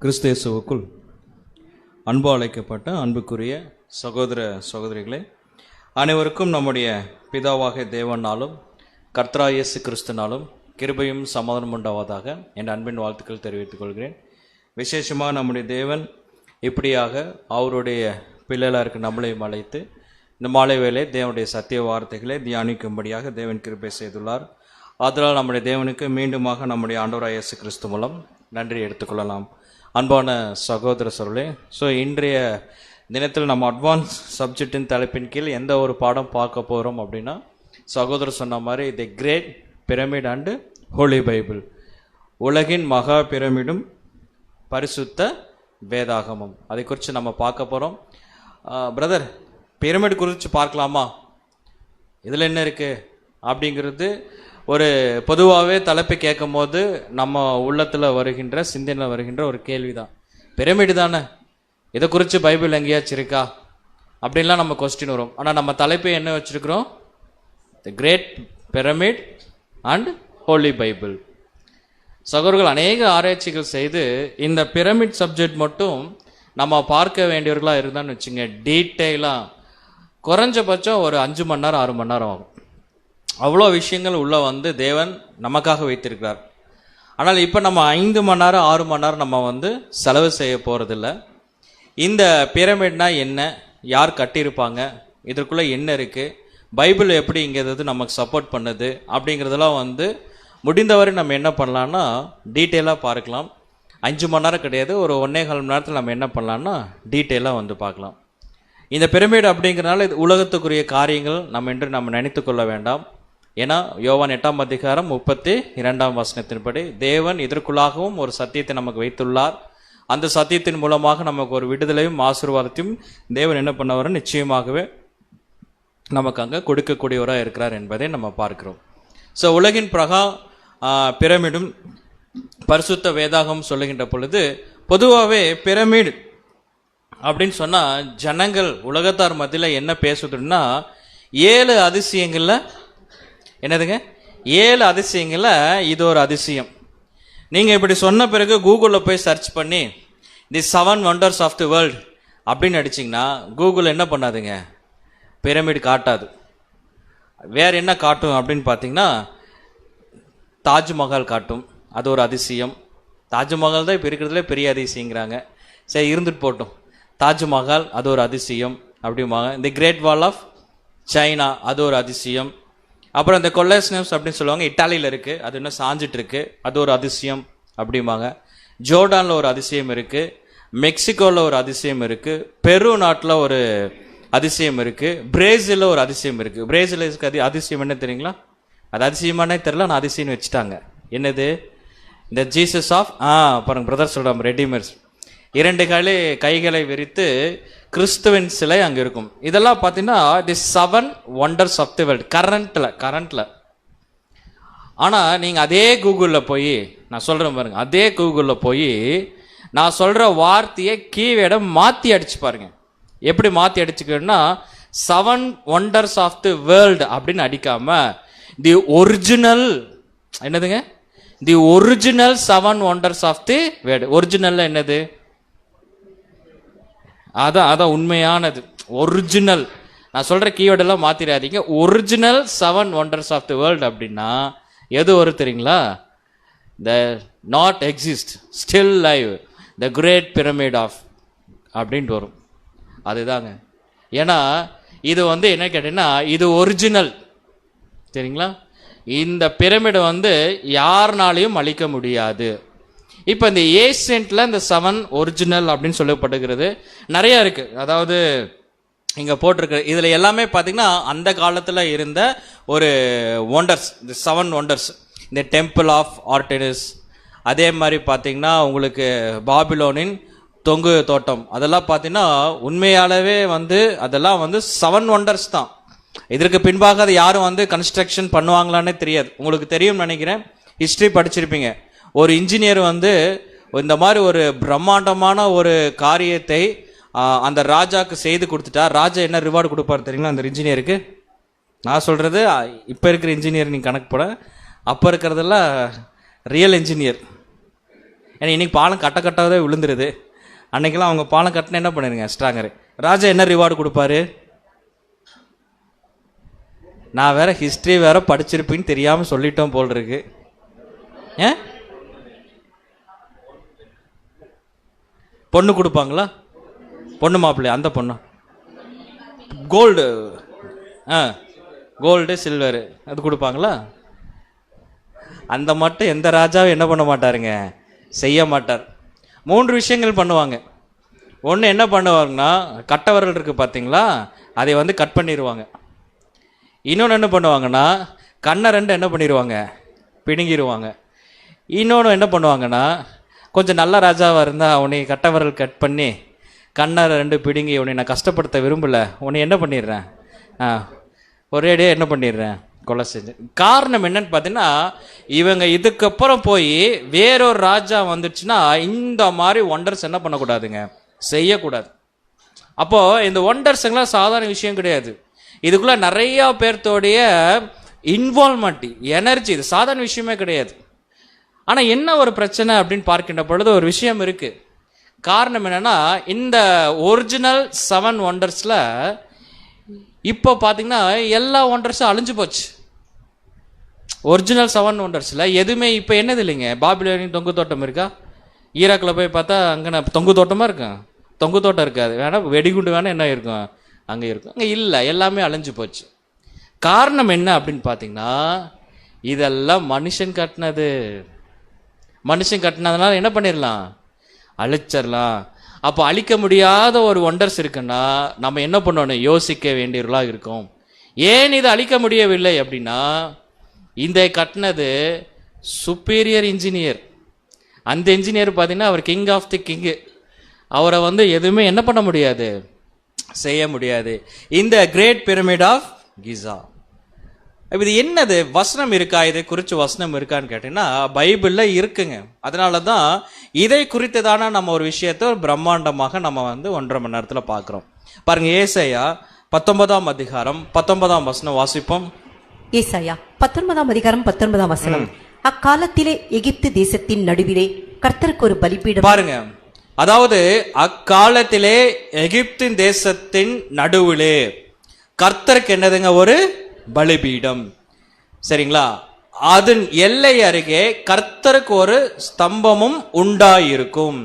கிறிஸ்து இயேசுவுக்குள் அன்பு அழைக்கப்பட்ட அன்புக்குரிய சகோதர சகோதரிகளே, அனைவருக்கும் நம்முடைய பிதாவாக தேவனாலும் கர்த்தராகிய இயேசு கிறிஸ்துனாலும் கிருபையும் சமாதானம் உண்டாவதாக என் அன்பின் வாழ்த்துக்கள் தெரிவித்துக் கொள்கிறேன். விசேஷமாக நம்முடைய தேவன் இப்படியாக அவருடைய பிள்ளைகளாக இருக்க நம்மளையும் அழைத்து இந்த மாலை வேளை தேவனுடைய சத்திய வார்த்தைகளை தியானிக்கும்படியாக தேவன் கிருபை செய்துள்ளார். அதனால் நம்முடைய தேவனுக்கு மீண்டுமாக நம்முடைய ஆண்டவராகிய இயேசு கிறிஸ்து மூலம் நன்றி எடுத்துக்கொள்ளலாம். அன்பான சகோதர சகோதரர்களே, ஸோ இன்றைய தினத்தில் நம்ம அட்வான்ஸ் சப்ஜெக்டின் தலைப்பின் கீழ் எந்த ஒரு பாடம் பார்க்க போகிறோம் அப்படின்னா, சகோதரர் சொன்ன மாதிரி the Great Pyramid and Holy Bible, உலகின் மகா பிரமிடும் பரிசுத்த வேதாகமும், அதை குறித்து நம்ம பார்க்க போகிறோம். பிரதர், பிரமிட் குறித்து பார்க்கலாமா, இதில் என்ன இருக்குது அப்படிங்கிறது ஒரு பொதுவாகவே தலைப்பு கேட்கும் போது நம்ம உள்ளத்தில் வருகின்ற சிந்தனையில் வருகின்ற ஒரு கேள்வி தான், பிரமிடு தானே, இதை குறித்து பைபிள் எங்கேயாச்சும் இருக்கா அப்படின்லாம் நம்ம கொஸ்டின் வரும். ஆனால் நம்ம தலைப்பை என்ன வச்சுருக்கிறோம், the Great Pyramid and Holy Bible. சகோதரர்கள், அநேக ஆராய்ச்சிகள் செய்து இந்த பிரமிட் சப்ஜெக்ட் மட்டும் நம்ம பார்க்க வேண்டியவர்களாக இருந்தான்னு வச்சுங்க, டீட்டெயிலாக குறைஞ்சபட்சம் ஒரு 5 மணி நேரம் 6 மணி நேரம் ஆகும். அவ்வளோ விஷயங்கள் உள்ளே தேவன் நமக்காக வைத்திருக்கிறார். ஆனால் இப்போ நம்ம 5 மணி நேரம் 6 மணி நேரம் நம்ம செலவு செய்ய போகிறதில்ல. இந்த பிரமிட்னா என்ன, யார் கட்டியிருப்பாங்க, இதற்குள்ளே என்ன இருக்குது, பைபிள் எப்படி இங்கே நமக்கு சப்போர்ட் பண்ணுது அப்படிங்கிறதெல்லாம் முடிந்தவரை நம்ம என்ன பண்ணலான்னா டீட்டெயிலாக பார்க்கலாம். 5 மணி நேரம் கிடையாது, ஒரு 1.25 மணி நேரத்தில் நம்ம என்ன பண்ணலான்னா டீட்டெயிலாக பார்க்கலாம். இந்த பிரமிட் அப்படிங்கிறனால இது உலகத்துக்குரிய காரியங்கள் நம்ம நினைத்து கொள்ள வேண்டாம். ஏன்னா யோவான் 8ஆம் அதிகாரம் 32ஆம் வசனத்தின்படி தேவன் இதற்குள்ளாகவும் ஒரு சத்தியத்தை நமக்கு வைத்துள்ளார். அந்த சத்தியத்தின் மூலமாக நமக்கு ஒரு விடுதலையும் ஆசீர்வாதத்தையும் தேவன் என்ன பண்ணவர் நிச்சயமாகவே நமக்கு அங்கே கொடுக்கக்கூடியவராக இருக்கிறார் என்பதை நம்ம பார்க்கிறோம். ஸோ உலகின் பிரமிடும் பரிசுத்த வேதாகம் சொல்லுகின்ற பொழுது பொதுவாகவே பிரமிட் அப்படின்னு சொன்னால் ஜனங்கள் உலகத்தார் மத்தியில் என்ன பேசுதுன்னா 7 அதிசயங்களில் என்னதுங்க, 7 அதிசயங்களில் இது ஒரு அதிசயம். நீங்கள் இப்படி சொன்ன பிறகு கூகுளில் போய் சர்ச் பண்ணி தி 7 வண்டர்ஸ் ஆஃப் தி வேர்ல்டு அப்படின்னு அடிச்சிங்கன்னா கூகுள் என்ன பண்ணாதுங்க, பிரமிட் காட்டாது. வேறு என்ன காட்டும் அப்படின்னு பார்த்தீங்கன்னா தாஜ்மஹால் காட்டும், அது ஒரு அதிசயம். தாஜ்மஹால் தான் இப்போ இருக்கிறதுல பெரிய அதிசயங்கிறாங்க. சரி, இருந்துட்டு போட்டோம். தாஜ்மஹால் அது ஒரு அதிசயம் அப்படிம்பாங்க. இந்த கிரேட் வால் ஆஃப் சைனா அது ஒரு அதிசயம். அப்புறம் இந்த கொலோசியஸ் அப்படின்னு சொல்லுவாங்க, இட்டாலியில் இருக்குது, அது இன்னும் சாஞ்சிட்டு இருக்கு, அது ஒரு அதிசயம் அப்படிம்பாங்க. ஜோர்டானில் ஒரு அதிசயம் இருக்குது, மெக்சிகோவில் ஒரு அதிசயம் இருக்குது, பெரு நாட்டில் ஒரு அதிசயம் இருக்குது, பிரேசிலில் ஒரு அதிசயம் இருக்குது. பிரேசிலுக்கு அதிசயம் என்ன தெரியுங்களா, அது அதிசயமானே தெரியல, நான் அதிசயம்னு வச்சுட்டாங்க. என்னது, இந்த ஜீசஸ் ஆஃப் பாருங்க பிரதர் சொல்கிறோம், ரெடிமேட்ஸ் 2 கைகளை விரித்து கிறிஸ்துவின் சிலை அங்கே இருக்கும். இதெல்லாம் பார்த்தீங்கன்னா தி 7 வண்டர்ஸ் ஆஃப் தி வேர்ல்டு கரண்ட்ல. ஆனால் நீங்கள் அதே கூகுளில் போய், நான் சொல்கிறேன் பாருங்க, அதே கூகுளில் போய் நான் சொல்கிற வார்த்தையை கீவேர்டை மாற்றி அடிச்சு பாருங்க. எப்படி மாற்றி அடிச்சுக்கணும்னா 7 வண்டர்ஸ் ஆஃப் தி வேர்ல்டு அப்படின்னு அடிக்காம தி ஒரிஜினல், என்னதுங்க, the original 7 wonders of the world. Original என்னது, அதான் உண்மையானது, ஒரிஜினல். நான் சொல்கிற கீவேர்டெல்லாம் மாற்றிடாதீங்க. Original 7 wonders of the world அப்படின்னா எது வரும் தெரியுங்களா, the not exist still live the great pyramid of அப்படின்ட்டு வரும். அதுதாங்க. ஏன்னா இது என்ன கேட்டீங்கன்னா இது ஒரிஜினல், சரிங்களா. இந்த பிரமிடை யாருனாலையும் அழிக்க முடியாது. இப்போ இந்த ஏசியன்ட்ல இந்த 7 ஒரிஜினல் அப்படின்னு சொல்லப்படுகிறது நிறைய இருக்கு. அதாவது இங்க போட்டிருக்கு, இதுல எல்லாமே பார்த்தீங்கன்னா அந்த காலத்தில் இருந்த ஒரு ஒண்டர்ஸ், இந்த 7 ஒண்டர்ஸ். இந்த டெம்பிள் ஆஃப் ஆர்டெமிஸ், அதே மாதிரி பார்த்தீங்கன்னா உங்களுக்கு பாபிலோனின் தொங்கு தோட்டம், அதெல்லாம் பார்த்தீங்கன்னா உண்மையாலவே அதெல்லாம் 7 ஒண்டர்ஸ் தான். இதற்கு பின்பாக அதை யாரும் கன்ஸ்ட்ரக்ஷன் பண்ணுவாங்களான்னே தெரியாது. உங்களுக்கு தெரியும் நினைக்கிறேன், ஹிஸ்டரி படிச்சிருப்பீங்க. ஒரு இன்ஜினியர் இந்த மாதிரி ஒரு பிரம்மாண்டமான ஒரு காரியத்தை அந்த ராஜாக்கு செய்து கொடுத்துட்டா, ராஜா என்ன ரிவார்டு கொடுப்பாரு தெரியுங்களா அந்த இன்ஜினியருக்கு? நான் சொல்கிறது இப்போ இருக்கிற இன்ஜினியர் நீங்கள் கணக்கு போட, அப்போ இருக்கிறதெல்லாம் ரியல் இன்ஜினியர். ஏன்னா இன்னைக்கு பாலம் கட்டவே விழுந்துருது. அன்னைக்கெல்லாம் அவங்க பாலம் கட்டின என்ன பண்ணிருங்க ஸ்ட்ராங்கரு. ராஜா என்ன ரிவார்டு கொடுப்பாரு? நான் வேற ஹிஸ்டரி வேற படிச்சிருப்பேன்னு தெரியாம சொல்லிட்டோம் போல் இருக்கு. பொண்ணு கொடுப்பாங்களா? பொண்ணு மாப்பிள்ளை அந்த பொண்ணு கோல்டு, கோல்டு சில்வரு அது கொடுப்பாங்களா? அந்த மட்டும் எந்த ராஜாவும் என்ன பண்ண மாட்டாருங்க, செய்ய மாட்டார். 3 விஷயங்கள் பண்ணுவாங்க. ஒன்று என்ன பண்ணுவாங்கன்னா, கட்டவரல் இருக்கு பார்த்தீங்களா, அதை வந்து கட் பண்ணிடுவாங்க. இன்னொன்று என்ன பண்ணுவாங்கன்னா, கண்ணை 2 என்ன பண்ணிடுவாங்க, பிடுங்கிடுவாங்க. இன்னொன்று என்ன பண்ணுவாங்கன்னா, கொஞ்சம் நல்ல ராஜாவாக இருந்தால் உன்னை கட்டவரல் கட் பண்ணி கண்ணை 2 பிடுங்கி உன்னை நான் கஷ்டப்படுத்த விரும்பலை, உன்னை என்ன பண்ணிடுறேன், ஒரேடியே என்ன பண்ணிடுறேன், கொலை செஞ்சு. காரணம் என்னன்னு பார்த்தீங்கன்னா, இவங்க இதுக்கப்புறம் போய் வேறொரு ராஜா வந்துச்சுன்னா இந்த மாதிரி ஒண்டர்ஸ் என்ன பண்ணக்கூடாதுங்க, செய்யக்கூடாது. அப்போ இந்த ஒண்டர்ஸ் எல்லாம் சாதாரண விஷயம் கிடையாது. இதுக்குள்ள நிறைய பேர்த்தோடைய இன்வால்வ்மெண்ட், எனர்ஜி, இது சாதாரண விஷயமே கிடையாது. ஆனா என்ன ஒரு பிரச்சனை அப்படின்னு பார்க்கின்ற பொழுது ஒரு விஷயம் இருக்கு. காரணம் என்னன்னா, இந்த ஒரிஜினல் 7 ஒண்டர்ஸ்ல இப்போ பார்த்தீங்கன்னா எல்லா ஒண்டர்ஸும் அழிஞ்சு போச்சு. ஒரிஜினல் 7 ஒண்டர்ஸில் எதுவுமே இப்போ என்னது இல்லைங்க. பாபிலோனியன் தொங்கு தோட்டம் இருக்கா? ஈராக்கில் போய் பார்த்தா அங்கே தொங்கு தோட்டமாக இருக்கும், தொங்கு தோட்டம் இருக்காது. வேணா வெடிகுண்டு வேணா என்ன இருக்கும், அங்கே இருக்கும். அங்கே இல்லை, எல்லாமே அழிஞ்சு போச்சு. காரணம் என்ன அப்படின்னு பார்த்தீங்கன்னா, இதெல்லாம் மனுஷன் கட்டினது. மனுஷன் கட்டினதுனால என்ன பண்ணிடலாம், அழிச்சிடலாம். அப்போ அழிக்க முடியாத ஒரு ஒண்டர்ஸ் இருக்குன்னா நம்ம என்ன பண்ணணும், யோசிக்க வேண்டியவர்களாக இருக்கும். ஏன் இது அழிக்க முடியவில்லை அப்படின்னா, இந்த கட்டினது சுப்பீரியர் இன்ஜினியர். அந்த இன்ஜினியர் பார்த்தீங்கன்னா அவர் கிங் ஆஃப் தி கிங்கு. அவரை வந்து எதுவுமே என்ன பண்ண முடியாது, செய்ய முடியாது. இந்த கிரேட் பிரமிட் ஆஃப் கிசா. இது என்னது, வசனம் இருக்கா, இதை குறித்து வசனம் இருக்கான்னு கேட்டீங்கன்னா பைபிள்ல இருக்குங்க. அதனால தான் இதை குறித்துதான நம்ம ஒரு விஷயத்தை பிரம்மாண்டமாக நம்ம வந்து 1.5 மணி நேரத்தில் பார்க்குறோம். பாருங்க, ஏசாயா 19ஆம் அதிகாரம் 19ஆம் வசனம் வாசிப்போம். ஏசாயா 19ஆம் அதிகாரம் 19ஆம் வசனம். அக்காலத்திலே எகிப்து தேசத்தின் நடுவிலே கர்த்தருக்கு ஒரு பலிபீடம். பாருங்க, அதாவது அக்காலத்திலே எகிப்தின் தேசத்தின் நடுவிலே கர்த்தருக்கு என்னதுங்க, ஒரு பலிபீடம். சரிங்களா? அதன் எல்லை அருகே கர்த்தருக்கு ஒரு ஸ்தம்பமும் உண்டாயிருக்கும்.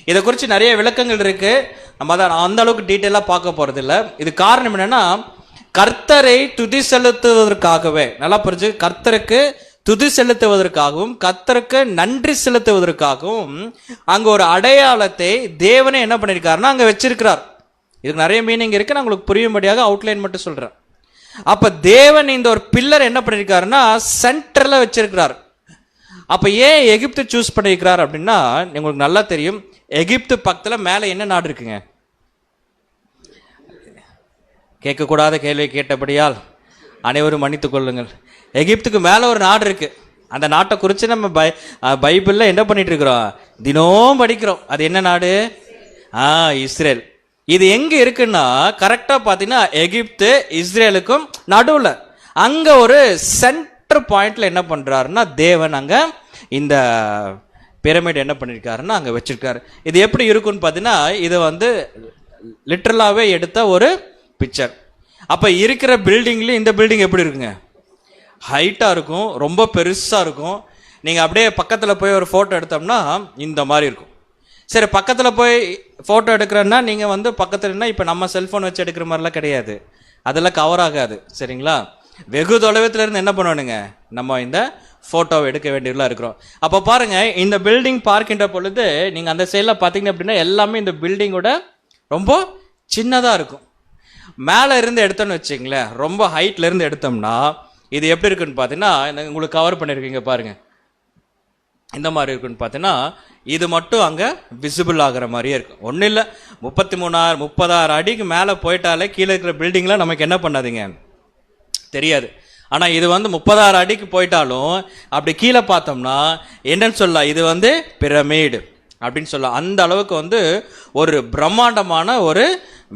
இதை குறித்து நிறைய விளக்கங்கள் இருக்கு. நம்ம அதை அந்த அளவுக்கு டீட்டெயிலா பார்க்க போறது இல்லை. இது காரணம் என்னன்னா, கர்த்தரை துதி செலுத்துவதற்காகவே, நல்லா புரிஞ்சு, கர்த்தருக்கு துதி செலுத்துவதற்காகவும் கர்த்தருக்கு நன்றி செலுத்துவதற்காகவும் அங்க ஒரு அடையாளத்தை தேவனே என்ன பண்ணிருக்காருன்னா அங்க வச்சிருக்கிறார். இதுக்கு நிறைய மீனிங் இருக்கு, நான் உங்களுக்கு புரியும்படியாக அவுட்லைன் மட்டும் சொல்றேன். அப்ப தேவன் இந்த ஒரு பில்லர் என்ன பண்ணிருக்காருன்னா சென்டர்ல வச்சிருக்கிறார். அப்ப ஏன் எகிப்து சூஸ் பண்ணிருக்கிறார் அப்படின்னா, உங்களுக்கு நல்லா தெரியும், எகிப்து பக்கத்துல மேல என்ன நாடு இருக்குங்க? கேட்கக்கூடாத கேள்வி கேட்டபடியால் அனைவரும் மன்னித்துக் கொள்ளுங்கள். எகிப்துக்கு மேல ஒரு நாடு இருக்கு. அந்த நாட்டை குறித்து நம்ம பைபிள்ல என்ன பண்ணிட்டு இருக்கிறோம், தினமும் படிக்கிறோம். அது என்ன நாடு? இஸ்ரேல். இது எங்க இருக்குன்னா கரெக்டா பாத்தீங்கன்னா எகிப்து இஸ்ரேலுக்கும் நடுவுல அங்க ஒரு சென்டர் பாயிண்ட்ல என்ன பண்றாருன்னா தேவன் அங்க இந்த பிரமிட் என்ன பண்ணிருக்காருன்னா அங்க வச்சிருக்காரு. இது எப்படி இருக்குன்னு பாத்தீங்கன்னா, இது வந்து லிட்டரலாவே எடுத்த ஒரு பிக்சர். அப்ப இருக்கிற பில்டிங்லயும் இந்த பில்டிங் எப்படி இருக்குங்க, ஹைட்டா இருக்கும், ரொம்ப பெருசா இருக்கும். நீங்க அப்படியே பக்கத்துல போய் ஒரு போட்டோ எடுத்தோம்னா இந்த மாதிரி இருக்கும். சரி, பக்கத்துல போய் போட்டோ எடுக்கிறேன்னா நீங்க வந்து பக்கத்துலன்னா இப்ப நம்ம செல்போன் வச்சு எடுக்கிற மாதிரிலாம் கிடையாது, அதெல்லாம் கவர் ஆகாது. சரிங்களா? வெகு தொலைவத்துல இருந்து என்ன பண்ணணுங்க, நம்ம இந்த போட்டோவை எடுக்க வேண்டியதா இருக்கிறோம். அப்ப பாருங்க, இந்த பில்டிங் பார்க்கின்ற பொழுது நீங்க அந்த சைட்ல பாத்தீங்க அப்படின்னா எல்லாமே இந்த பில்டிங்கோட ரொம்ப சின்னதா இருக்கும். மேல இருந்து எடுத்தோன்னு வச்சுங்களேன், ரொம்ப ஹைட்ல இருந்து எடுத்தோம்னா இது எப்படி இருக்குன்னு பாத்தீங்கன்னா, உங்களுக்கு கவர் பண்ணிருக்கீங்க பாருங்க, இந்த மாதிரி இருக்குன்னு பார்த்தீங்கன்னா இது மட்டும் அங்கே விசிபிள் ஆகிற மாதிரியே இருக்கும். ஒன்றும் இல்லை, 30,000 அடிக்கு மேலே போயிட்டாலே கீழே இருக்கிற பில்டிங்லாம் நமக்கு என்ன பண்ணாதீங்க, தெரியாது. ஆனால் இது வந்து 30,000 அடிக்கு போயிட்டாலும் அப்படி கீழே பார்த்தோம்னா என்னன்னு சொல்லலாம், இது வந்து பிரமிடு அப்படின்னு சொல்லலாம். அந்த அளவுக்கு வந்து ஒரு பிரம்மாண்டமான ஒரு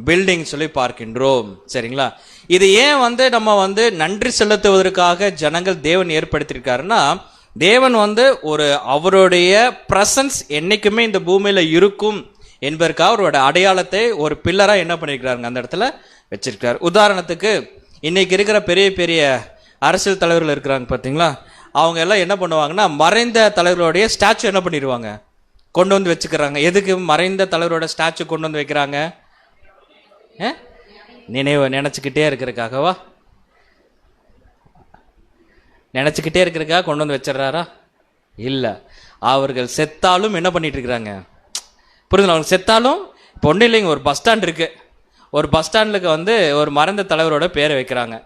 பில்டிங் சொல்லி பார்க்கின்றோம். சரிங்களா? இது ஏன் வந்து நம்ம வந்து நன்றி செலுத்துவதற்காக ஜனங்கள் தேவன் ஏற்படுத்தியிருக்காருன்னா, தேவன் வந்து அவருடைய பிரசன்ஸ் என்னைக்குமே இந்த பூமியில இருக்கும் என்பதற்காக அவரோட அடையாளத்தை ஒரு பில்லரா என்ன பண்ணிருக்கிறாருங்க அந்த இடத்துல வச்சிருக்கிறார். உதாரணத்துக்கு இன்னைக்கு இருக்கிற பெரிய பெரிய அரசியல் தலைவர்கள் இருக்கிறாங்க பார்த்தீங்களா, அவங்க எல்லாம் என்ன பண்ணுவாங்கன்னா மறைந்த தலைவர்களுடைய ஸ்டாச்சு என்ன பண்ணிடுவாங்க, கொண்டு வந்து வச்சுக்கிறாங்க. எதுக்கு மறைந்த தலைவரோட ஸ்டாச்சு கொண்டு வந்து வைக்கிறாங்க? நினைச்சுக்கிட்டே இருக்கிறதுக்காகவா? நினைச்சுக்கிட்டே இருக்கிறதுக்காக கொண்டு வந்து வச்சிடறாரா? இல்ல, அவர்கள் செத்தாலும் என்ன பண்ணிட்டு இருக்கிறாங்க புரியுதுங்களா? அவங்க செத்தாலும் இப்போ ஒன்றும் இல்லைங்க, ஒரு பஸ் ஸ்டாண்ட் இருக்கு, ஒரு பஸ் ஸ்டாண்டுக்கு வந்து ஒரு மறைந்த தலைவரோட பேரை வைக்கிறாங்க.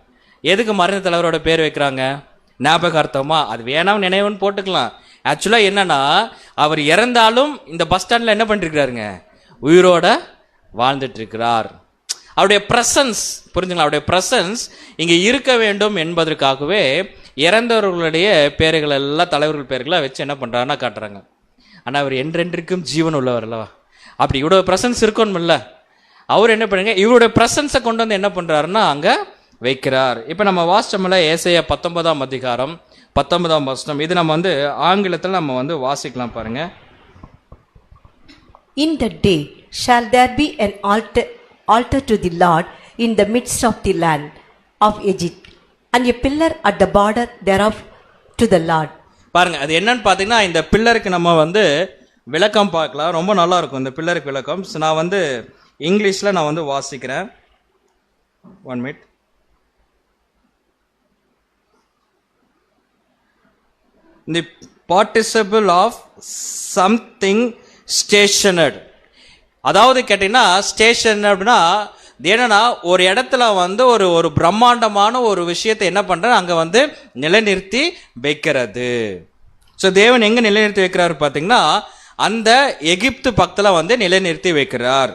எதுக்கு மறைந்த தலைவரோட பேர் வைக்கிறாங்க? ஞாபகார்த்தமா? அது வேணாம் நினைவுன்னு போட்டுக்கலாம். ஆக்சுவலா என்னன்னா அவர் இறந்தாலும் இந்த பஸ் ஸ்டாண்ட்ல என்ன பண்ணிருக்கிறாருங்க, உயிரோட வாழ்ந்துட்டு இருக்கிறார். அவருடைய பிரசன்ஸ் புரிஞ்சுங்களா, அவருடைய பிரசன்ஸ் இங்க இருக்க வேண்டும் என்பதற்காகவே இறந்தவர்களுடைய பேர்கள் எல்லாம் தலைவர்கள் பேர்களை வச்சு என்ன பண்றாருன்னா காட்டுறாங்க. ஆனா அவர் என்றென்றைக்கும் ஜீவன் உள்ளவர் அல்லவா, அப்படி இவரோட பிரசன்ஸ் இருக்கணும் இல்ல, அவர் என்ன பண்ணுங்க இவருடைய பிரசன்ஸை கொண்டு வந்து என்ன பண்றாருன்னா அங்க வைக்கிறார். இப்ப நம்ம வாசிச்சோம்ல ஏசாயா 19ஆம் அதிகாரம் 19ஆம் வசனம், இது நம்ம வந்து ஆங்கிலத்தில் நம்ம வந்து வாசிக்கலாம் பாருங்க. In that day shall there be an altar to the Lord in the midst of the land of Egypt, and a pillar at the border thereof to the Lord. பாருங்க அது என்னன்னு பாத்தீங்கன்னா இந்த பில்லருக்கு நம்ம வந்து விளக்கம் பார்க்கலாம். ரொம்ப நல்லா இருக்கும் இந்த பில்லருக்கு விளக்கம். நான் வந்து இங்கிலீஷ்ல நான் வந்து வாசிக்கிறேன். 1 minute. The participle of something stationed. அதாவது கேட்டீங்கன்னா ஸ்டேஷன் அப்படின்னா என்னன்னா ஒரு இடத்துல வந்து ஒரு பிரம்மாண்டமான ஒரு விஷயத்தை என்ன பண்ற அங்க வந்து நிலைநிறுத்தி வைக்கிறது. ஸோ தேவன் எங்க நிலைநிறுத்தி வைக்கிறாரு பாத்தீங்கன்னா அந்த எகிப்து பக்கத்துல வந்து நிலைநிறுத்தி வைக்கிறார்.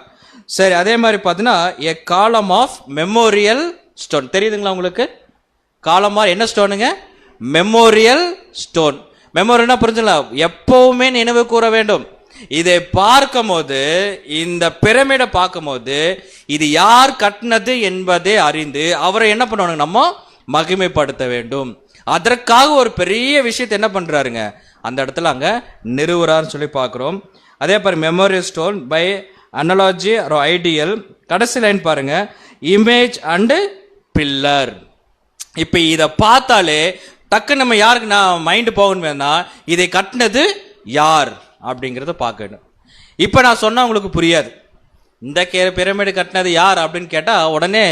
சரி, அதே மாதிரி பாத்தீங்கன்னா எ காலம் ஆஃப் மெமோரியல் ஸ்டோன். தெரியுதுங்களா உங்களுக்கு? காலமா என்ன ஸ்டோனுங்க? Memorial stone. மெமோரியல்னா புரிஞ்சுக்கலாம், எப்பவுமே நினைவு கூற வேண்டும். இதை பார்க்கும் போது இந்த பிரமிடை பார்க்கும் போது இது யார் கட்டினது என்பதை அறிந்து அவரை என்ன பண்ணணும், நம்ம மகிமைப்படுத்த வேண்டும். அதற்காக ஒரு பெரிய விஷயத்தை என்ன பண்றாருங்க அந்த இடத்துல அங்க நிறுவுறாருன்னு சொல்லி பார்க்கிறோம். அதே பாரு memorial stone by analogy or ideal. கடைசி லைன் பாருங்க, இமேஜ் அண்ட் பில்லர். இப்ப இதை பார்த்தாலே டக்கு நம்ம யாருக்கு நான் மைண்ட் போகணும்னா இதை கட்டினது யார் அப்படிங்கிறத பார்க்கணும். இப்ப நான் சொன்னா உங்களுக்கு புரியாது. இந்த பிரமிடு கட்டினது யார் அப்படின்னு கேட்டா உடனே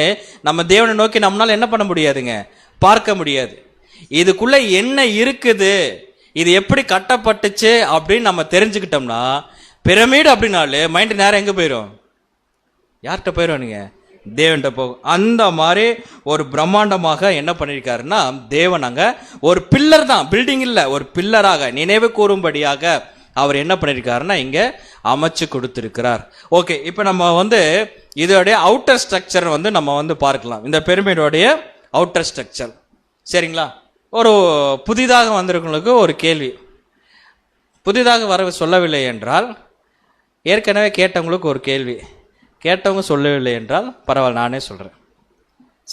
நம்ம தேவனை நோக்கி நம்மளால என்ன பண்ண முடியாதுங்க, பார்க்க முடியாது. இதுக்குள்ள என்ன இருக்குது, இது எப்படி கட்டப்பட்டுச்சு அப்படின்னு நம்ம தெரிஞ்சுக்கிட்டோம்னா பிரமிடு அப்படின்னாலே மைண்ட் நேரம் எங்க போயிடும், யார்கிட்ட போயிடும், நீங்க தேவன்கிட்ட போகும். அந்த மாதிரி ஒரு பிரம்மாண்டமாக என்ன பண்ணிருக்காருன்னா தேவன் அங்க ஒரு பில்லர் தான், பில்டிங் இல்ல, ஒரு பில்லராக நினைவு கூறும்படியாக அவர் என்ன பண்ணிருக்காருன்னா இங்க அமைச்சு கொடுத்திருக்கிறார். ஓகே, இப்ப நம்ம வந்து இதோடைய அவுட்டர் ஸ்ட்ரக்சர் வந்து நம்ம வந்து பார்க்கலாம். இந்த பிரமிடோடைய அவுட்டர் ஸ்ட்ரக்சர் சரிங்களா. ஒரு புதிதாக வந்திருக்கவங்களுக்கு ஒரு கேள்வி, புதிதாக வர சொல்லவில்லை என்றால் ஏற்கனவே கேட்டவங்களுக்கு ஒரு கேள்வி, கேட்டவங்க சொல்லவில்லை என்றால் பரவாயில்ல நானே சொல்றேன்.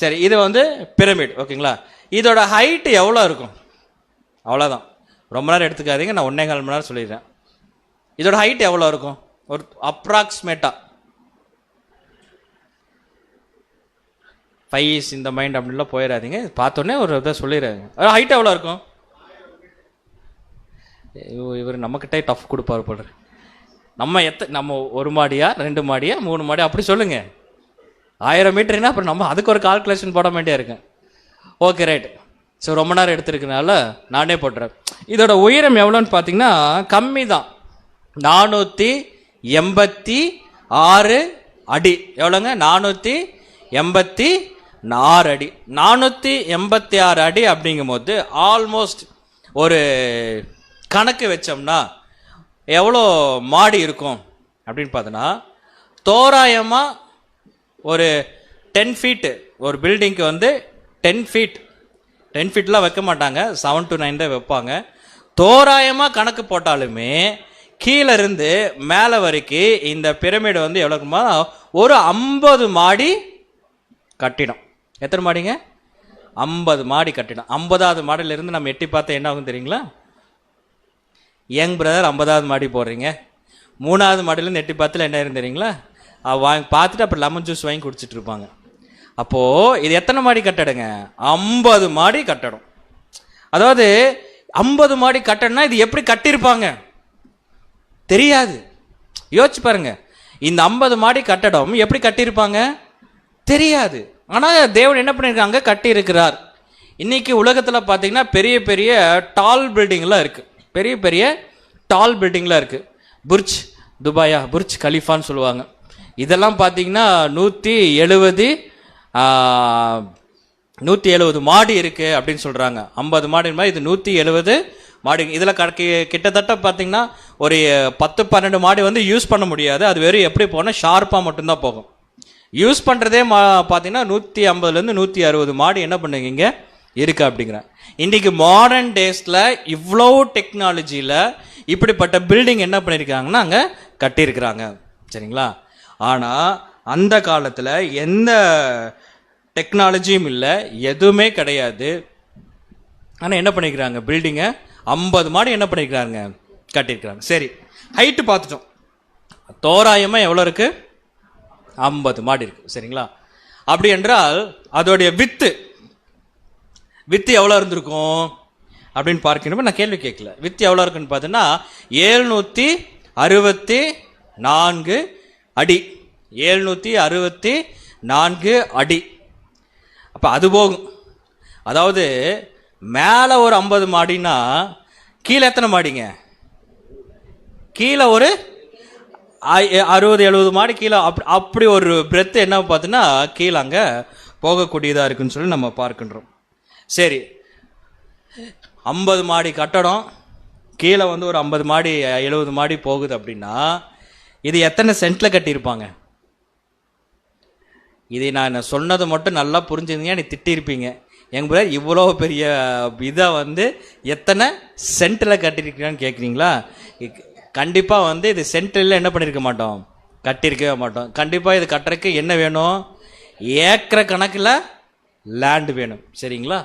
சரி, இது வந்து பிரமிட் ஓகேங்களா. இதோட ஹைட் எவ்வளோ இருக்கும்? அவ்வளோதான், ரொம்ப நேரம் எடுத்துக்காதீங்க, நான் 1.25 மணி நேரம் சொல்லிடுறேன். இதோட ஹைட் எவ்வளோ இருக்கும்? ஒரு அப்ராக்சிமேட்டா 5 is இந்த மைண்ட் அப்படின்லாம் போயிடாதீங்க, பார்த்தோன்னே ஒரு இதை சொல்லிடுறாங்க. ஹைட் எவ்வளோ இருக்கும்? இவர் நம்மக்கிட்டே டஃப் கொடுப்பாரு போடுற. நம்ம 1 மாடியா 2 மாடியா 3 மாடியா அப்படி சொல்லுங்க. 1000 மீட்டர்னா அப்புறம் நம்ம அதுக்கு ஒரு கால்குலேஷன் போட வேண்டியா இருக்கு. Okay right. ஸோ ரொம்ப நேரம் எடுத்துருக்கனால நானே போட்டுறேன். இதோட உயரம் எவ்வளோன்னு பார்த்தீங்கன்னா கம்மி தான், 486 அடி. எவ்வளோங்க? 486 அடி. 486 அடி அப்படிங்கும் போது ஆல்மோஸ்ட் ஒரு கணக்கு வச்சோம்னா எவ்வளோ மாடி இருக்கும் அப்படின்னு பார்த்தோன்னா தோராயமா ஒரு 10 ஃபீட்டு, ஒரு பில்டிங்க்கு வந்து 10 ஃபீட்லாம் வைக்க மாட்டாங்க, 7 to 9 தான் வைப்பாங்க. தோராயமா கணக்கு போட்டாலுமே கீழே இருந்து மேலே வரைக்கும் இந்த பிரமிடு வந்து எவ்வளோக்குமா ஒரு 50 மாடி கட்டிடம். எத்தனை மாடிங்க? 50 மாடி கட்டிடம். 50வது மாடியில இருந்து நம்ம எட்டி பார்த்தா என்ன ஆகும் தெரியுங்களா? யங் பிரதர் 50வது மாடி போடுறீங்க, 3வது மாடியிலேருந்து எட்டி பார்த்துல என்ன இருந்துறீங்களா வாங்கி பார்த்துட்டு அப்புறம் லெமன் ஜூஸ் வாங்கி குடிச்சிட்டு இருப்பாங்க. அப்போது இது எத்தனை மாடி கட்டடங்க? 50 மாடி கட்டடம். அதாவது 50 மாடி கட்டடம்னா இது எப்படி கட்டியிருப்பாங்க தெரியாது. யோசிச்சு பாருங்க, இந்த 50 மாடி கட்டடம் எப்படி கட்டியிருப்பாங்க தெரியாது. ஆனால் தேவன் என்ன பண்ணியிருக்காங்க, கட்டி இருக்கிறார். இன்னைக்கு உலகத்தில் பார்த்தீங்கன்னா பெரிய பெரிய டால் பில்டிங்லாம் இருக்கு, பெரிய பெரிய டால் பில்டிங்லாம் இருக்கு. புர்ஜ் துபாயா, புர்ஜ் கலிஃபான்னு சொல்லுவாங்க. இதெல்லாம் பார்த்தீங்கன்னா 170 மாடி இருக்கு அப்படின்னு சொல்றாங்க. 50 மாடி மாதிரி இது 170 மாடி. இதில் கிட்டத்தட்ட பார்த்தீங்கன்னா ஒரு 10-12 மாடி வந்து யூஸ் பண்ண முடியாது. அது வெறும் எப்படி போனால் ஷார்ப்பாக மட்டும்தான் போகும். யூஸ் பண்ணுறதே பார்த்தீங்கன்னா 150லேருந்து 160 மாடி என்ன பண்ணுங்க இங்கே இருக்கு அப்படிங்கிற. இன்னைக்கு மாடர்ன் டேஸில் இவ்வளோ டெக்னாலஜியில் இப்படிப்பட்ட பில்டிங் என்ன பண்ணியிருக்காங்கன்னா அங்கே கட்டியிருக்கிறாங்க. சரிங்களா? ஆனால் அந்த காலத்தில் எந்த டெக்னாலஜியும் இல்லை, எதுவுமே கிடையாது. ஆனால் என்ன பண்ணிக்கிறாங்க, பில்டிங்கை 50 மாடி என்ன பண்ணிக்கிறாங்க கட்டியிருக்கிறாங்க. சரி, ஹைட்டு பார்த்துட்டோம். தோராயமாக எவ்வளோ இருக்கு? 50 மாடி இருக்கு. சரிங்களா? அப்படி என்றால் அதோடைய வித்து எவ்வளோ இருந்திருக்கும் அப்படின்னு பார்க்கணும். நான் கேள்வி கேட்கல, வித்து எவ்வளோ இருக்குன்னு பார்த்தீங்கன்னா 764 அடி. 764 அடி. அப்போ அது போகும். அதாவது மேலே ஒரு 50 மாடினா கீழே எத்தனை மாடிங்க? கீழே ஒரு 60-70 மாடி கீழே. அப்படி ஒரு பிரெத் என்ன பார்த்தீங்கன்னா கீழே அங்கே போகக்கூடியதாக இருக்குன்னு சொல்லி நம்ம பார்க்கின்றோம். சரி, 50 மாடி கட்டடம் கீழே வந்து ஒரு 50 மாடி 70 மாடி போகுது அப்படின்னா இது எத்தனை சென்ட்ல கட்டியிருப்பாங்க? இதை நான் சொன்னது மட்டும் நல்லா புரிஞ்சுருந்தீங்க, நீ திட்டிருப்பீங்க. எங்க பிரதர் இவ்வளோ பெரிய இதை வந்து எத்தனை சென்ட்டில் கட்டியிருக்கிறான்னு கேட்குறீங்களா? கண்டிப்பாக வந்து இது சென்ட்ரில் என்ன பண்ணியிருக்க மாட்டோம், கட்டியிருக்கவே மாட்டோம். கண்டிப்பாக இது கட்டுறதுக்கு என்ன வேணும்? ஏக்கர் கணக்கில் லேண்டு வேணும். சரிங்களா?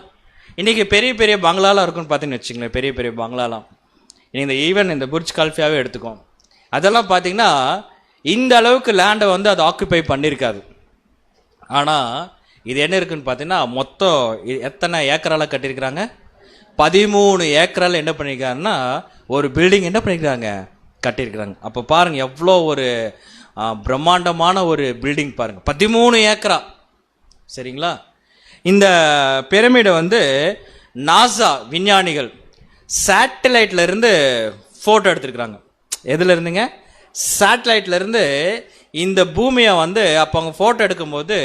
இன்றைக்கி பெரிய பெரிய பங்களாலாம் இருக்குன்னு பார்த்தீங்கன்னு வச்சுங்களேன், பெரிய பெரிய பங்களாலாம். இந்த ஈவன் இந்த புர்ஜ் கலிஃபாவே எடுத்துக்கோம். அதெல்லாம் பார்த்தீங்கன்னா இந்த அளவுக்கு லேண்டை வந்து அது ஆக்குப்பை பண்ணியிருக்காது. ஆனால் இது என்ன இருக்குன்னு பார்த்தீங்கன்னா மொத்தம் எத்தனை ஏக்கரால் கட்டியிருக்கிறாங்க? 13 ஏக்கரால் என்ன பண்ணியிருக்காங்கன்னா ஒரு பில்டிங் என்ன பண்ணியிருக்காங்க கட்டியிருக்கிறாங்க. அப்போ பாருங்க எவ்வளோ ஒரு பிரம்மாண்டமான ஒரு பில்டிங் பாருங்க, 13 ஏக்கரா. சரிங்களா? இந்த பிரமிடை வந்து நாசா விஞ்ஞானிகள் சேட்டலைட்ல இருந்து போட்டோ எடுத்திருக்கிறாங்க. எதுல இருந்துங்க? சேட்டலைட்ல இருந்து இந்த பூமியை வந்து அப்போ அவங்க போட்டோ எடுக்கும்போது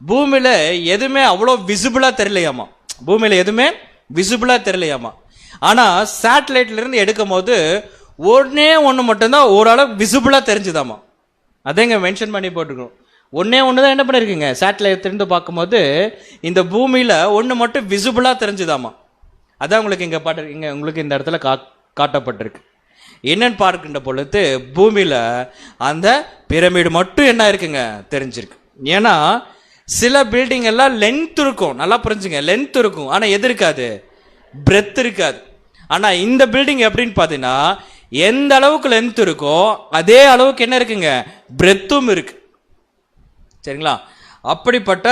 பூமியில எதுவுமே அவ்வளோ விசிபிளா தெரியலையாமா. பூமியில எதுவுமே விசிபிளா தெரியலையாமா. ஆனா சேட்டலைட்ல இருந்து எடுக்கும் போது ஒன்று மட்டும்தான் ஓரளவு விசிபிளா தெரிஞ்சுதாமா. அதேங்க மென்ஷன் பண்ணி போட்டுருக்கோம். ஒன்று தான் என்ன பண்ணிருக்குங்க, சேட்டலைட் இருந்து பார்க்கும்போது இந்த பூமியில ஒன்று மட்டும் விசிபிளா தெரிஞ்சுதாமா. அதான் உங்களுக்கு இங்க இங்க உங்களுக்கு இந்த இடத்துல காட்டப்பட்டிருக்கு. என்னன்னு பார்க்கின்ற பொழுது பூமியில அந்த பிரமிடு மட்டும் என்ன இருக்குங்க தெரிஞ்சிருக்கு. ஏன்னா சில பில்டிங் எல்லாம் லென்த் இருக்கும், நல்லா புரிஞ்சுங்க, லென்த் இருக்கும், ஆனா எது இருக்காது, பிரெத் இருக்காது. ஆனா இந்த பில்டிங் எப்படின்னு பாத்தீங்கன்னா எந்த அளவுக்கு லென்த் இருக்கோ அதே அளவுக்கு என்ன இருக்குங்க, பிரெத்தும் இருக்கு. சரிங்களா? அப்படிப்பட்ட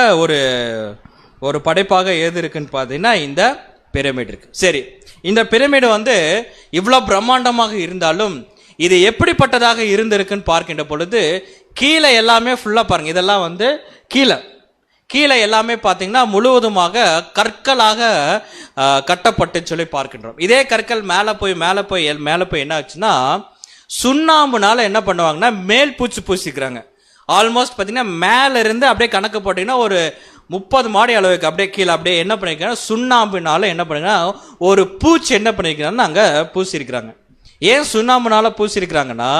ஒரு படைப்பாக எது இருக்குன்னு பார்த்தீங்கன்னா இந்த பிரமிட் இருக்கு. சரி, இந்த பிரமிடு வந்து இவ்வளோ பிரம்மாண்டமாக இருந்தாலும் இது எப்படிப்பட்டதாக இருந்திருக்குன்னு பார்க்கின்ற பொழுது கீழே எல்லாமே ஃபுல்லாக பாருங்க, இதெல்லாம் வந்து கீழே எல்லாமே பார்த்தீங்கன்னா முழுவதுமாக கற்களாக கட்டப்பட்டு சொல்லி பார்க்கின்றோம். இதே கற்கள் மேலே போய் என்ன ஆச்சுன்னா சுண்ணாம்புனால என்ன பண்ணுவாங்கன்னா மேல் பூசிக்கிறாங்க. ஆல்மோஸ்ட் பார்த்தீங்கன்னா மேல இருந்து அப்படியே கணக்கு போட்டீங்கன்னா ஒரு 30 மாடி அளவுக்கு அப்படியே கீழே அப்படியே என்ன பண்ணிருக்காங்க, சுண்ணாம்புனால என்ன பண்ணிருக்காங்க ஒரு பூச்சி என்ன பண்ணிருக்கிறாங்க அங்கே பூசிருக்கிறாங்க. ஏன் சுண்ணாம்புனால பூசிருக்கிறாங்கன்னா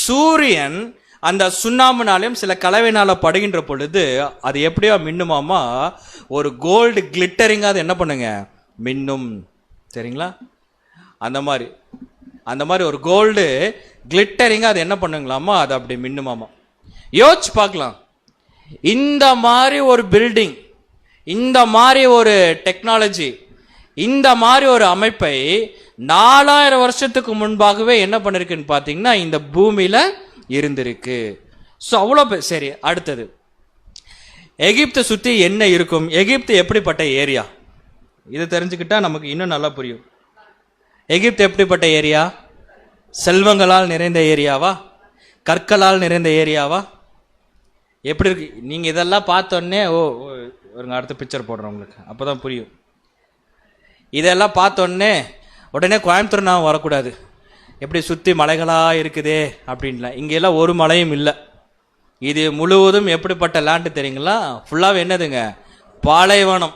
சூரியன் அந்த சுண்ணாம்புனாலையும் சில கலவையினால படுகின்ற பொழுது அது எப்படியோ மின்னுமாமா, ஒரு கோல்டு கிளிட்டரிங்கா அது என்ன பண்ணுங்க மின்னும். சரிங்களா? அந்த மாதிரி ஒரு கோல்டு கிளிட்டரிங்கா அது என்ன பண்ணுங்களாமா, அது அப்படி மின்னுமாமா. யோசிச்சு பார்க்கலாம், இந்த மாதிரி ஒரு பில்டிங், இந்த மாதிரி ஒரு டெக்னாலஜி இந்த மாதிரி ஒரு அமைப்பை 4000 வருஷத்துக்கு முன்பாகவே என்ன பண்ணிருக்குன்னு பார்த்தீங்கன்னா இந்த பூமியில இருந்திருக்கு. ஸோ அவ்வளோ சரி. அடுத்தது எகிப்தை சுற்றி என்ன இருக்கும்? எகிப்து எப்படிப்பட்ட ஏரியா? இதை தெரிஞ்சுக்கிட்டா நமக்கு இன்னும் நல்லா புரியும். எகிப்து எப்படிப்பட்ட ஏரியா? செல்வங்களால் நிறைந்த ஏரியாவா? கற்களால் நிறைந்த ஏரியாவா? எப்படி இருக்கு? நீங்கள் இதெல்லாம் பார்த்தோன்னே ஒரு அடுத்த பிக்சர் போடுறேன் உங்களுக்கு, அப்போ தான் புரியும். இதெல்லாம் பார்த்தோன்னே உடனே கோயம்புத்தூர் நான் வரக்கூடாது, எப்படி சுற்றி மலைகளாக இருக்குதே அப்படின்லாம். இங்கெல்லாம் ஒரு மலையும் இல்லை. இது முழுவதும் எப்படிப்பட்ட லேண்டு தெரியுங்களா? ஃபுல்லாகவே என்னதுங்க? பாலைவனம்.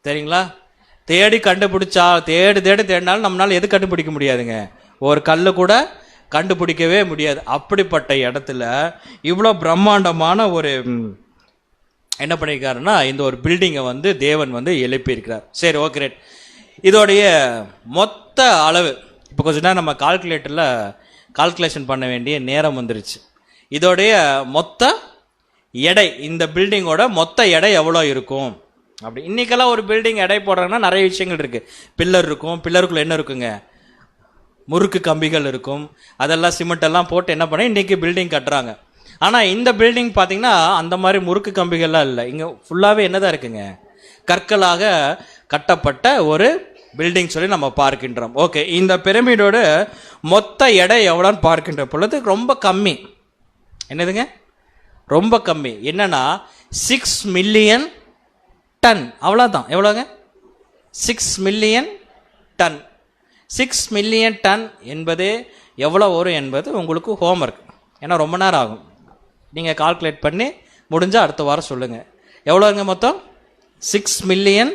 தெரியுங்களா? தேடி கண்டுபிடிச்சா தேடினாலும் நம்மளால எது கண்டுபிடிக்க முடியாதுங்க, ஒரு கல் கூட கண்டுபிடிக்கவே முடியாது. அப்படிப்பட்ட இடத்துல இவ்வளோ பிரம்மாண்டமான ஒரு என்ன பண்ணியிருக்காருன்னா இந்த ஒரு பில்டிங்கை தேவன் எழுப்பியிருக்கிறார். சரி, ஓகே, ரைட். இதோடைய மொத்த அளவு இப்போ கொஞ்ச நேரம் நம்ம கால்குலேட்டரில் கால்குலேஷன் பண்ண வேண்டிய நேரம் வந்துருச்சு. இதோடைய மொத்த எடை, இந்த பில்டிங்கோட மொத்த எடை எவ்வளோ இருக்கும் அப்படி. இன்னைக்கெல்லாம் ஒரு பில்டிங் எடை போடுறாங்கன்னா நிறைய விஷயங்கள் இருக்கு. பில்லர் இருக்கும், பில்லருக்குள்ள என்ன இருக்குங்க? முறுக்கு கம்பிகள் இருக்கும். அதெல்லாம் சிமெண்ட் எல்லாம் போட்டு என்ன பண்ண இன்னைக்கு பில்டிங் கட்டுறாங்க. ஆனால் இந்த பில்டிங் பார்த்தீங்கன்னா அந்த மாதிரி முறுக்கு கம்பிகள்லாம் இல்லை. இங்கே ஃபுல்லாகவே என்னதான் இருக்குங்க? கற்களாக கட்டப்பட்ட ஒரு பில்டிங் சொல்லி நம்ம பார்க்கின்றோம். ஓகே, இந்த பிரமிடோட மொத்த எடை எவ்வளோன்னு பார்க்கின்ற பொழுது ரொம்ப கம்மி. என்னதுங்க? ரொம்ப கம்மி. என்னன்னா 6 மில்லியன் டன், அவ்வளோதான். எவ்வளோங்க? 6 மில்லியன் டன். 6 மில்லியன் டன் என்பது எவ்வளோ வரும் என்பது உங்களுக்கு ஹோம்ஒர்க். ஏன்னா ரொம்ப நேரம் ஆகும், நீங்கள் கால்குலேட் பண்ணி முடிஞ்சால் அடுத்த வாரம் சொல்லுங்கள். எவ்வளோங்க மொத்தம்? 6 மில்லியன்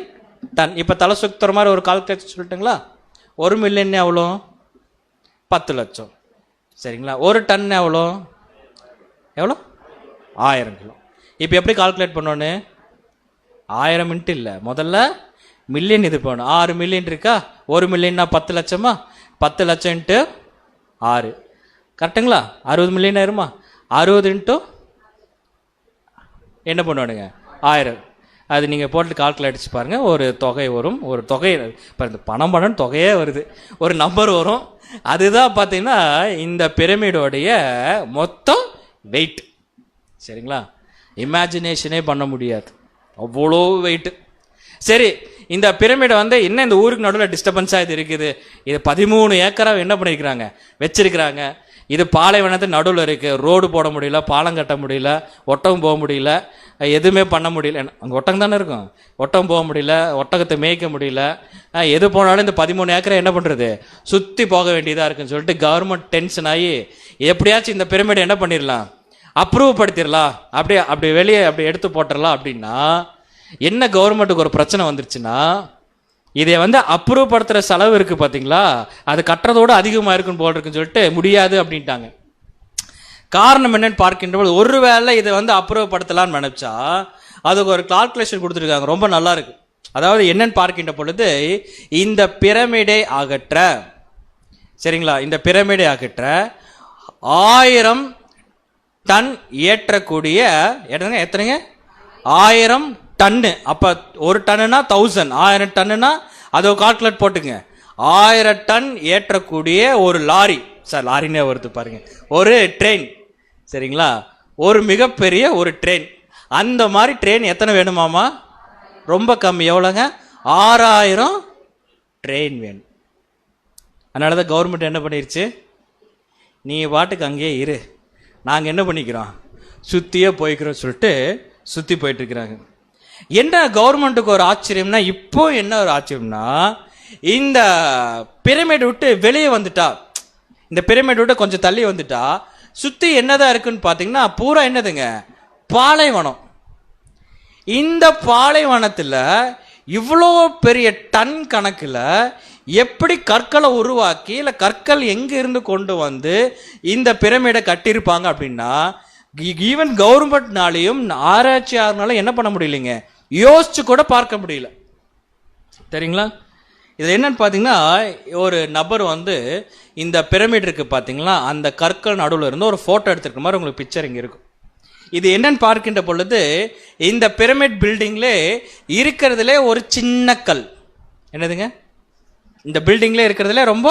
டன். இப்போ தலை சுத்துற மாதிரி ஒரு கால்குலேட் சொல்லிட்டுங்களா? 1 மில்லியன் எவ்வளோ? 10 லட்சம். சரிங்களா? ஒரு டன் எவ்வளோ? 1000 கிலோ. இப்போ எப்படி கால்குலேட் பண்ணோன்னு? 1000 மினிட் இல்லை, முதல்ல மில்லியன் இது பண்ணணும். 6 மில்லியன் இருக்கா? 1 மில்லியன்னா 10 லட்சமா? 10 லட்சம் இன்ட்டு 6 கரெக்டுங்களா? 60 மில்லியன் ஆயிருமா? 60 இன்ட்டு என்ன பண்ணுவானுங்க? 1000. அது நீங்கள் போட்டு கால்குலேட் அடிச்சு பாருங்கள், ஒரு தொகை வரும். ஒரு தொகை இப்போ இந்த பணம் தொகையே வருது, ஒரு நம்பர் வரும். அதுதான் பார்த்தீங்கன்னா இந்த பிரமிடோடைய மொத்தம் வெயிட். சரிங்களா? இமேஜினேஷனே பண்ண முடியாது, அவ்வளோ வெயிட்டு. சரி, இந்த பிரமிடை என்ன இந்த ஊருக்கு நடுவில் டிஸ்டர்பன்ஸாக இது இருக்குது. இது 13 ஏக்கராக என்ன பண்ணியிருக்கிறாங்க? வச்சிருக்கிறாங்க. இது பாலைவனத்து நடுவில் இருக்குது. ரோடு போட முடியல, பாலம் கட்ட முடியல, ஒட்டகம் போக முடியல, எதுவுமே பண்ண முடியல. அங்கே ஒட்டகம் தானே இருக்கும், ஒட்டகம் போக முடியல, ஒட்டகத்தை மேய்க்க முடியல. எது போனாலும் இந்த 13 ஏக்கரை என்ன பண்ணுறது? சுற்றி போக வேண்டியதாக இருக்குன்னு சொல்லிட்டு கவர்மெண்ட் டென்ஷன் ஆகி எப்படியாச்சும் இந்த பிரமிடை என்ன பண்ணிடலாம்? அப்ரூவ் படுத்திடலாம், அப்படி வெளியே அப்படி எடுத்து போட்டுடலாம். அப்படின்னா என்ன கவர்மெண்ட்டுக்கு ஒரு பிரச்சனை வந்துருச்சுன்னா, இதை அப்ரூவ் படுத்துகிற செலவு இருக்குது பார்த்தீங்களா, அது கட்டுறதோடு அதிகமாக இருக்குன்னு போல் இருக்குன்னு சொல்லிட்டு முடியாது அப்படின்ட்டாங்க. காரணம் என்னன்னு பார்க்கின்றபோது, ஒருவேளை இதை அப்ரூவ் படுத்தலான்னு நினைச்சா அதுக்கு ஒரு கால்குலேஷன் கொடுத்துருக்காங்க, ரொம்ப நல்லா இருக்கு. அதாவது என்னன்னு பார்க்கின்ற பொழுது, இந்த பிரமிடை அகற்ற, சரிங்களா, இந்த பிரமிடை அகற்ற 1000 டன் ஏற்றக்கூடிய எத்தனைங்க? 1000 டன்னு. அப்போ ஒரு டன்னுனா 1000, 1000 டன்னுனா அதை கால்குலேட் போட்டுங்க. 1000 டன் ஏற்றக்கூடிய ஒரு லாரி, சார் லாரினே வருது பாருங்க, ஒரு ட்ரெயின். சரிங்களா? ஒரு மிகப்பெரிய ஒரு ட்ரெயின். அந்த மாதிரி ட்ரெயின் எத்தனை வேணுமாமா? ரொம்ப கம்மி. எவ்வளோங்க? 6000 ட்ரெயின் வேணும். அதனால தான் கவர்மெண்ட் என்ன பண்ணிருச்சு, நீ பாட்டுக்கு அங்கேயே இரு, நாங்கள் என்ன பண்ணிக்கிறோம், சுற்றியே போய்க்கிறோம் சொல்லிட்டு சுற்றி போயிட்டு இருக்கிறாங்க. என்ன கவர்மெண்ட்டுக்கு ஒரு ஆச்சரியம்னா, இப்போ என்ன ஒரு ஆச்சரியம்னா, இந்த பிரமிட் விட்டு வெளியே வந்துட்டா, இந்த பிரமிட் விட்டு கொஞ்சம் தள்ளி வந்துட்டா சுற்றி என்னதான் இருக்குன்னு பார்த்தீங்கன்னா பூரா என்னதுங்க? பாலைவனம். இந்த பாலைவனத்தில் இவ்வளோ பெரிய டன் கணக்கில் எப்படி கற்களை உருவாக்கி, இல்லை கற்கள் எங்கே இருந்து கொண்டு வந்து இந்த பிரமிடை கட்டியிருப்பாங்க அப்படின்னா, ஈவன் கவர்மெண்ட்னாலையும் ஆராய்ச்சியாளர்னாலும் என்ன பண்ண முடியலைங்க, யோசிச்சு கூட பார்க்க முடியல. சரிங்களா? இதில் என்னன்னு பார்த்தீங்கன்னா, ஒரு நபர் இந்த பிரமிட் இருக்கு பார்த்தீங்களா, அந்த கற்கள் நடுவில் இருந்து ஒரு ஃபோட்டோ எடுத்துருக்க மாதிரி உங்களுக்கு பிக்சர் இங்கே இருக்கும். இது என்னன்னு பார்க்கின்ற பொழுது, இந்த பிரமிட் பில்டிங்லே இருக்கிறதுலே ஒரு சின்ன கல், என்னதுங்க? இந்த பில்டிங்ல இருக்கிறதுல ரொம்ப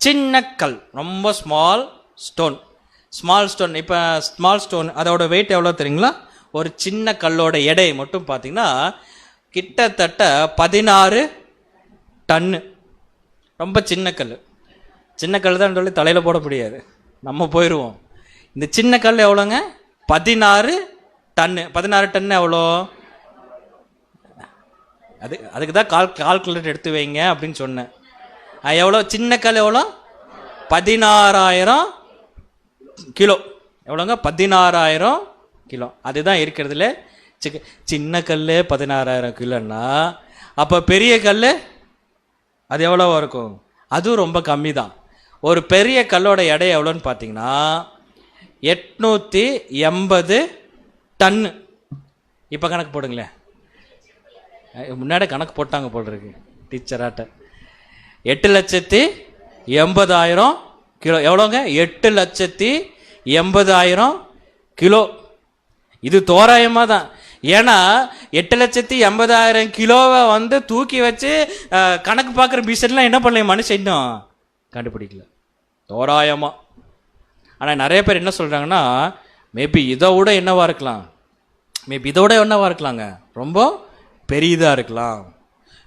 சின்ன கல், ரொம்ப ஸ்மால் ஸ்டோன். இப்போ ஸ்மால் ஸ்டோன் அதோட வெயிட் எவ்வளோ தெரியுங்களா? ஒரு சின்ன கல்லோட எடை மட்டும் பார்த்தீங்கன்னா கிட்டத்தட்ட 16 டன்னு. ரொம்ப சின்ன கல். சின்ன கல் தான் சொல்லி தலையில் போட முடியாது, நம்ம போயிடுவோம். இந்த சின்ன கல் எவ்வளோங்க? 16 டன்னு. 16 டன்னு எவ்வளோ? அதுக்கு தான் கால்குலேட்டர் எடுத்து வைங்க அப்படின்னு சொன்னேன். எவ்வளோ சின்ன கல்? எவ்வளோ? 16,000 கிலோ. எவ்வளோங்க? 16,000 கிலோ. அதுதான் இருக்கிறதுல சின்ன கல் 16,000 கிலோன்னா அப்போ பெரிய கல் அது எவ்வளோ இருக்கும்? அதுவும் ரொம்ப கம்மி தான். ஒரு பெரிய கல்லோட எடை எவ்வளோன்னு பார்த்தீங்கன்னா 880 டன்னு. இப்போ கணக்கு போடுங்களேன். முன்னாடி கணக்கு போட்டாங்க போல் இருக்கு டீச்சராட்ட. 8,80,000 கிலோ. எவ்வளோங்க? 8,80,000 கிலோ. இது தோராயமாக தான். ஏன்னா 8,80,000 கிலோவை வந்து தூக்கி வச்சு கணக்கு பார்க்குற மிஷன்லாம் என்ன பண்ணல மனுஷன் இன்னும் கண்டுபிடிக்கல, தோராயமாக. ஆனால் நிறைய பேர் என்ன சொல்கிறாங்கன்னா மேபி இதை விட என்னவா இருக்கலாம், இருக்கலாங்க, ரொம்ப பெரியதாக இருக்கலாம்.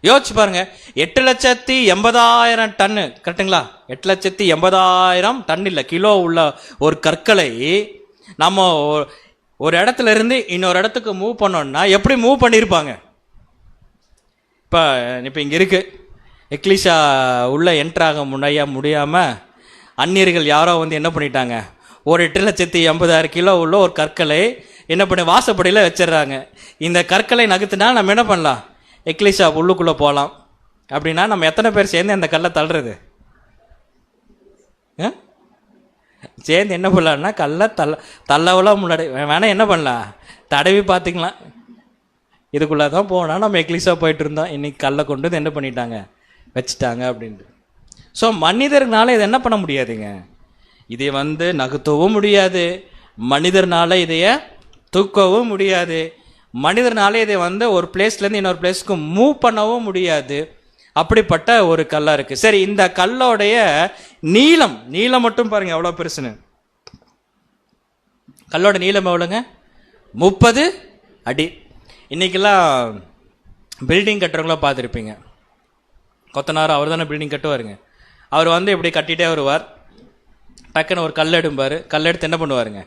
யோசிச்சு பாருங்க, 8,80,000 டன்னு கரெக்டுங்களா? 8,80,000 டன் இல்லை, கிலோ உள்ள ஒரு கற்களை நம்ம ஒரு இடத்துல இருந்து இன்னொரு இடத்துக்கு மூவ் பண்ணோம்னா எப்படி மூவ் பண்ணியிருப்பாங்க? இப்போ இங்கே இருக்கு எக்லிஷா உள்ள என்ட்ராக முடியாமல் அந்நியர்கள் யாரோ வந்து என்ன பண்ணிட்டாங்க, ஒரு 8,80,000 கிலோ உள்ள ஒரு கற்களை என்ன பண்ணி வாசப்படியில் வச்சிடுறாங்க. இந்த கற்களை நகர்த்தினா நம்ம என்ன பண்ணலாம்? எக்லிஷா உள்ளுக்குள்ளே போகலாம். அப்படின்னா நம்ம எத்தனை பேர் சேர்ந்து அந்த கல்லை தள்ளுறது? சேர்ந்து என்ன பண்ணலான்னா கல்லை தள்ளவெல்லாம் முன்னாடி வேணா என்ன பண்ணலாம், தடவி பார்த்துக்கலாம். இதுக்குள்ளே தான் போனால் நம்ம எக்லிஷா போயிட்டு இருந்தோம், இன்னைக்கு கல்லை கொண்டு வந்து என்ன பண்ணிட்டாங்க, வச்சுட்டாங்க அப்படின்ட்டு. ஸோ மனிதர்னால இதை என்ன பண்ண முடியாதுங்க, இதை வந்து நகர்த்தவும் முடியாது, மனிதர்னால இதைய தூக்கவும் முடியாது, மனிதர்னால இதை வந்து ஒரு பிளேஸ்லேருந்து இன்னொரு பிளேஸ்க்கு மூவ் பண்ணவும் முடியாது. அப்படிப்பட்ட ஒரு கல்லாக இருக்குது. சரி, இந்த கல்லோடைய நீளம் மட்டும் பாருங்க எவ்வளோ பெருசுன்னு. கல்லோட நீளம் எவ்வளோங்க? 30 அடி. இன்னைக்கெல்லாம் பில்டிங் கட்டுறவங்கள பார்த்துருப்பீங்க. கொத்தனார் அவர் தானே பில்டிங் கட்டுவாருங்க. அவர் வந்து இப்படி கட்டிகிட்டே வருவார். டக்குன்னு ஒரு கல் எடுப்பார். கல் எடுத்து என்ன பண்ணுவாருங்க,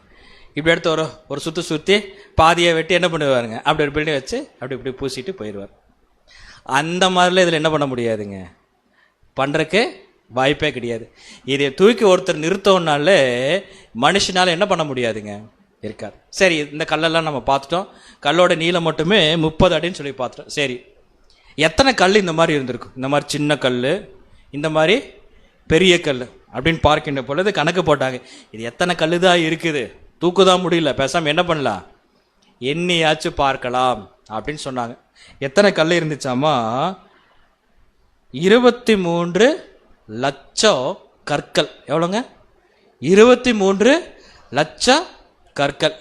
இப்படி எடுத்து ஒரு சுற்றி பாதியை வெட்டி என்ன பண்ணுவாருங்க, அப்படி ஒரு பில்டிங் வச்சு இப்படி பூசிட்டு போயிடுவார். அந்த மாதிரிலாம் இதில் என்ன பண்ண முடியாதுங்க, பண்ணுறக்கு வாய்ப்பே கிடையாது. இதை தூக்கி ஒருத்தர் நிறுத்தோன்னாலே மனுஷனால் என்ன பண்ண முடியாதுங்க, இருக்காது. சரி, இந்த கல்லெல்லாம் நம்ம பார்த்துட்டோம். கல்லோட நீளம் மட்டுமே 30 அடின்னு சொல்லி பார்த்துட்டோம். சரி, எத்தனை கல் இந்த மாதிரி இருந்திருக்கும்? இந்த மாதிரி சின்ன கல், இந்த மாதிரி பெரிய கல் அப்படின்னு பார்க்கின்ற பொழுது கணக்கு போட்டாங்க. இது எத்தனை கல் தான் இருக்குது, தூக்குதான் முடியல, பேசாமல் என்ன பண்ணலாம், எண்ணியாச்சும் பார்க்கலாம் அப்படின்னு சொன்னாங்க. எத்தனை கல் இருந்துச்சாமா? 23 லட்சம் கற்கள். எவ்வளோங்க? 23 லட்சம் கற்கள்.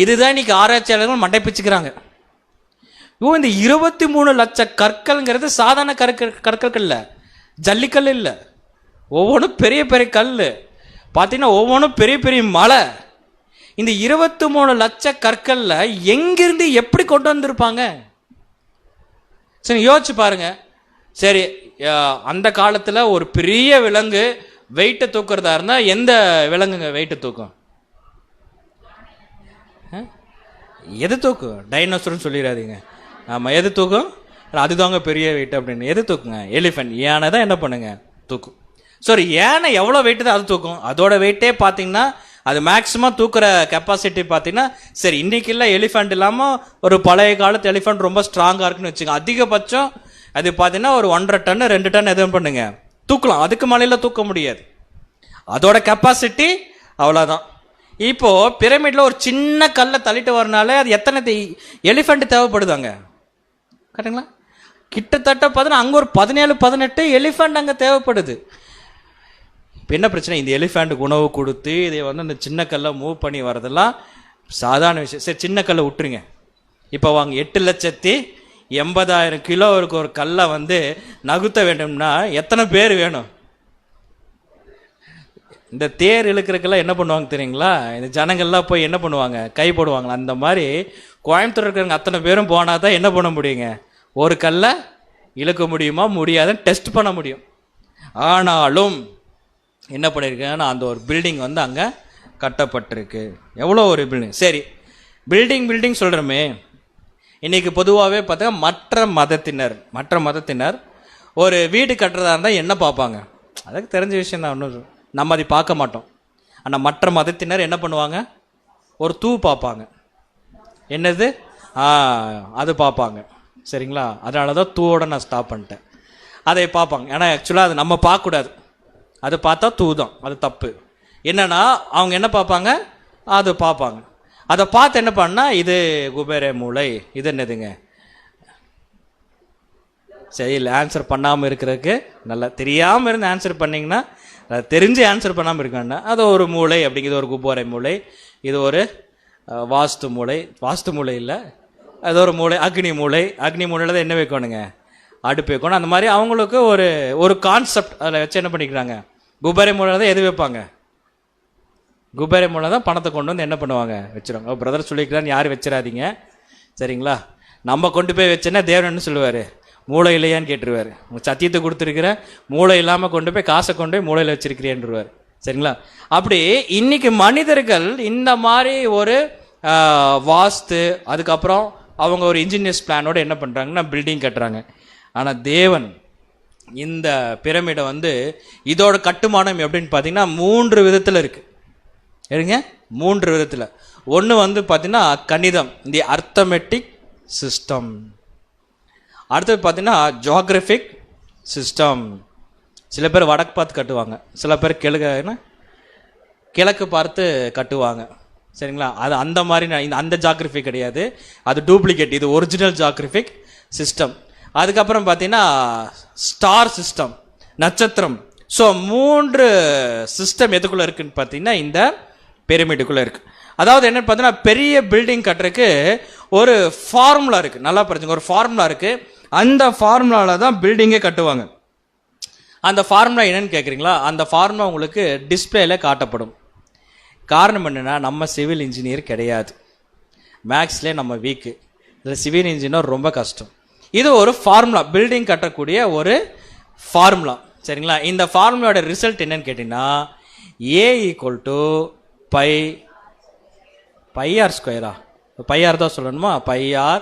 இதுதான் இன்னைக்கு ஆராய்ச்சியாளர்கள் மண்டை பிச்சுக்கிறாங்க. இந்த 23 லட்சம் கற்கள்ங்கிறது சாதாரண கற்கள் இல்லை, ஜல்லிக்கல் இல்லை, ஒவ்வொன்றும் பெரிய பெரிய கல். பார்த்தீங்கன்னா ஒவ்வொன்றும் பெரிய பெரிய மலை. இந்த 23 லட்சம் கற்கள்ல எங்கிருந்து எப்படி கொண்டு வந்திருப்பாங்க? சரி, யோசிச்சு பாருங்க. சரி, அந்த காலத்துல ஒரு பெரிய விலங்கு வெயிட்டை தூக்குறதா இருந்தா எந்த விலங்குங்க வெயிட்டை தூக்கும்? எது தூக்கும்? டைனோசர்னு சொல்லிடாதீங்க. ஆமா, எது தூக்கும்? அதுதாங்க பெரிய வெயிட் அப்படின்னு. எது தூக்குங்க? எலிஃபென்ட், யானை தான் என்ன பண்ணுங்க, தூக்கும். சாரி, யானை எவ்வளோ வெயிட்டு தான் அது தூக்கும்? அதோட வெயிட்டே பார்த்தீங்கன்னா அது மேக்ஸிமம் தூக்குற கெப்பாசிட்டி பார்த்தீங்கன்னா, சரி இன்னைக்கு இல்லை எலிஃபெண்ட் இல்லாமல் ஒரு பழைய காலத்து எலிஃபெண்ட் ரொம்ப ஸ்ட்ராங்காக இருக்குன்னு வச்சுக்கோங்க. அதிகபட்சம் அது பார்த்தீங்கன்னா ஒரு 1.5 டன் 2 டன் எதுவும் பண்ணுங்க தூக்கலாம். அதுக்கு மேலையில் தூக்க முடியாது, அதோட கெப்பாசிட்டி அவ்வளோதான். இப்போ பிரமிட்ல ஒரு சின்ன கல்லை தள்ளிட்டு வரனால அது எத்தனை எலிஃபெண்ட் தேவைப்படுதாங்க, கரெக்டுங்களா? கிட்டத்தட்ட பார்த்தீங்கன்னா அங்கே ஒரு 17-18 எலிஃபெண்ட் அங்கே தேவைப்படுது. இப்போ என்ன பிரச்சனை, இந்த எலிஃபெண்ட்டுக்கு உணவு கொடுத்து இதை வந்து அந்த சின்ன கல்லை மூவ் பண்ணி வரதெல்லாம் சாதாரண விஷயம். சரி, சின்ன கல்லை விட்டுருங்க. இப்போ வாங்க, 80,000 கிலோ இருக்க ஒரு கல்லை வந்து நகுத்த வேண்டும்னா எத்தனை பேர் வேணும்? இந்த தேர் இழுக்கிறதுக்கெல்லாம் என்ன பண்ணுவாங்க தெரியுங்களா? இந்த ஜனங்கள்லாம் போய் என்ன பண்ணுவாங்க? கை போடுவாங்களா? அந்த மாதிரி கோயம்புத்தூர் இருக்கிறவங்க அத்தனை பேரும் போனால் தான் என்ன பண்ண முடியுங்க? ஒரு கல்லை இழுக்க முடியுமா முடியாதுன்னு டெஸ்ட் பண்ண முடியும். ஆனாலும் என்ன பண்ணியிருக்கேன்னா அந்த ஒரு பில்டிங் வந்து அங்கே கட்டப்பட்டிருக்கு. எவ்வளோ ஒரு பில்டிங்! சரி, பில்டிங் சொல்கிறோமே, இன்றைக்கி பொதுவாகவே பார்த்தா மற்ற மதத்தினர் ஒரு வீடு கட்டுறதா இருந்தால் என்ன பார்ப்பாங்க? அதுக்கு தெரிஞ்ச விஷயம் தான், ஒன்றும் நம்ம அதை பார்க்க மாட்டோம். ஆனால் மற்ற மதத்தினர் என்ன பண்ணுவாங்க? ஒரு தூண் பார்ப்பாங்க. என்னது? அது பார்ப்பாங்க. சரிங்களா? அதனால தான் தூவோட நான் ஸ்டாப் பண்ணிட்டேன். அதை பார்ப்பாங்க. ஏன்னா ஆக்சுவலாக அது நம்ம பார்க்கக்கூடாது. அது பார்த்தா தூ தான், அது தப்பு. என்னன்னா அவங்க என்ன பார்ப்பாங்க? அது பார்ப்பாங்க. அதை பார்த்து என்ன பண்ணால் இது குபேர மூளை, இது என்னதுங்க? சரி, இல்லை ஆன்சர் பண்ணாமல் இருக்கிறதுக்கு நல்லா தெரியாமல் இருந்து ஆன்சர் பண்ணிங்கன்னா, தெரிஞ்சு ஆன்சர் பண்ணாமல் இருக்காங்கன்னா அது ஒரு மூளை அப்படிங்கிறது ஒரு குபேர மூளை, இது ஒரு வாஸ்து மூளை இல்லை, அது ஒரு மூளை அக்னி மூளையில் தான் என்ன வைக்கணுங்க? அடுப்பு வைக்கணும். அந்த மாதிரி அவங்களுக்கு ஒரு கான்செப்ட் அதில் வச்சு என்ன பண்ணிக்கிறாங்க? குபேர மூளையில் தான் எது வைப்பாங்க? குபேர மூளை தான் பணத்தை கொண்டு வந்து என்ன பண்ணுவாங்க? வச்சுருவாங்க. பிரதர் சொல்லிக்கிறான்னு யாரும் வச்சிடாதீங்க, சரிங்களா? நம்ம கொண்டு போய் வச்சேன்னா தேவன் என்ன சொல்லுவார்? மூளை இல்லையான்னு கேட்டுருவார். உங்கள் சத்தியத்தை கொடுத்துருக்கிற மூளை இல்லாமல் கொண்டு போய் காசை கொண்டு போய் மூளையில் வச்சிருக்கிறேன்ருவார். சரிங்களா? அப்படி இன்னைக்கு மனிதர்கள் இந்த மாதிரி ஒரு வாஸ்து, அதுக்கப்புறம் அவங்க ஒரு இன்ஜினியர்ஸ் பிளானோட என்ன பண்ணுறாங்கன்னா பில்டிங் கட்டுறாங்க. ஆனால் தேவன் இந்த பிரமிடை வந்து இதோட கட்டுமானம் எப்படின்னு பார்த்தீங்கன்னா 3 விதத்தில் இருக்குது. சரிங்க, 3 விதத்தில். ஒன்று வந்து பார்த்தீங்கன்னா கணிதம், தி அர்த்தமெட்டிக் சிஸ்டம். அடுத்தது பார்த்தீங்கன்னா ஜியோகிராஃபிக் சிஸ்டம். சில பேர் வடக்கு பார்த்து கட்டுவாங்க, சில பேர் கிழக்கு பார்த்து கட்டுவாங்க. சரிங்களா? அது அந்த மாதிரி அந்த ஜியோகிராஃபி கிடையாது, அது டூப்ளிகேட். இது ஒரிஜினல் ஜியோகிராஃபிக் சிஸ்டம். அதுக்கப்புறம் பார்த்தீங்கன்னா ஸ்டார் சிஸ்டம், நட்சத்திரம். ஸோ 3 சிஸ்டம் எதுக்குள்ளே இருக்குன்னு பார்த்தீங்கன்னா இந்த பிரமிடுக்குள்ளே இருக்குது. அதாவது என்னன்னு பார்த்தீங்கன்னா பெரிய பில்டிங் கட்டுறதுக்கு ஒரு ஃபார்முலா இருக்குது. நல்லா படிச்சுங்க, ஒரு ஃபார்முலா இருக்குது. அந்த ஃபார்முலாவில் தான் பில்டிங்கே கட்டுவாங்க. அந்த ஃபார்முலா என்னன்னு கேட்குறீங்களா? அந்த ஃபார்முலா உங்களுக்கு டிஸ்பிளேல காட்டப்படும். காரணம் என்னென்னா நம்ம சிவில் இன்ஜினியர் கிடையாது, மேக்ஸ்லேயே நம்ம வீக்கு, இதில் சிவில் இன்ஜினியர் ரொம்ப கஷ்டம். இது ஒரு ஃபார்முலா, பில்டிங் கட்டக்கூடிய ஒரு ஃபார்முலா. சரிங்களா? இந்த ஃபார்முலாவோட ரிசல்ட் என்னன்னு கேட்டிங்கன்னா A = πr². πr தான் சொல்லணுமா? πr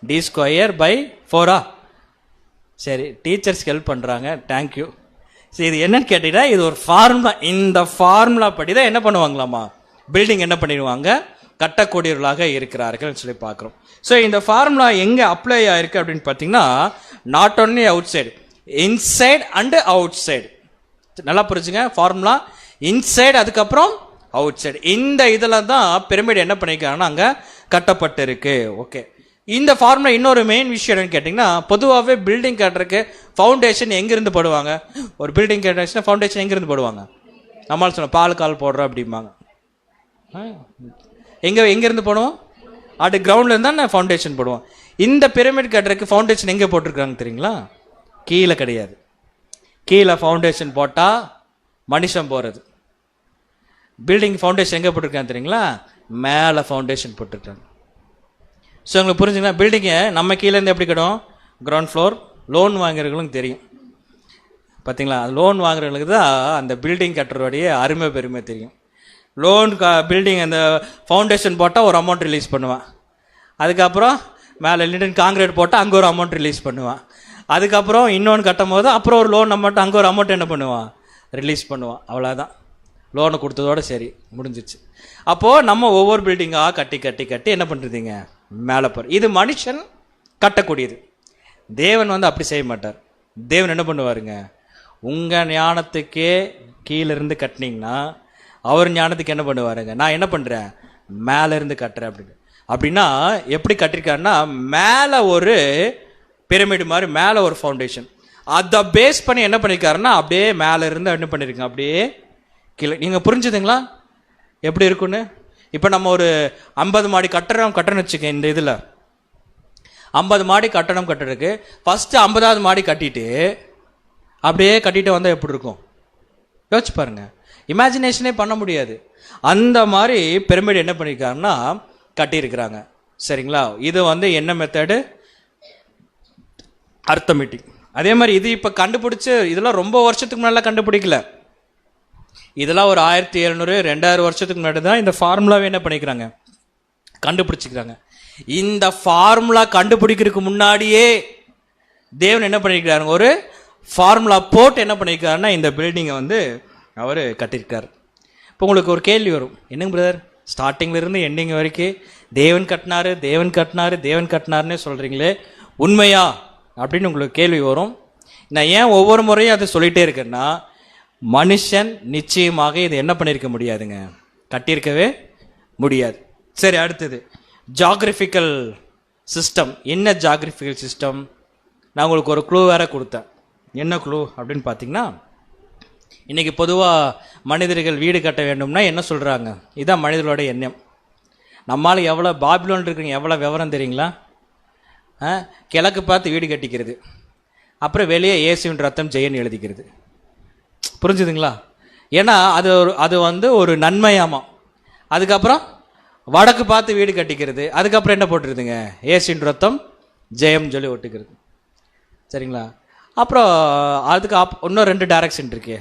d²/4. சரி, டீச்சர்ஸ் ஹெல்ப் பண்ணுறாங்க, தேங்க்யூ. சரி, இது என்னன்னு கேட்டீங்கன்னா இது ஒரு ஃபார்முலா. இந்த ஃபார்முலா படி தான் என்ன பண்ணுவாங்களாமா? பில்டிங் என்ன பண்ணிடுவாங்க? கட்டக்கூடியவர்களாக இருக்கிறார்கள் சொல்லி பார்க்குறோம். ஸோ இந்த ஃபார்முலா எங்கே அப்ளை ஆயிருக்கு அப்படின்னு பார்த்தீங்கன்னா not only out side, inside and out side. நல்லா புரிஞ்சுங்க, ஃபார்முலா இன்சைடு அதுக்கப்புறம் அவுட் சைடு. இந்த இதில் தான் பிரமிட் என்ன பண்ணியிருக்காங்கன்னா அங்கே கட்டப்பட்டு இருக்கு. ஓகே, இந்த ஃபார்முலா இன்னொரு மெயின் விஷயம் என்னன்னு கேட்டிங்கன்னா பொதுவாகவே பில்டிங் கட்டுறதுக்கு ஃபவுண்டேஷன் எங்கேருந்து போடுவாங்க? ஒரு பில்டிங் கட்டுறதுனா ஃபவுண்டேஷன் எங்கேருந்து போடுவாங்க? நம்மளால சொன்ன பால் கால் போடுறோம் அப்படிம்பாங்க. எங்கேருந்து போடுவோம்? அது கிரவுண்ட்லேருந்து தான் ஃபவுண்டேஷன் போடுவோம். இந்த பிரமிட் கட்டுறதுக்கு ஃபவுண்டேஷன் எங்கே போட்டிருக்காங்க தெரியுங்களா? கீழே கிடையாது. கீழே ஃபவுண்டேஷன் போட்டால் மனுஷன் போகிறது. பில்டிங் ஃபவுண்டேஷன் எங்கே போட்டிருக்காங்க தெரியுங்களா? மேலே ஃபவுண்டேஷன் போட்டிருக்காங்க. ஸோ உங்களுக்கு புரிஞ்சுங்களா? பில்டிங்கை நம்ம கீழேருந்து எப்படி கட்டும்? Ground floor. லோன் வாங்குறவங்களுக்கு தெரியும் பார்த்தீங்களா? லோன் வாங்குறவங்களுக்கு தான் அந்த பில்டிங் கட்டுறோடைய அருமை பெருமை தெரியும். லோன் பில்டிங் அந்த ஃபவுண்டேஷன் போட்டால் ஒரு அமௌண்ட் ரிலீஸ் பண்ணுவான், அதுக்கப்புறம் மேலே லிண்டன் காங்கிரீட் போட்டால் அங்கே ஒரு அமௌண்ட் ரிலீஸ் பண்ணுவான், அதுக்கப்புறம் இன்னொன்று கட்டும் போது அப்புறம் ஒரு லோன் அமௌண்ட் அங்கே ஒரு அமௌண்ட் என்ன பண்ணுவான்? ரிலீஸ் பண்ணுவான். அவ்வளோதான், லோனை கொடுத்ததோட சரி, முடிஞ்சிச்சு. அப்போது நம்ம ஒவ்வொரு பில்டிங்காக கட்டி கட்டி கட்டி என்ன பண்ணுறதுங்க? மேலே போகிற. இது மனுஷன் கட்டக்கூடியது. தேவன் வந்து அப்படி செய்ய மாட்டார். தேவன் என்ன பண்ணுவாருங்க? உங்கள் ஞானத்துக்கே கீழேருந்து கட்டினீங்கன்னா அவர் ஞானத்துக்கு என்ன பண்ணுவாருங்க? நான் என்ன பண்ணுறேன்? மேலேருந்து கட்டுறேன் அப்படின்னு. அப்படின்னா எப்படி கட்டிருக்காருன்னா மேலே ஒரு பிரமிடு மாதிரி மேலே ஒரு ஃபவுண்டேஷன், அதை பேஸ் பண்ணி என்ன பண்ணியிருக்காருன்னா அப்படியே மேலே இருந்து என்ன பண்ணியிருக்கேன்? அப்படியே கீழே. நீங்கள் புரிஞ்சுதுங்களா எப்படி இருக்குன்னு? இப்போ நம்ம ஒரு 50 மாடி கட்டுறோம்னு வச்சுக்கேன். இந்த இதில் 50 மாடி கட்டணம் கட்டுறதுக்கு ஃபஸ்ட்டு 50வது மாடி கட்டிட்டு அப்படியே கட்டிட்டு வந்தால் எப்படி இருக்கும் யோசிச்சு பாருங்க. இமேஜினேஷனே பண்ண முடியாது. அந்த மாதிரி பிரமிட் என்ன பண்ணியிருக்காங்கன்னா கட்டியிருக்கிறாங்க. சரிங்களா? இது வந்து என்ன மெத்தடு? அர்த்தமெட்டிக். அதே மாதிரி இது இப்போ கண்டுபிடிச்சு இதெல்லாம் ரொம்ப வருஷத்துக்கு முன்னாடி கண்டுபிடிக்கல. இதெல்லாம் ஒரு 1700 2000 வருஷத்துக்கு முன்னாடி தான் இந்த ஃபார்முலாவை என்ன பண்ணிக்கிறாங்க கண்டுபிடிச்சிக்கிறாங்க. இந்த ஃபார்முலா கண்டுபிடிக்கிறதுக்கு முன்னாடியே தேவன் என்ன பண்ணியிருக்கிறாருங்க, ஒரு ஃபார்முலா போட்டு என்ன பண்ணியிருக்காருன்னா இந்த பில்டிங்கை வந்து அவர் கட்டியிருக்காரு. இப்போ உங்களுக்கு ஒரு கேள்வி வரும், என்னங்க பிரதர் ஸ்டார்டிங்லேருந்து எண்டிங் வரைக்கும் தேவன் கட்டினாரு தேவன் கட்டினாரு தேவன் கட்டினாருன்னே சொல்கிறீங்களே, உண்மையா அப்படின்னு உங்களுக்கு கேள்வி வரும். நான் ஏன் ஒவ்வொரு முறையும் அதை சொல்லிகிட்டே இருக்கேன்னா, மனுஷன் நிச்சயமாக இது என்ன பண்ணியிருக்க முடியாதுங்க, கட்டியிருக்கவே முடியாது. சரி, அடுத்தது ஜாகிரபிக்கல் சிஸ்டம். என்ன ஜாகிரபிக்கல் சிஸ்டம்? நான் உங்களுக்கு ஒரு க்ளூ வேற கொடுத்தேன். என்ன க்ளூ அப்படின்னு பார்த்தீங்கன்னா, இன்றைக்கி பொதுவாக மனிதர்கள் வீடு கட்ட வேண்டும்னா என்ன சொல்கிறாங்க, இதுதான் மனிதர்களோட எண்ணம். நம்மளால் எவ்வளோ பாபிலோன் இருக்கிறீங்க எவ்வளோ விவரம் தெரியுங்களா? கிழக்கு பார்த்து வீடு கட்டிக்கிறது, அப்புறம் வெளியே இயேசுவின் ரத்தம் ஜெயன்னு எழுதிக்கிறது. புரிஞ்சுதுங்களா? ஏன்னா அது வந்து ஒரு நன்மையாமா. அதுக்கப்புறம் வடக்கு பார்த்து வீடு கட்டிக்கிறது, அதுக்கப்புறம் என்ன போட்டுருதுங்க, இயேசுவின் ரத்தம் ஜெயம் சொல்லி ஒட்டுக்கிறது. சரிங்களா? அப்புறம் அதுக்கு இன்னும் 2 டைரக்ஷன் இருக்கு.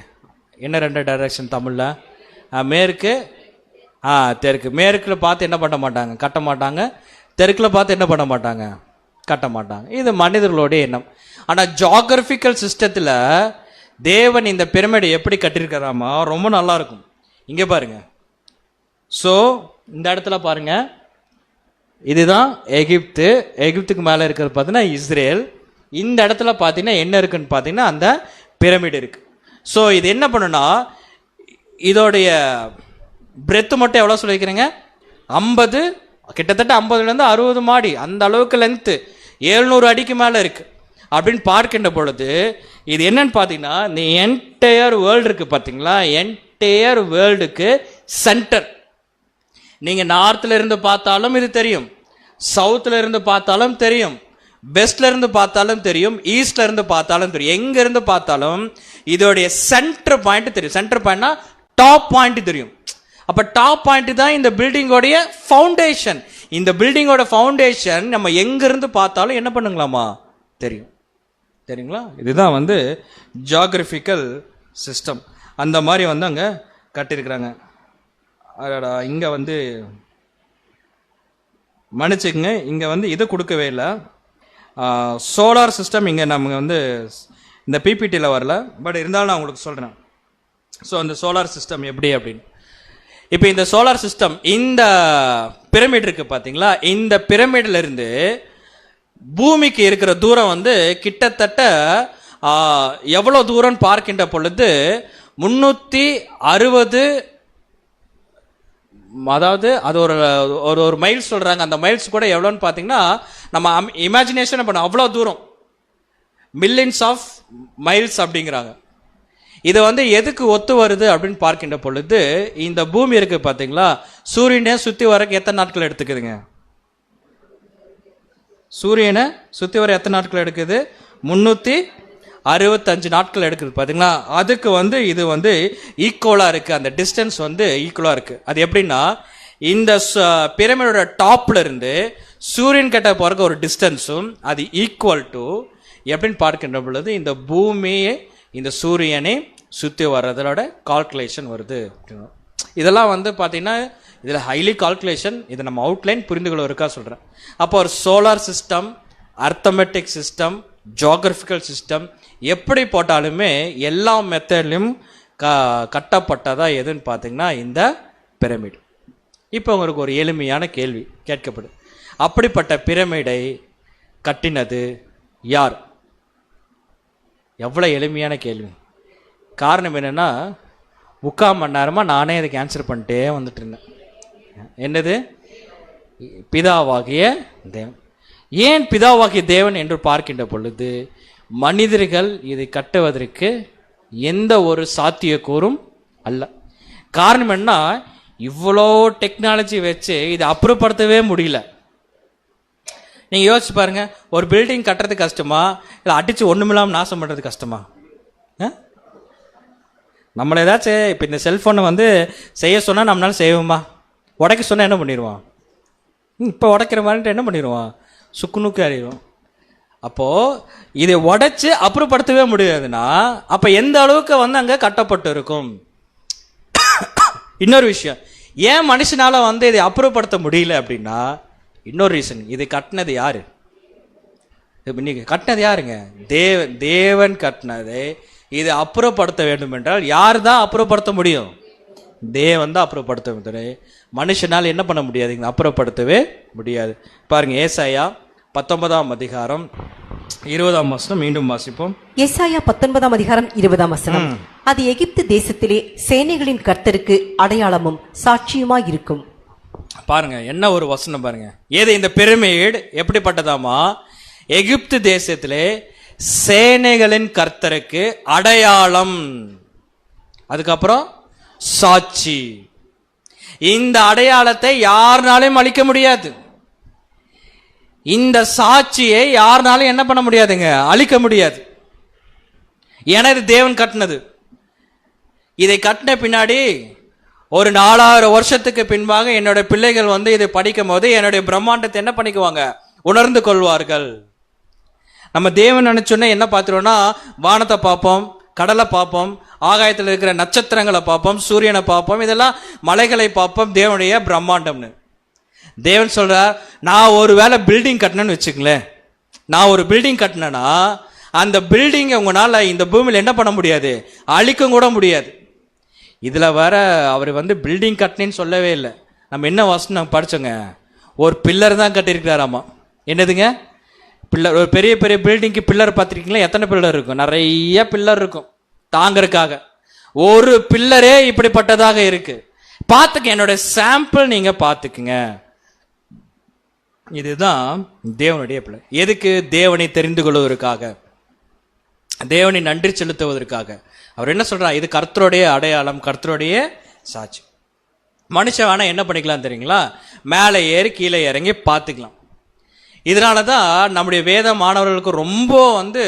என்ன 2 டைரக்ஷன் தமிழில்? மேற்கு தெற்கு. மேற்கில் பார்த்து என்ன பண்ண மாட்டாங்க, கட்ட மாட்டாங்க. தெற்கில் பார்த்து என்ன பண்ண மாட்டாங்க, கட்ட மாட்டாங்க. இது மனிதர்களுடைய எண்ணம். ஆனால் ஜாகிரபிக்கல் சிஸ்டத்தில் தேவன் இந்த பிரமிடை எப்படி கட்டியிருக்கிறாமா, ரொம்ப நல்லா இருக்கும். இங்கே பாருங்க. ஸோ இந்த இடத்துல பாருங்க, இதுதான் எகிப்து. எகிப்துக்கு மேலே இருக்கிறது பார்த்தீங்கன்னா இஸ்ரேல். இந்த இடத்துல பார்த்தீங்கன்னா என்ன இருக்குன்னு பார்த்தீங்கன்னா அந்த பிரமிட் இருக்கு. ஸோ இது என்ன பண்ணுன்னா, இதோடைய பிரெத்து மட்டும் எவ்வளோ சொல்லிக்கிறீங்க, 50, கிட்டத்தட்ட 50லேருந்து 60 மாடி, அந்த அளவுக்கு லென்த்து 700 அடிக்கு மேலே இருக்கு. அப்படின்னு பார்க்கின்ற பொழுது இது என்னன்னு பார்த்தீங்கன்னா, இந்த என்டையர் வேர்ல்டு இருக்கு பார்த்தீங்களா, என்டையர் வேர்ல்டுக்கு சென்டர். நீங்கள் நார்த்தில் இருந்து பார்த்தாலும் இது தெரியும், சவுத்தில் இருந்து பார்த்தாலும் தெரியும், வெஸ்ட்ல இருந்து பார்த்தாலும் தெரியும், ஈஸ்ட்ல இருந்து பார்த்தாலும் தெரியும், எங்க இருந்து பார்த்தாலும் இதோடைய சென்டர் பாயிண்ட் தெரியும். சென்டர் பாயிண்ட்னா டாப் பாயிண்ட் தெரியும். அப்ப டாப் பாயிண்ட் தான் இந்த பில்டிங்கோடைய ஃபவுண்டேஷன். இந்த பில்டிங்கோட ஃபவுண்டேஷன் நம்ம எங்க இருந்து பார்த்தாலும் என்ன பண்ணுங்களாமா தெரியும். தெரியுங்களா? இதுதான் வந்து ஜியாகிரபிக்கல் சிஸ்டம். அந்த மாதிரி வந்து அங்கே கட்டியிருக்கிறாங்க. இங்கே வந்து மன்னிச்சுக்குங்க, இங்கே வந்து இதை கொடுக்கவே இல்லை. சோலார் சிஸ்டம் இங்கே நமக்கு வந்து இந்த பிபிடியில் வரல, பட் இருந்தாலும் நான் உங்களுக்கு சொல்கிறேன். ஸோ அந்த சோலார் சிஸ்டம் எப்படி அப்படின்னு. இப்போ இந்த சோலார் சிஸ்டம், இந்த பிரமிட் இருக்கு பார்த்தீங்களா, இந்த பிரமிட்ல இருந்து பூமிக்கு இருக்கிற தூரம் வந்து கிட்டத்தட்ட எவ்வளோ தூரம் பார்க்கின்ற பொழுது 360, அதாவது அது ஒரு மைல்ஸ் சொல்றாங்க. அந்த மைல்ஸ் கூட எவ்வளோன்னு பார்த்தீங்கன்னா நம்ம இமேஜினேஷன் பண்ண அவ்வளோ தூரம், மில்லியன்ஸ் ஆஃப் மைல்ஸ் அப்படிங்கிறாங்க. இது வந்து எதுக்கு ஒத்து வருது அப்படின்னு பார்க்கின்ற பொழுது, இந்த பூமி இருக்கு பார்த்தீங்களா, சூரியனை சுற்றி வரக்கு எத்தனை நாட்கள் எடுத்துக்குதுங்க? சூரியனை சுற்றி வர எத்தனை நாட்கள் எடுக்குது? 365 நாட்கள் எடுக்குது பார்த்தீங்களா. அதுக்கு வந்து இது வந்து ஈக்குவலாக இருக்குது, அந்த டிஸ்டன்ஸ் வந்து ஈக்குவலாக இருக்குது. அது எப்படின்னா, இந்த பிரமிடோட டாப்ல இருந்து சூரியன் கிட்ட போறக்கு ஒரு டிஸ்டன்ஸும் அது ஈக்குவல் டு எப்படின்னு பார்க்கின்ற பொழுது இந்த பூமியை இந்த சூரியனை சுற்றி வர்றதோட கால்குலேஷன் வருது. இதெல்லாம் வந்து பார்த்தீங்கன்னா இதில் ஹைலி கால்குலேஷன். இதை நம்ம அவுட்லைன் புரிந்து கொள்வதற்காக சொல்கிறேன். அப்போ ஒரு solar system, arithmetic system, geographical system எப்படி போட்டாலுமே எல்லா மெத்தட்லையும் கட்டப்பட்டதா எதுன்னு பார்த்தீங்கன்னா இந்த பிரமிட். இப்போ உங்களுக்கு ஒரு எளிமையான கேள்வி கேட்கப்படும், அப்படிப்பட்ட பிரமிடை கட்டினது யார்? எவ்வளோ எளிமையான கேள்வி. காரணம் என்னென்னா, 3/4 மணி நேரமாக நானே இதுக்கு ஆன்சர் பண்ணிட்டே வந்துட்டு இருந்தேன். என்னது? பிதாவாகிய தேவன். ஏன் பிதாவாகிய தேவன் என்று பார்க்கின்ற பொழுது மனிதர்கள் இதை கட்டுவதற்கு எந்த ஒரு சாத்தியக்கூறும் அல்ல. காரணம் என்ன, இவ்வளோ டெக்னாலஜி வச்சு இதை அப்புறப்படுத்தவே முடியல. நீங்கள் யோசிச்சு பாருங்க, ஒரு பில்டிங் கட்டுறது கஷ்டமா இல்லை அடித்து ஒன்றுமில்லாமல் நாசம் பண்ணுறது கஷ்டமா? நம்மளை ஏதாச்சும் இப்போ இந்த செல்ஃபோனை வந்து செய்ய சொன்னால் நம்மளால செய்வோமா? உடைக்க சொன்னால் என்ன பண்ணிடுவான்? இப்போ உடைக்கிற மாதிரிட்டு என்ன பண்ணிடுவான்? சுக்குநூக்கு அறிவோம். அப்போது இதை உடைச்சு அப்புறப்படுத்தவே முடியாதுன்னா அப்போ எந்த அளவுக்கு வந்து அங்கே கட்டப்பட்டு இருக்கும்? இன்னொரு விஷயம், ஏன் மனுஷனால வந்து இதை அப்புறப்படுத்த முடியல அப்படின்னா இன்னொரு ரீசன், இதை கட்டினது யாரு? நீங்க கட்டினது யாருங்க? தேவன் கட்டினதை இதை அப்புறப்படுத்த வேண்டும் என்றால் யார் தான் அப்புறப்படுத்த முடியும்? தேவன் தான் அப்புறப்படுத்த முடியும். மனுஷனால் என்ன பண்ண முடியாதுங்க? அப்புறப்படுத்தவே முடியாது. பாருங்க, ஏசாயா 19ஆம் அதிகாரம் 20ஆம் வசனம் மீண்டும் வாசிப்போம். ஏசாயா 19ஆம் அதிகாரம் 20ஆம் வசனம். அது எகிப்து தேசத்திலே சேனைகளின் கர்த்தருக்கு அடையாளமும் சாட்சியுமாய் இருக்கும். பாருங்க, என்ன ஒரு வசனம் பாருங்க. ஏது இந்த பிரமிட் எப்படிப்பட்டதாமா? எகிப்து தேசத்திலே சேனைகளின் கர்த்தருக்கு அடையாளம், அதுக்கப்புறம் சாட்சி. இந்த அடையாளத்தை யாருனாலும் அழிக்க முடியாது. இந்த சாட்சியை யாருனாலும் என்ன பண்ண முடியாதுங்க? அழிக்க முடியாது. ஏன்னா இது தேவன் கட்டினது. இதை கட்டின பின்னாடி ஒரு 4000 வருஷத்துக்கு பின்பாக என்னோட பிள்ளைகள் வந்து இதை படிக்கும் போது என்னுடைய பிரம்மாண்டத்தை என்ன பண்ணிக்குவாங்க? உணர்ந்து கொள்வார்கள். நம்ம தேவன் நினைச்சோன்னா என்ன பார்த்துருவோம்னா, வானத்தை பார்ப்போம், கடலை பார்ப்போம், ஆகாயத்தில் இருக்கிற நட்சத்திரங்களை பார்ப்போம், சூரியனை பார்ப்போம், இதெல்லாம் மலைகளை பார்ப்போம், தேவனுடைய பிரம்மாண்டம்னு. தேவன் சொல்றார், நான் ஒரு வேளை பில்டிங் கட்டினேன்னு வச்சுக்கங்களேன், நான் ஒரு பில்டிங் கட்டினேன்னா அந்த பில்டிங்கை உங்களால் இந்த பூமியில் என்ன பண்ண முடியாது? அழிக்க கூட முடியாது. இதில் வர அவர் வந்து பில்டிங் கட்டினேன்னு சொல்லவே இல்லை. நம்ம என்ன வசனம் படித்தோங்க? ஒரு பில்லர் தான் கட்டியிருக்கிறாராமா. என்னதுங்க? பில்லர். ஒரு பெரிய பெரிய பில்டிங்க்கு பில்லர் பார்த்துருக்கீங்களா? எத்தனை பில்லர் இருக்கும்? நிறைய பில்லர் இருக்கும் தாங்கறதுக்காக. ஒரு பில்லரே இப்படிப்பட்டதாக இருக்கு. பார்த்துக்க, என்னோட சாம்பிள் நீங்க பார்த்துக்குங்க. இதுதான் தேவனுடைய பிள்ளை. எதுக்கு? தேவனை தெரிந்து கொள்வதற்காக, தேவனை நன்றி செலுத்துவதற்காக. அவர் என்ன சொல்றார்? இது கர்த்தருடைய அடையாளம், கர்த்தருடைய சாட்சி. மனுஷன் வேணா என்ன பண்ணிக்கலாம் தெரியுங்களா? மேலே ஏறி கீழே இறங்கி பார்த்துக்கலாம். இதனால தான் நம்முடைய வேத மாணவர்களுக்கு ரொம்ப வந்து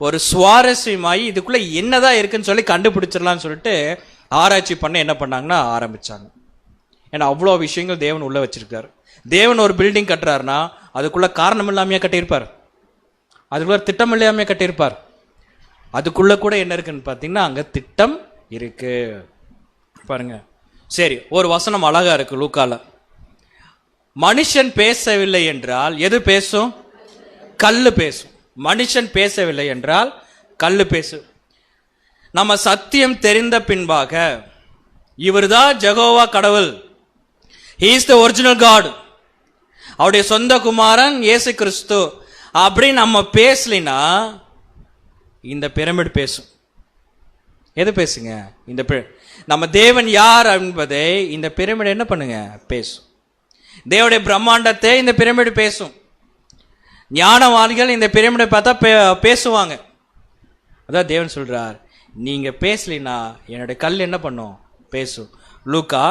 ஒரு சுவாரஸ்யமாகி இதுக்குள்ள என்னதான் இருக்குன்னு சொல்லி கண்டுபிடிச்சிடலாம்னு சொல்லிட்டு ஆராய்ச்சி பண்ண என்ன பண்ணாங்கன்னா ஆரம்பிச்சாங்க. ஏன்னா அவ்வளோ விஷயங்கள் தேவன் உள்ள வச்சிருக்காரு. தேவன் ஒரு பில்டிங் கட்டுறாருன்னா அதுக்குள்ள காரணம் இல்லாமையே கட்டியிருப்பார், அதுக்குள்ள திட்டம் இல்லாமையே கட்டியிருப்பார். அதுக்குள்ள கூட என்ன இருக்குன்னு பார்த்தீங்கன்னா அங்கே திட்டம் இருக்கு. பாருங்க. சரி, ஒரு வசனம் அழகா இருக்கு லூக்கால. மனுஷன் பேசவில்லை என்றால் எது பேசும்? கல்லு பேசும். மனுஷன் பேசவில்லை என்றால் கல்லு பேசும். நம்ம சத்தியம் தெரிந்த பின்பாக இவர்தான் ஜெகோவா கடவுள், he is the original God, அவருடைய சொந்த குமாரன் இயேசு கிறிஸ்து அப்படி நம்ம பேசலினா இந்த பிரமிட் பேசும். எது பேசுங்க? இந்த நம்ம தேவன் யார் என்பதை இந்த பிரமிட் என்ன பண்ணுங்க? பேசும். தேவனுடைய பிரம்மாண்டத்தை இந்த பிரமிடு பேசும். ஞானவான்கள் இந்த பிரமிடை பார்த்தா பேசுவாங்க. அதான் தேவன் சொல்றார், நீங்க பேசலினா என்னுடைய கல் என்ன பண்ணும்? பேசும். லூக்கா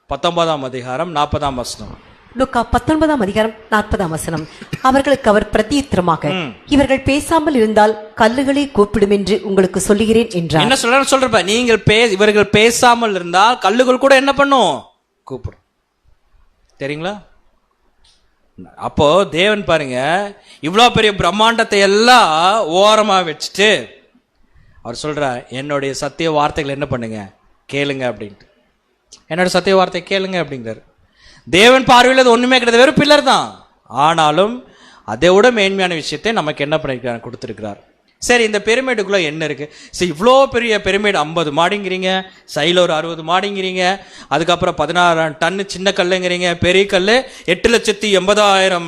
19ஆம் அதிகாரம் 40ஆம் வசனம். லூக்கா 19ஆம் அதிகாரம் 40ஆம் வசனம். அவர்களுக்கு அவர் பிரதியுத்தரமாக, இவர்கள் பேசாமல் இருந்தால் கல்லுகளே கூப்பிடும் என்று உங்களுக்கு சொல்லுகிறேன் என்றார். என்ன சொல்றப்ப நீங்கள் இவர்கள் பேசாமல் இருந்தால் கல்லுகள் கூட என்ன பண்ணும்? கூப்பிடும். தெரியுங்களா? அப்போ தேவன் பாருங்க, இவ்வளோ பெரிய பிரம்மாண்டத்தை எல்லாம் ஓரமா வச்சுட்டு அவர் சொல்றார், என்னுடைய சத்திய வார்த்தைகள் என்ன பண்ணுங்க? கேளுங்க அப்படின்ட்டு. என்னோட சத்திய வார்த்தை கேளுங்க அப்படிங்கிறார். தேவன் பார்வையில் அது ஒண்ணுமே கிடையாது, வெறும் பில்லர் தான். ஆனாலும் அதை விட மேன்மையான விஷயத்தை நமக்கு என்ன பண்ணிருக்கிறார்? கொடுத்துருக்கிறார். சரி, இந்த பிரமிடுக்குள்ள என்ன இருக்கு? சரி, இவ்வளோ பெரிய பிரமிடு 50 மாடிங்கிறீங்க, சைடில் ஒரு 60 மாடிங்கிறீங்க, அதுக்கப்புறம் 16 டன்னு சின்ன கல்லுங்கிறீங்க, பெரிய கல் 8,80,000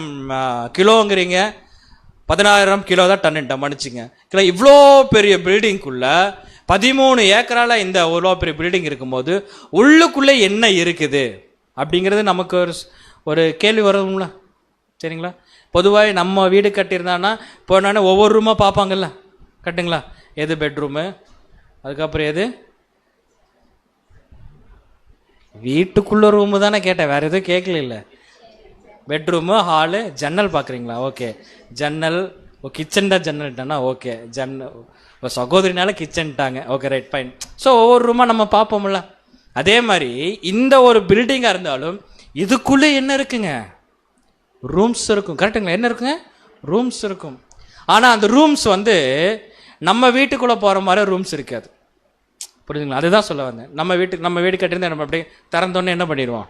கிலோங்கிறீங்க, 16,000 கிலோ தான் டன்னுட்ட மன்னிச்சுங்க. இவ்வளோ பெரிய பில்டிங்குள்ள 13 ஏக்கரால இந்த இவ்வளோ பெரிய பில்டிங் இருக்கும்போது உள்ளுக்குள்ளே என்ன இருக்குது அப்படிங்கிறது நமக்கு ஒரு கேள்வி வரும்ல. சரிங்களா? பொதுவாக நம்ம வீடு கட்டியிருந்தான்னா போனானே ஒவ்வொரு ரூமாக பார்ப்பாங்கல்ல, கட்டுங்களா? எது பெட்ரூமு, அதுக்கப்புறம் எது வீட்டுக்குள்ள ரூமு தானே கேட்டேன், வேற எதுவும் கேட்கல. இல்லை, பெட்ரூமு, ஹாலு, ஜன்னல் பார்க்குறீங்களா? ஓகே, ஜன்னல். கிச்சன் தான் ஜன்னல்ட்டானா? ஓகே, சகோதரினால கிச்சன்ட்டாங்க. Okay, right, fine. ஸோ ஒவ்வொரு ரூமாக நம்ம பார்ப்போம்ல. அதே மாதிரி இந்த ஒரு பில்டிங்காக இருந்தாலும் இதுக்குள்ளே என்ன இருக்குங்க? ரூம்ஸ் இருக்கும். கரெக்டுங்களா? என்ன இருக்குங்க? ரூம்ஸ் இருக்கும். ஆனால் அந்த ரூம்ஸ் வந்து நம்ம வீட்டுக்குள்ளே போகிற மாதிரி ரூம்ஸ் இருக்காது. புரியுதுங்களா? அதுதான் சொல்ல வந்தேன். நம்ம வீடு கட்டியிருந்தா நம்ம அப்படியே திறந்தோன்னே என்ன பண்ணிடுவோம்?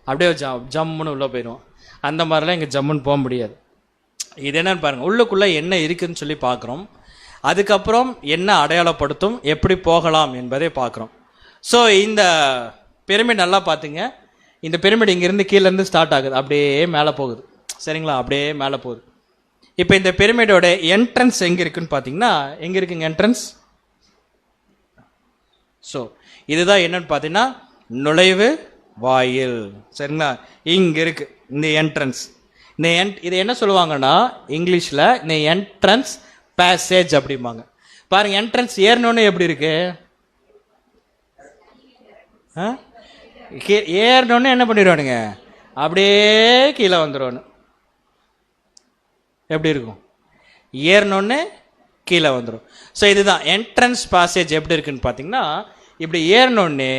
அப்படியே ஜம்முன்னு உள்ளே போயிடுவோம். அந்த மாதிரிலாம் இங்கே ஜம்முன்னு போக முடியாது. இது என்னன்னு பாருங்கள், உள்ளுக்குள்ளே என்ன இருக்குதுன்னு சொல்லி பார்க்குறோம். அதுக்கப்புறம் என்ன அடையாளப்படுத்தும், எப்படி போகலாம் என்பதை பார்க்குறோம். ஸோ இந்த பிரமிட் நல்லா பார்த்துங்க. இந்த பிரமிட் இங்கேருந்து கீழேருந்து ஸ்டார்ட் ஆகுது, அப்படியே மேலே போகுது. சரிங்களா? அப்படியே மேலே போகுது. இப்போ இந்த பிரமிடோட என்ட்ரன்ஸ் எங்கே இருக்குன்னு பார்த்தீங்கன்னா, எங்கே இருக்குங்க என்ட்ரன்ஸ்? ஸோ இதுதான் என்னன்னு பார்த்தீங்கன்னா நுழைவு வாயில். சரிங்களா? இங்கே இருக்கு இந்த என்ட்ரன்ஸ். இதை என்ன சொல்லுவாங்கன்னா இங்கிலீஷில் இந்த என்ட்ரன்ஸ் பேசேஜ் அப்படிம்பாங்க. பாருங்க, என்ட்ரன்ஸ் ஏறணுன்னு எப்படி இருக்கு? ஏறணுன்னு என்ன பண்ணிடுவானுங்க? அப்படியே கீழே வந்துடுவானு. எப்படி இருக்கும்? ஏறணுன்னு கீழே வந்துடும். ஸோ இதுதான் என்ட்ரன்ஸ் பாசேஜ். எப்படி இருக்குன்னு பார்த்தீங்கன்னா இப்படி ஏறணுன்னு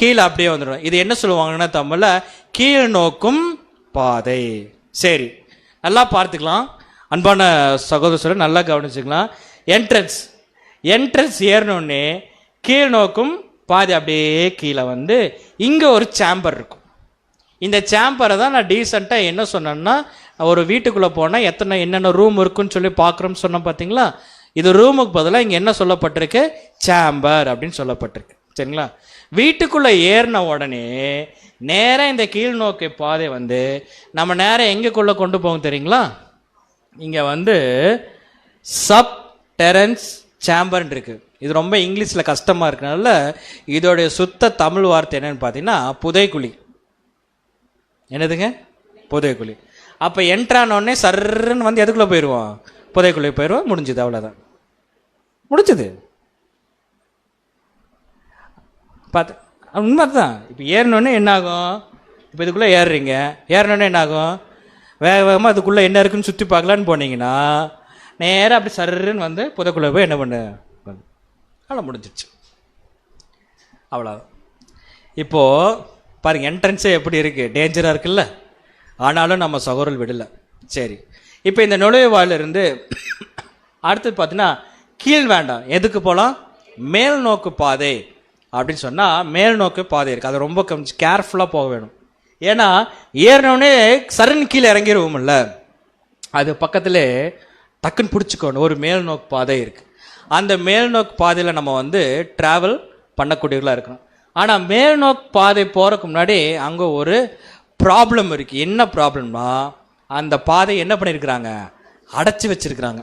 கீழே அப்படியே வந்துடும். இது என்ன சொல்லுவாங்கன்னா தமிழில் கீழ் நோக்கும் பாதை. சரி, நல்லா பார்த்துக்கலாம். அன்பான சகோதரர் நல்லா கவனிச்சுக்கலாம். என்ட்ரன்ஸ் ஏறணுன்னு கீழ் நோக்கும் பாதை. அப்படியே கீழே வந்து இங்கே ஒரு சேம்பர் இருக்கும். இந்த சேம்பரை தான் நான் டீசெண்டாக என்ன சொன்னேன்னா, ஒரு வீட்டுக்குள்ளே போனால் என்னென்ன ரூம் இருக்குன்னு சொல்லி பார்க்குறோம்னு சொன்னோம் பார்த்தீங்களா? இது ரூமுக்கு பதிலாக இங்கே என்ன சொல்லப்பட்டிருக்கு? சேம்பர் அப்படின்னு சொல்லப்பட்டிருக்கு. சரிங்களா? வீட்டுக்குள்ளே ஏறின உடனே நேராக இந்த கீழ் நோக்கி பாதை வந்து நம்ம நேராக எங்கேக்குள்ளே கொண்டு போகும் தெரியுங்களா? இங்கே வந்து சப் டெரன்ஸ் சேம்பர்ன்னு இருக்கு. இது ரொம்ப இங்கிலீஷில் கஷ்டமாக இருக்கனால இதோடைய சுத்த தமிழ் வார்த்தை என்னன்னு பார்த்தீங்கன்னா புதைக்குழி. என்னதுங்க? புதைக்குழி. அப்போ என்ட்ரானோடனே சர்ன்னு வந்து எதுக்குள்ளே போயிடுவோம்? புதைக்குள்ளே போயிடுவோம். முடிஞ்சுது, அவ்வளோதான், முடிஞ்சுது. பார்த்து உண்மை தான். இப்போ ஏறினோடனே என்ன ஆகும்? இப்போ இதுக்குள்ளே ஏறினோடனே என்ன ஆகும்? வேக வேகமாக அதுக்குள்ளே என்ன இருக்குன்னு சுற்றி பார்க்கலான்னு போனீங்கன்னா நேராக அப்படி சர்ன்னு வந்து புதைக்குள்ளே போய் என்ன பண்ணு? அவ்வளோ முடிஞ்சிடுச்சு, அவ்வளோதான். இப்போது பாருங்கள், என்ட்ரன்ஸே எப்படி இருக்குது, டேஞ்சராக இருக்குல்ல. ஆனாலும் நம்ம சகோதரர் விடலை. சரி, இப்போ இந்த நுழைவாயிலிருந்து அடுத்து பார்த்தீங்கன்னா கீழ் வேண்டாம், எதுக்கு போகலாம்? மேல் நோக்கு பாதை அப்படின்னு சொன்னால் மேல் நோக்கு பாதை இருக்குது. அது ரொம்ப கொஞ்சம் கேர்ஃபுல்லாக போக வேணும். ஏன்னா ஏறினோடனே சரண் கீழே இறங்கிடுவோம்ல, அது பக்கத்தில் டக்குன்னு பிடிச்சிக்கணும். ஒரு மேல் நோக்கு பாதை இருக்குது. அந்த மேல் நோக்கு பாதையில் நம்ம வந்து ட்ராவல் பண்ணக்கூடியவர்களாக இருக்கணும். ஆனால் மேல் நோக்கு பாதை போகிறதுக்கு முன்னாடி அங்கே ஒரு ப்ராப்ளம் இருக்குது. என்ன ப்ராப்ளம்னா அந்த பாதை என்ன பண்ணியிருக்கிறாங்க? அடைச்சி வச்சிருக்கிறாங்க.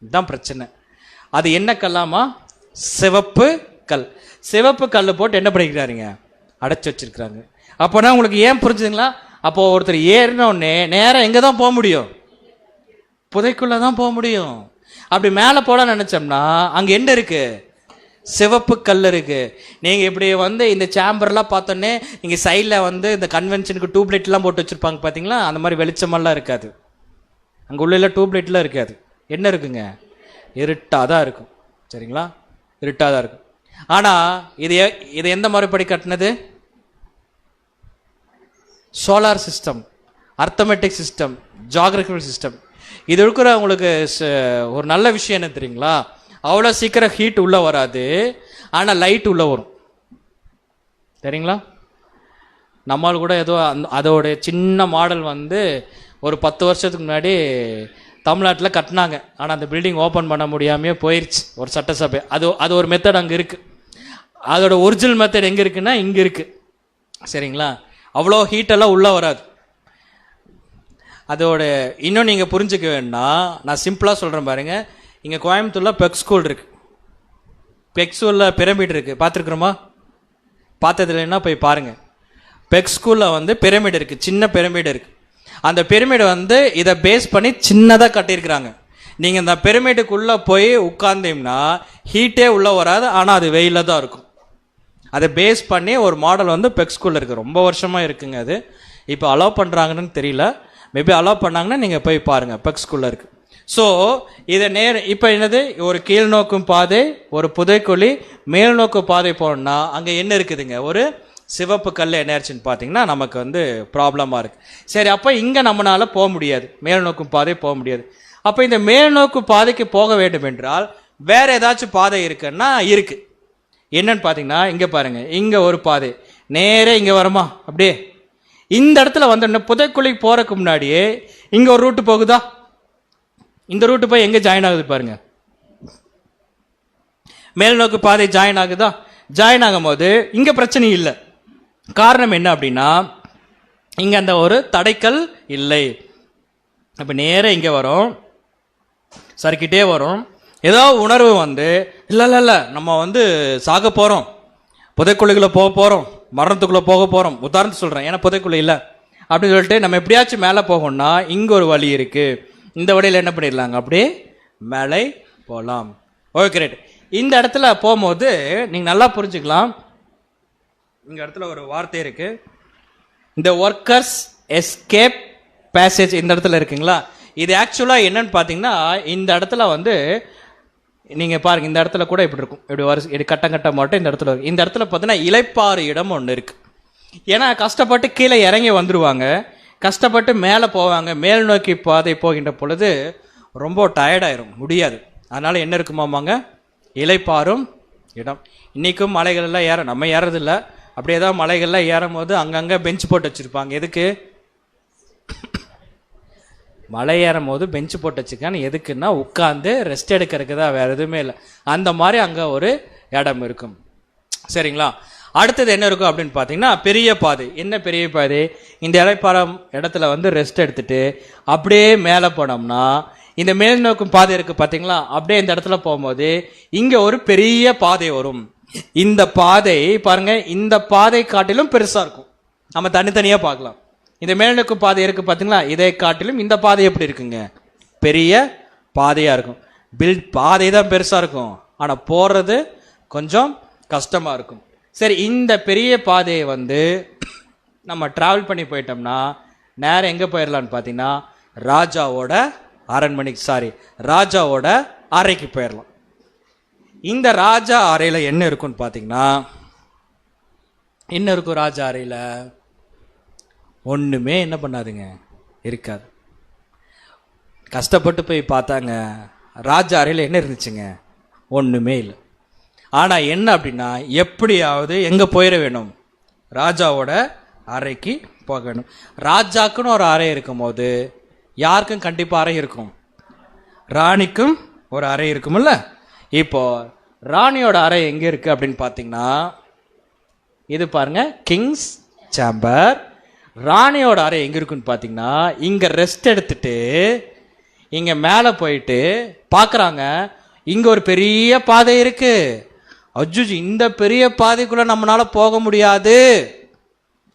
இதுதான் பிரச்சனை. அது என்ன கல்லாமா? சிவப்பு கல். சிவப்பு கல் போட்டு என்ன பண்ணிக்கிறாருங்க? அடைச்சி வச்சிருக்கிறாங்க. அப்போனா உங்களுக்கு ஏன் புரிஞ்சுதுங்களா? அப்போ ஒருத்தர் ஏறினோடனே நேரம் எங்கே தான் போக முடியும்? புதைக்குள்ளே தான் போக முடியும். அப்படி மேலே போட நினச்சோம்னா அங்கே என்ன இருக்கு? சிவப்பு கல் இருக்கு. நீங்கள் இப்படி வந்து இந்த சேம்பர்லாம் பார்த்தோன்னே இங்கே சைடில் வந்து இந்த கன்வென்ஷனுக்கு டியூப்லைட்லாம் போட்டு வச்சுருப்பாங்க பார்த்தீங்களா? அந்த மாதிரி வெளிச்சமெல்லாம் இருக்காது. அங்கே உள்ள டியூப்லைட்லாம் இருக்காது. என்ன இருக்குங்க? இருட்டாக தான் இருக்கும். சரிங்களா? இருட்டாக தான் இருக்கும். ஆனால் இது எந்த முறைப்படி கட்டினது? Solar system, arithmetic system, geographical system. இது இருக்கிற உங்களுக்கு ஒரு நல்ல விஷயம் என்ன தெரியுங்களா? அவ்வளோ சீக்கிரம் ஹீட் உள்ளே வராது, ஆனால் லைட் உள்ளே வரும். சரிங்களா? நம்மால் கூட ஏதோ அதோடைய சின்ன மாடல் வந்து ஒரு 10 வருஷத்துக்கு முன்னாடி தமிழ்நாட்டில் கட்டினாங்க. ஆனால் அந்த பில்டிங் ஓப்பன் பண்ண முடியாமையே போயிடுச்சு ஒரு சட்டசபை. அது ஒரு மெத்தட் அங்கே இருக்குது. அதோட ஒரிஜினல் மெத்தட் எங்கே இருக்குன்னா இங்கே இருக்குது. சரிங்களா? அவ்வளோ ஹீட்டெல்லாம் உள்ளே வராது. அதோட இன்னும் நீங்கள் புரிஞ்சுக்க வேண்டாம், நான் சிம்பிளாக சொல்கிறேன் பாருங்கள். இங்கே கோயம்புத்தூரில் பெக் ஸ்கூல் இருக்குது. பெக் ஸ்கூலில் பிரமிட் இருக்குது, பார்த்துருக்குறோமா? பார்த்தது இல்லைன்னா போய் பாருங்கள். பெக் ஸ்கூலில் வந்து பிரமிட் இருக்குது, சின்ன பிரமிட் இருக்குது. அந்த பிரமிட் வந்து இதை பேஸ் பண்ணி சின்னதாக கட்டியிருக்கிறாங்க. நீங்கள் இந்த பிரமிடுக்குள்ளே போய் உட்கார்ந்தீங்கன்னா ஹீட்டே உள்ளே வராது, ஆனால் அது வெயிலில் தான் இருக்கும். அதை பேஸ் பண்ணி ஒரு மாடல் வந்து பெக் ஸ்கூலில் இருக்குது. ரொம்ப வருஷமாக இருக்குங்க. அது இப்போ அலோவ் பண்ணுறாங்கன்னு தெரியல. மேபி அலோவ் பண்ணாங்கன்னா நீங்கள் போய் பாருங்கள், பெக் ஸ்கூலில் இருக்குது. ஸோ இதை இப்போ என்னது, ஒரு கீழ் நோக்கும் பாதை, ஒரு புதைக்குழி, மேல் நோக்கு பாதை போனோம்னா அங்கே என்ன இருக்குதுங்க, ஒரு சிவப்பு கல் என்ன ஆச்சுன்னு பார்த்தீங்கன்னா நமக்கு வந்து ப்ராப்ளமாக இருக்குது. சரி, அப்போ இங்கே நம்மளால போக முடியாது, மேல் நோக்கும் பாதை போக முடியாது. அப்போ இந்த மேல் நோக்கு பாதைக்கு போக வேண்டும் என்றால் வேற ஏதாச்சும் பாதை இருக்குன்னா இருக்கு. என்னன்னு பார்த்தீங்கன்னா இங்கே பாருங்க, இங்கே ஒரு பாதை நேரே இங்கே வருமா, அப்படியே இந்த இடத்துல வந்தோடனே புதைக்குழிக்கு போறதுக்கு முன்னாடியே இங்கே ஒரு ரூட்டு போகுதா, இந்த ரூட்டு போய் எங்கே ஜாயின் ஆகுது பாருங்க, மேல் நோக்கு பாதை ஜாயின் ஆகுதா. ஜாயின் ஆகும் போது இங்கே பிரச்சனை இல்லை. காரணம் என்ன அப்படின்னா இங்கே அந்த ஒரு தடைக்கல் இல்லை. அப்போ நேராக இங்கே வரும், சறுக்கிட்டே வரும். ஏதோ உணர்வு வந்து இல்லை இல்லை இல்லை நம்ம வந்து சாக போகிறோம், புதைக்குழிக்குள்ளே போக போகிறோம், மரணத்துக்குள்ளே போக போகிறோம், உதாரணத்துக்கு சொல்கிறேன், ஏன்னா புதைக்குழி இல்லை அப்படின்னு சொல்லிட்டு நம்ம எப்படியாச்சும் மேலே போகணும்னா இங்கே ஒரு வழி இருக்குது, இந்த வழியில் என்ன பண்ணிடலாங்க, அப்படியே மேலே போகலாம். Okay right. இந்த இடத்துல போகும்போது நீங்கள் நல்லா புரிஞ்சுக்கலாம், இந்த இடத்துல ஒரு வார்த்தை இருக்கு, இந்த ஒர்க்கர்ஸ் எஸ்கேப் பேசேஜ் இந்த இடத்துல இருக்குங்களா. இது ஆக்சுவலாக என்னன்னு பார்த்தீங்கன்னா இந்த இடத்துல வந்து நீங்கள் பாருங்க, இந்த இடத்துல கூட இப்படி இருக்கும், இப்படி வரிசை இப்படி கட்டம் கட்டம் மட்டும் இந்த இடத்துல இருக்கு. இந்த இடத்துல பார்த்தீங்கன்னா இளைப்பாறு இடம் ஒன்று இருக்கு. ஏன்னா கஷ்டப்பட்டு கீழே இறங்கி வந்துடுவாங்க, கஷ்டப்பட்டு மேலே போவாங்க, மேல் நோக்கி பாதை போகின்ற பொழுது ரொம்ப டயர்டாயிரும், முடியாது. அதனால என்ன இருக்குமாமாங்க, இளைப்பாறும் இடம். இன்றைக்கும் மலைகளெல்லாம் நம்ம ஏறதில்லை, அப்படியே தான் மலைகள்லாம் ஏறும் போது அங்கங்கே பெஞ்ச் போட்டு வச்சுருப்பாங்க. எதுக்கு, மலை ஏறும் போது பெஞ்சு போட்டு வச்சுக்கான்னு எதுக்குன்னா உட்காந்து ரெஸ்ட் எடுக்கிறதுக்கு தான், வேறு எதுவுமே இல்லை. அந்த மாதிரி அங்கே ஒரு இடம் இருக்கும். சரிங்களா. அடுத்தது என்ன இருக்கும் அப்படின்னு பார்த்தீங்கன்னா பெரிய பாதை. என்ன பெரிய பாதை, இந்த இலைப்பாறம் இடத்துல வந்து ரெஸ்ட் எடுத்துட்டு அப்படியே மேலே போனோம்னா இந்த மேல் நோக்கும் பாதை இருக்குது பார்த்தீங்களா, அப்படியே இந்த இடத்துல போகும்போது இங்கே ஒரு பெரிய பாதை வரும். இந்த பாதை பாருங்க, இந்த பாதை காட்டிலும் பெருசாக இருக்கும், நம்ம தனித்தனியாக பார்க்கலாம். இந்த மேல்நோக்கு பாதை இருக்கு பார்த்தீங்களா, இதை காட்டிலும் இந்த பாதை எப்படி இருக்குங்க, பெரிய பாதையாக இருக்கும். பாதை தான் பெருசாக இருக்கும், ஆனால் போடுறது கொஞ்சம் கஷ்டமாக இருக்கும். சரி, இந்த பெரிய பாதையை வந்து நம்ம டிராவல் பண்ணி போயிட்டோம்னா நேரம் எங்கே போயிடலான்னு பார்த்தீங்கன்னா ராஜாவோட அரண்மனைக்கு, ராஜாவோட அறைக்கு போயிடலாம். இந்த ராஜா அறையில் என்ன இருக்குன்னு பார்த்தீங்கன்னா, என்ன இருக்கும் ராஜா அறையில், ஒன்றுமே என்ன பண்ணாதுங்க, இருக்காது. கஷ்டப்பட்டு போய் பார்த்தாங்க, ராஜா அறையில் என்ன இருந்துச்சுங்க, ஒன்றுமே இல்லை. ஆனால் என்ன அப்படின்னா எப்படியாவது எங்கே போயிட வேணும், ராஜாவோட அறைக்கு போக வேணும். ராஜாக்குன்னு ஒரு அறை இருக்கும் போது யாருக்கும் கண்டிப்பாக அறை இருக்கும், ராணிக்கும் ஒரு அறை இருக்கும்ல. இப்போ ராணியோட அறை எங்கே இருக்குது அப்படின்னு பார்த்தீங்கன்னா இது பாருங்க, கிங்ஸ் சேம்பர். ராணியோட அறை எங்கே இருக்குன்னு பார்த்தீங்கன்னா இங்கே ரெஸ்ட் எடுத்துட்டு இங்கே மேலே போயிட்டு பார்க்குறாங்க, இங்கே ஒரு பெரிய பாதை இருக்கு. அஜுஜி, இந்த பெரிய பாதைக்குள்ளே நம்மளால போக முடியாது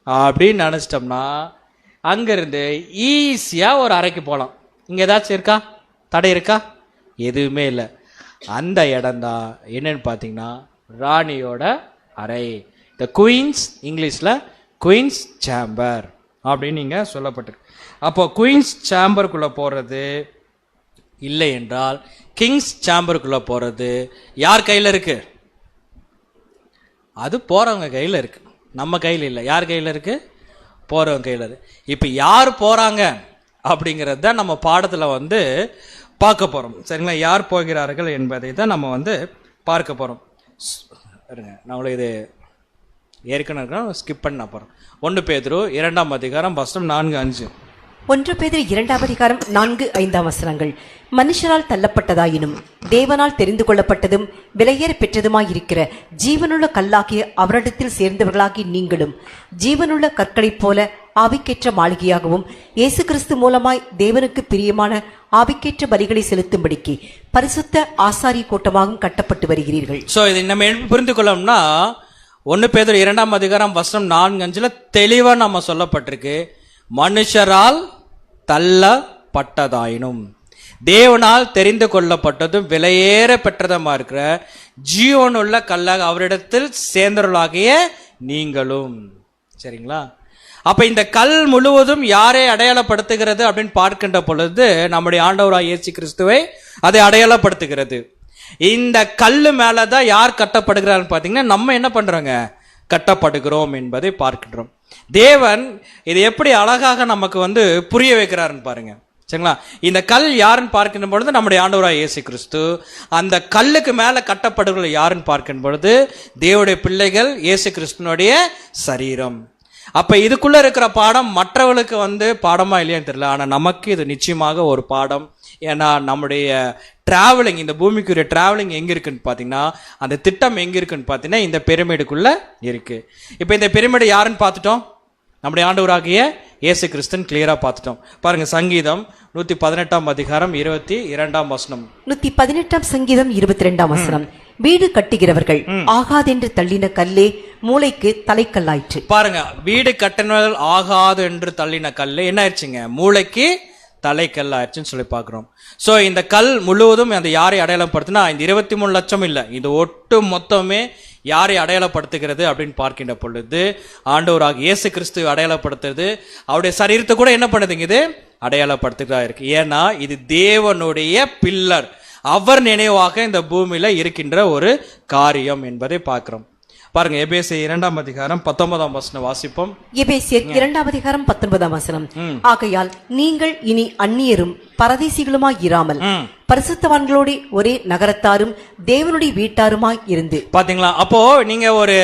அப்படின்னு நினச்சிட்டோம்னா அங்கேருந்து ஈஸியாக ஒரு அறைக்கு போகலாம். இங்கே ஏதாச்சும் இருக்கா, தடை இருக்கா, எதுவுமே இல்லை. அந்த இடம்தான் என்னன்னு பார்த்தீங்கன்னா ராணியோட அறை, த குயின்ஸ், இங்கிலீஷில் குயின்ஸ் சேம்பர் அப்படின்னு நீங்கள் சொல்லப்பட்டிருக்கு. அப்போ குயின்ஸ் சேம்பருக்குள்ளே போகிறது இல்லை என்றால் கிங்ஸ் சேம்பருக்குள்ளே போகிறது யார் கையில் இருக்கு, அது போகிறவங்க கையில் இருக்கு, நம்ம கையில் இல்லை. யார் கையில் இருக்கு, போகிறவங்க கையில் இருக்கு. இப்போ யார் போகிறாங்க அப்படிங்கிறது தான் நம்ம பாடத்தில் வந்து பார்க்க போகிறோம். சரிங்களா, யார் போகிறார்கள் என்பதை தான் நம்ம வந்து பார்க்க போகிறோம். நான் உங்களுக்கு இது ஏற்கனவே ஸ்கிப் பண்ண போகிறோம். 1 பேதுரு 2ஆம் அதிகாரம் வசனம் 4-5. 1 பேதுரு 2ஆம் அதிகாரம் 4-5 வசனங்கள். மனுஷரால் தள்ளப்பட்டதாயினும் தேவனால் தெரிந்து கொள்ளப்பட்டதும் விலையேற பெற்றதுமாயிருக்கிற ஜீவனுள்ள கல்லாகிய அவரிடத்தில் சேர்ந்தவர்களாகி நீங்களும் ஜீவனுள்ள கற்களைப் போல ஆவிக்கேற்ற மாளிகையாகவும் இயேசு கிறிஸ்து மூலமாய் தேவனுக்கு பிரியமான ஆவிக்கேற்ற பலிகளை செலுத்தும்படிக்கு பரிசுத்த ஆசாரிய கூட்டமாகவும் கட்டப்பட்டு வருகிறீர்கள். ஸோ இதை நம்ம புரிந்து கொள்ளோம்னா 1 பேதுரு 2ஆம் அதிகாரம் வசனம் 4-5 தெளிவாக நம்ம சொல்லப்பட்டிருக்கு, மனுஷரால் தள்ளப்பட்டதாயினும் தேவனால் தெரிந்து கொள்ளப்பட்டதும் விலையேற பெற்றதுமா இருக்கிற ஜீவனுள்ள கல்லாக அவரிடத்தில் சேர்ந்தவர்களாகிய நீங்களும். சரிங்களா, அப்ப இந்த கல் முழுவதும் யாரை அடையாளப்படுத்துகிறது அப்படின்னு பார்க்கின்ற பொழுது நம்முடைய ஆண்டவராய் இயேசு கிறிஸ்துவை அதை அடையாளப்படுத்துகிறது. இந்த கல்லு மேலதான் யார் கட்டப்படுகிறார் பாத்தீங்கன்னா நம்ம என்ன பண்றோங்க, கட்டப்படுகிறோம் என்பதை பார்க்கின்றோம். தேவன் இதை எப்படி அழகாக நமக்கு புரிய வைக்கிறாருன்னு பாருங்க. சரிங்களா? இந்த கல் யாருன்னு பார்க்கின்ற பொழுது நம்முடைய ஆண்டவராய் இயேசு கிறிஸ்து. அந்த கல்லுக்கு மேல கட்டப்படுகிற யாருன்னு பார்க்கின்ற பொழுது தேவனுடைய பிள்ளைகள், இயேசு கிறிஸ்துனுடைய சரீரம். அப்ப இதுக்குள்ள இருக்கிற பாடம் மற்றவர்களுக்கு பாடமா இல்லையான்னு தெரியல, ஆனா நமக்கு இது நிச்சயமாக ஒரு பாடம். ஏன்னா நம்முடைய டிராவலிங், இந்த பூமிக்குரிய டிராவலிங் எங்க இருக்குன்னு பாத்தீங்கன்னா, அந்த திட்டம் எங்க இருக்குன்னு பாத்தீங்கன்னா இந்த பிரமிடுக்குள்ள இருக்கு. இப்ப இந்த பிரமிடு யாருன்னு பார்த்துட்டோம், நம்முடைய ஆண்டவராகிய இயேசு கிறிஸ்துன்னு கிளியரா பார்த்துட்டோம். பாருங்க, சங்கீதம் 118 அதிகாரம் 22 118 சங்கீதம் 22 வீடு கட்டுகிறவர்கள் ஆகாதென்று தள்ளின கல்லே மூளைக்கு தலைக்கல்லாயிற்று. பாருங்க, வீடு கட்டினவர்கள் ஆகாது என்று தள்ளின கல்லு என்ன ஆயிடுச்சுங்க, மூளைக்கு தலைக்கல் ஆயிடுச்சுன்னு சொல்லி பாக்குறோம். சோ இந்த கல் முழுவதும் அந்த யாரை அடையாளப்படுத்தினா, இந்த 23 லட்சம் இல்ல, இது ஒட்டு மொத்தமே யாரை அடையாளப்படுத்துகிறது அப்படின்னு பார்க்கின்ற பொழுது ஆண்டவராக இயேசு கிறிஸ்து அடையாளப்படுத்துறது. அவருடைய சரீரத்தை கூட என்ன பண்ணுதுங்க, இது அடையாளப்படுத்துகிறதா இருக்கு. ஏன்னா இது தேவனுடைய பில்லர், அவர் நினைவாக இந்த பூமியில இருக்கின்ற ஒரு காரியம் என்பதை பார்க்கிறோம். பாருங்க, எபேசியர் 2 அதிகாரம் 19 வாசிப்போம். எபேசியர் 2 அதிகாரம் 19 ஆகையால் நீங்கள் இனி அந்நியரும் பரதேசிகளுமாய் இராமல் பரிசுத்தவான்களோடு ஒரே நகரத்தாரும் தேவனுடைய வீட்டாருமாய் இருந்து. பாத்தீங்களா? அப்போ நீங்க ஒரு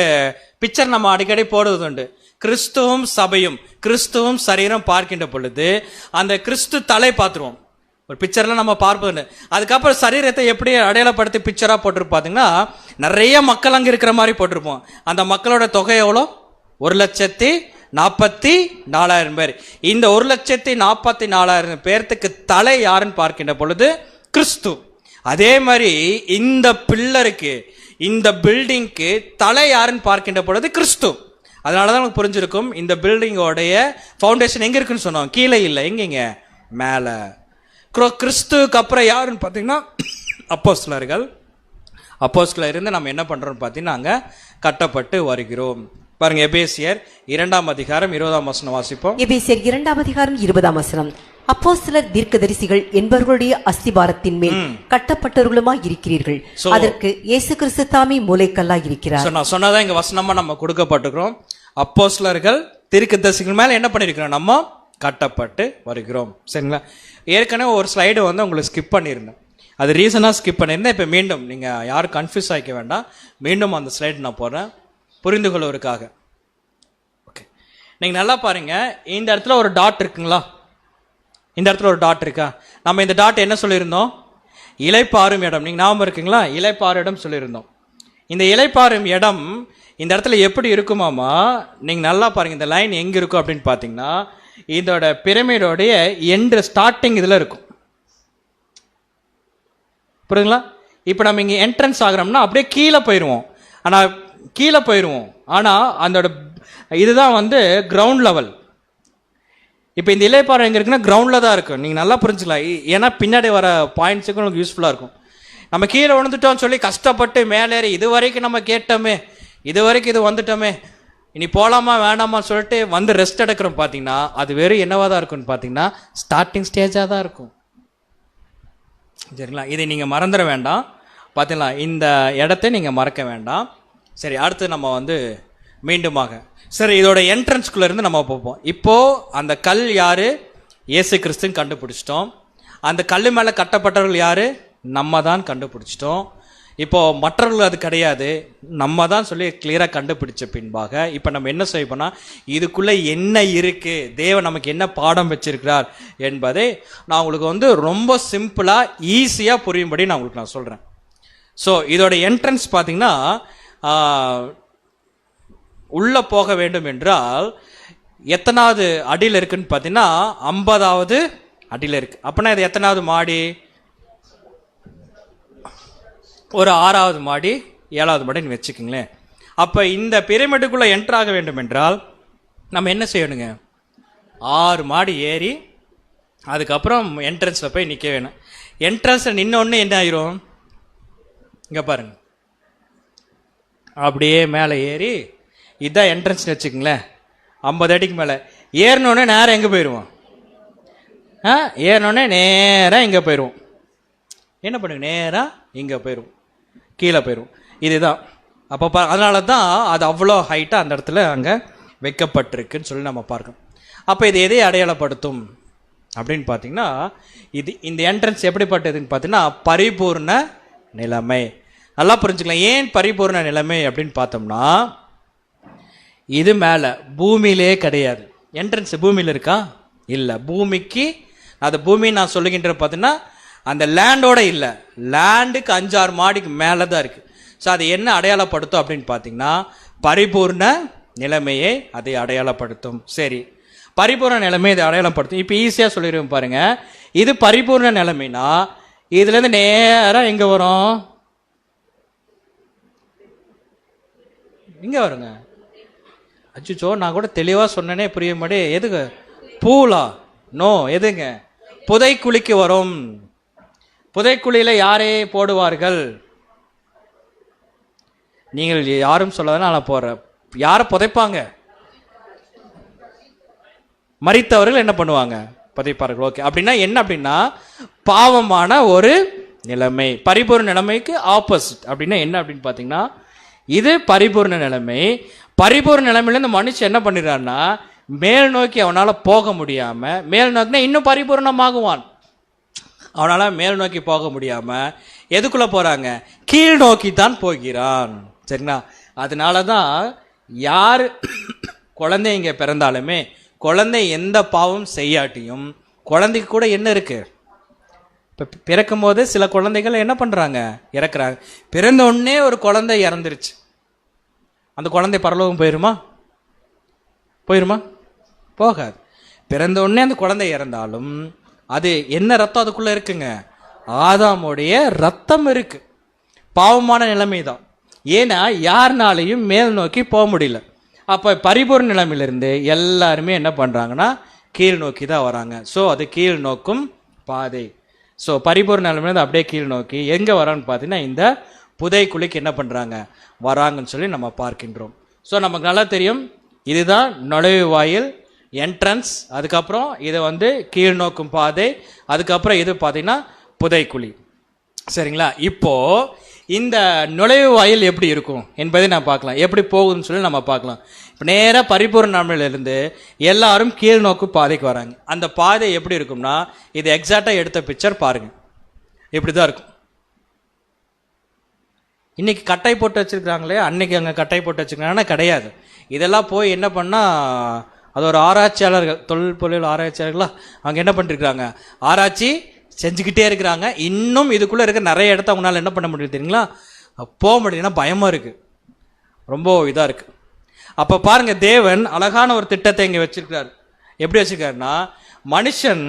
பிக்சர் நம்ம அடிக்கடி போடுவது உண்டு, கிறிஸ்துவும் சபையும் கிறிஸ்துவும் சரீரம் பார்க்கின்ற பொழுது அந்த கிறிஸ்து தலை பார்த்துருவோம் ஒரு பிக்சர்ல நம்ம பார்ப்பது. அதுக்கப்புறம் சரீரத்தை எப்படி அடையாளப்படுத்தி பிக்சரா போட்டிருப்போம் பாத்தீங்கன்னா, நிறைய மக்கள் அங்க இருக்கிற மாதிரி போட்டிருப்போம். அந்த மக்களோட தொகை எவ்வளோ, 1,44,000 பேர். இந்த 1,44,000 பேர்த்துக்கு தலை யாருன்னு பார்க்கின்ற பொழுது கிறிஸ்து. அதே மாதிரி இந்த பில்லருக்கு, இந்த பில்டிங்க்கு தலை யாருன்னு பார்க்கின்ற பொழுது கிறிஸ்து. அதனாலதான் நமக்கு புரிஞ்சிருக்கும், இந்த பில்டிங்கோடைய ஃபவுண்டேஷன் எங்க இருக்குன்னு சொன்னோம், கீழே இல்லை, எங்கீங்க, மேல. கிறிஸ்துவுக்கு அப்புறம் யாருன்னு பாத்தீங்கன்னா அப்போஸ்தலர்கள். அப்போஸ்தலர் இருந்து நம்ம என்ன பண்றோம் பாத்தீங்கன்னா அங்க கட்டப்பட்டு வருகிறோம். பாருங்க, எபேசியர் 2 அதிகாரம் 20 வாசிப்போம். எபேசியர் 2 அதிகாரம் 20 அப்போஸ்தலர் தீர்க்கதரிசிகள் என்பவர்களுடைய அஸ்திபாரத்தின் மேல் கட்டப்பட்டவர்களுமாய் இருக்கிறீர்கள், அதற்கு இயேசு கிறிஸ்து தாமே மூலைக்கல்லாய் இருக்கிறார். சொன்னதான் இங்க வசனமா நம்ம கொடுக்கப்பட்டிருக்கிறோம். அப்போஸ்தலர்கள் தீர்க்கதரிசிகள் மேல என்ன பண்ணிருக்கிறோம், நம்ம கட்டப்பட்டு வருகிறோம். சரிங்களா? ஏற்கனவே ஒரு ஸ்லைடு உங்களுக்கு ஸ்கிப் பண்ணியிருந்தேன், அது ரீசனா ஸ்கிப் பண்ணியிருந்தேன். இப்ப மீண்டும் நீங்க யாரும் கன்ஃபியூஸ் ஆகிக்க வேண்டாம், மீண்டும் அந்த ஸ்லைடு நான் போடுறேன் புரிந்து கொள்வதற்காக. ஓகே, நீங்க நல்லா பாருங்க, இந்த இடத்துல ஒரு டாட் இருக்குங்களா, இந்த இடத்துல ஒரு டாட் இருக்கா, நம்ம இந்த டாட் என்ன சொல்லியிருந்தோம், இளைப்பாறும் இடம். நீங்க ஞாபகம் இருக்குங்களா, இளைப்பாறும் இடம் சொல்லியிருந்தோம். இந்த இளைப்பாறும் இடம் இந்த இடத்துல எப்படி இருக்குமாமா, நீங்க நல்லா பாருங்க, இந்த லைன் எங்க இருக்கும் அப்படின்னு பாத்தீங்கன்னா, இதோட பிரமிடோடைய எண்ட் ஸ்டார்டிங் இதுல இருக்கும். புரியுதுங்களா? இப்ப நம்ம இங்க என்ட்ரன்ஸ் ஆகிறோம்னா அப்படியே கீழே போயிருவோம், ஆனா அதோட இதுதான் கிரவுண்ட் லெவல். இப்ப இந்த இலைப்பாறை எங்க இருக்குன்னா கிரவுண்ட்ல தான் இருக்கும். நீங்க நல்லா புரிஞ்சுக்கலாம், ஏன்னா பின்னாடி வர பாயிண்ட்ஸுக்கு உங்களுக்கு யூஸ்ஃபுல்லா இருக்கும். நம்ம கீழே விழுந்துட்டோம்னு சொல்லி கஷ்டப்பட்டு மேலேறி இது வரைக்கும் நம்ம கேட்டோமே, இது வரைக்கும் இது வந்துட்டோமே, இனி போலாமா வேணாமா சொல்லிட்டு ரெஸ்ட் எடுக்கிறோம் பாத்தீங்கன்னா, அது வெறும் என்னவா தான் இருக்கும்னு பாத்தீங்கன்னா ஸ்டார்டிங் ஸ்டேஜா தான் இருக்கும். சரிங்களா? இதை நீங்க மறந்துட வேண்டாம். பாத்தீங்களா, இந்த இடத்தை நீங்க மறக்க வேண்டாம். சரி, அடுத்து நம்ம மீண்டுமாக சரி இதோட என்ட்ரன்ஸ்குள்ள இருந்து நம்ம பார்ப்போம். இப்போ அந்த கல் யாரு, இயேசு கிறிஸ்துன்னு கண்டுபிடிச்சிட்டோம். அந்த கல்லு மேல கட்டப்பட்டவர்கள் யாரு, நம்ம தான் கண்டுபிடிச்சிட்டோம். இப்போ மற்றவர்கள் அது கிடையாது, நம்ம தான் சொல்லி கிளியரா கண்டுபிடிச்ச பின்பாக இப்ப நம்ம என்ன செய்யணும்னா, இதுக்குள்ள என்ன இருக்கு, தேவன் நமக்கு என்ன பாடம் வச்சிருக்கிறார் என்பதை நான் உங்களுக்கு ரொம்ப சிம்பிளா ஈஸியா புரியும்படி நான் உங்களுக்கு நான் சொல்றேன். ஸோ இதோட என்ட்ரன்ஸ் பார்த்தீங்கன்னா, உள்ள போக வேண்டும் என்றால் எத்தனாவது அடியில் இருக்குன்னு பார்த்தீங்கன்னா 50வது அடியில் இருக்கு. அப்படின்னா இது எத்தனாவது மாடி, ஒரு 6வது மாடி 7வது மாடின்னு வச்சுக்கோங்களேன். அப்ப இந்த பிரமிடுக்குள்ள என்டர் ஆக வேண்டும் என்றால் நம்ம என்ன செய்யணுங்க, 6 மாடி ஏறி அதுக்கப்புறம் என்ட்ரன்ஸ்ல போய் நிக்க வேணும். என்ட்ரன்ஸ்ல நின்னொன்னு என்ன ஆயிரும், இங்க பாருங்க, அப்படியே மேலே ஏறி இதுதான் என்ட்ரன்ஸ் வச்சுக்கோங்களேன். 50 அடிக்கு மேலே ஏறினோடனே நேரம் எங்கே போயிடுவோம்? ஏறினோடனே நேராக இங்கே போயிடுவோம். என்ன பண்ணுங்க, நேராக இங்கே போயிடுவோம், கீழே போயிடுவோம். இதுதான் அப்போ அதனால தான் அது அவ்வளோ ஹைட்டாக அந்த இடத்துல அங்கே வைக்கப்பட்டிருக்குன்னு சொல்லி நம்ம பார்க்கணும். அப்போ இது எதை அடையாளப்படுத்தும் அப்படின்னு பார்த்தீங்கன்னா, இது இந்த என்ட்ரன்ஸ் எப்படிப்பட்டதுன்னு பார்த்தீங்கன்னா பரிபூர்ண நிலைமை. நல்லா புரிஞ்சுக்கலாம். ஏன் பரிபூர்ண நிலைமை அப்படின்னு பார்த்தோம்னா, இது மேலே பூமியிலே கிடையாது. என்ட்ரன்ஸ் பூமியில் இருக்கா? இல்லை. பூமிக்கு அது பூமின்னு நான் சொல்லுகின்ற பார்த்தீங்கன்னா அந்த லேண்டோட இல்லை, லேண்டுக்கு 5-6 மாடிக்கு மேலே தான் இருக்குது. ஸோ அது என்ன அடையாளப்படுத்தும் அப்படின்னு பார்த்தீங்கன்னா பரிபூர்ண நிலைமையை அதை அடையாளப்படுத்தும். சரி, பரிபூர்ண நிலைமை இதை அடையாளப்படுத்தும். இப்போ ஈஸியாக சொல்லிடுவோம் பாருங்க. இது பரிபூர்ண நிலைமைனா இதுலேருந்து நேராக எங்கே வரும்? இங்கே வருங்க. அச்சுச்சோ, நான் கூட தெளிவாக சொன்னேனே புரிய மாட்டே. எதுங்க பூலா? நோ, எதுங்க? புதைக்குழிக்கு வரும். புதைக்குழியில யாரே போடுவார்கள்? நீங்கள் யாரும் சொல்லாதான் நான் போறேன். யாரை புதைப்பாங்க? மரித்தவர்கள் என்ன பண்ணுவாங்க? புதைப்பார்கள். ஓகே, அப்படின்னா என்ன அப்படின்னா பாவமான ஒரு நிலைமை. பரிபூர்ண நிலைமைக்கு ஆப்போசிட் அப்படின்னா என்ன அப்படின்னு பார்த்தீங்கன்னா இது பரிபூர்ண நிலைமை. பரிபூர்ண நிலைமையிலேருந்து மனுஷன் என்ன பண்ணிடுறான்னா மேல் நோக்கி அவனால் போக முடியாம, மேல் நோக்கினா இன்னும் பரிபூர்ணமாகுவான். அவனால் மேல் நோக்கி போக முடியாம எதுக்குள்ள போறாங்க? கீழ் நோக்கி தான் போகிறான். சரிங்களா? அதனால தான் யார் குழந்தை இங்கே பிறந்தாலுமே குழந்தை எந்த பாவம் செய்யாட்டியும் குழந்தைக்கு கூட என்ன இருக்கு? இப்போ பிறக்கும் போது சில குழந்தைகள் என்ன பண்றாங்க? இறக்குறாங்க. பிறந்த உடனே ஒரு குழந்தை இறந்துருச்சு, அந்த குழந்தை பரலோகம் போயிருமா? போயிருமா? போகாது. பிறந்த உடனே அந்த குழந்தை இறந்தாலும் அது என்ன ரத்தம் அதுக்குள்ள இருக்குங்க? ஆதாமுடைய ரத்தம் இருக்கு. பாவமான நிலைமை தான். ஏன்னா யாருனாலையும் மேல் நோக்கி போக முடியல. அப்ப பரிபூர்ண நிலைமையிலிருந்து எல்லாருமே என்ன பண்றாங்கன்னா கீழ் நோக்கி தான் வராங்க. ஸோ அது கீழ் நோக்கும் பாதை. ஸோ பரிபூர்ண நிலைமையிலிருந்து அப்படியே கீழ் நோக்கி எங்க வரான்னு பார்த்தீங்கன்னா இந்த புதைக்குழிக்கு என்ன பண்றாங்க? வராங்கன்னு சொல்லி நம்ம பார்க்கின்றோம். ஸோ நமக்கு நல்லா தெரியும், இதுதான் நுழைவு வாயில், என்ட்ரன்ஸ். அதுக்கப்புறம் இது கீழ் நோக்கும் பாதை. அதுக்கப்புறம் இது பார்த்தீங்கன்னா புதைக்குழி. சரிங்களா? இப்போ இந்த நுழைவு வாயில் எப்படி இருக்கும் என்பதை நான் பார்க்கலாம். எப்படி போகுதுன்னு சொல்லி நம்ம பார்க்கலாம். இப்போ நேராக பரிபூர்ண நிலைமையிலிருந்து எல்லாரும் கீழ் நோக்கு பாதைக்கு வராங்க. அந்த பாதை எப்படி இருக்கும்னா இது எக்ஸாக்டாக எடுத்த பிக்சர் பாருங்க, இப்படி தான் இருக்கும். இன்னைக்கு கட்டை போட்டு வச்சிருக்காங்களே, அன்னைக்கு அங்கே கட்டை போட்டு வச்சிருக்காங்கன்னா கிடையாது. இதெல்லாம் போய் என்ன பண்ணா அது ஒரு ஆராய்ச்சியாளர்கள், தொழில்பொருள் ஆராய்ச்சியாளர்களா அவங்க என்ன பண்ணிருக்காங்க? ஆராய்ச்சி செஞ்சுக்கிட்டே இருக்கிறாங்க. இன்னும் இதுக்குள்ள இருக்க நிறைய இடத்த அவங்களால என்ன பண்ண முடியும் தெரியுங்களா? போக முடியும்னா பயமா இருக்கு, ரொம்ப இதா இருக்கு. அப்ப பாருங்க, தேவன் அழகான ஒரு திட்டத்தை இங்க வச்சிருக்கிறார். எப்படி வச்சிருக்காருன்னா மனுஷன்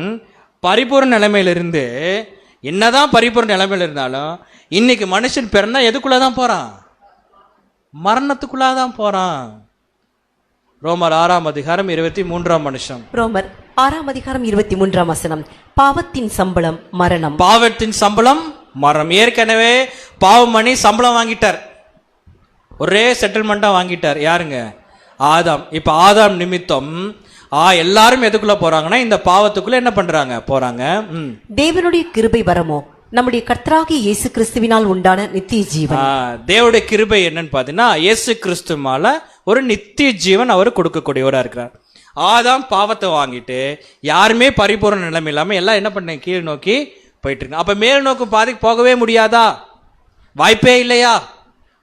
பரிபூர்ண நிலைமையிலிருந்து என்னதான் பரிபூர்ண நிலைமையில இருந்தாலும் இன்னைக்கு மனுஷன் பிறந்தா எதுக்குள்ளதான் போறான்? மரணத்துக்குள்ளாதான் போறான். ரோமர் 6:23 ரோமர் 6:23 பாவத்தின் சம்பளம் மரணம். பாவத்தின் சம்பளம் மரணம். ஏற்கனவே பாவம் பண்ணி சம்பளம் வாங்கிட்டார், ஒரே செட்டில்மெண்டா வாங்கிட்டார். யாருங்க? ஆதாம். இப்ப ஆதாம் நிமித்தம் எல்லாரும் எதுக்குள்ள போறாங்கன்னா இந்த பாவத்துக்குள்ள என்ன பண்றாங்க? போறாங்க. தேவனுடைய கிருபை வரமோ நம்முடைய கர்த்தராகிய இயேசு கிறிஸ்துவினால் உண்டான நித்திய ஜீவன். தேவனுடைய கிருபை என்னன்னு பாத்தீங்கன்னா இயேசு கிறிஸ்துவால ஒரு நித்திய ஜீவன் அவர் கொடுக்கக்கூடியவரா இருக்கிறார். ஆதாம் பாவத்தை வாங்கிட்டு யாருமே பரிபூர்ண நிலைமை இல்லாம எல்லாம் என்ன பண்ண கீழ் நோக்கி போயிட்டு இருக்கு. அப்ப மேல் நோக்கு பாதைக்கு போகவே முடியாதா? வாய்ப்பே இல்லையா?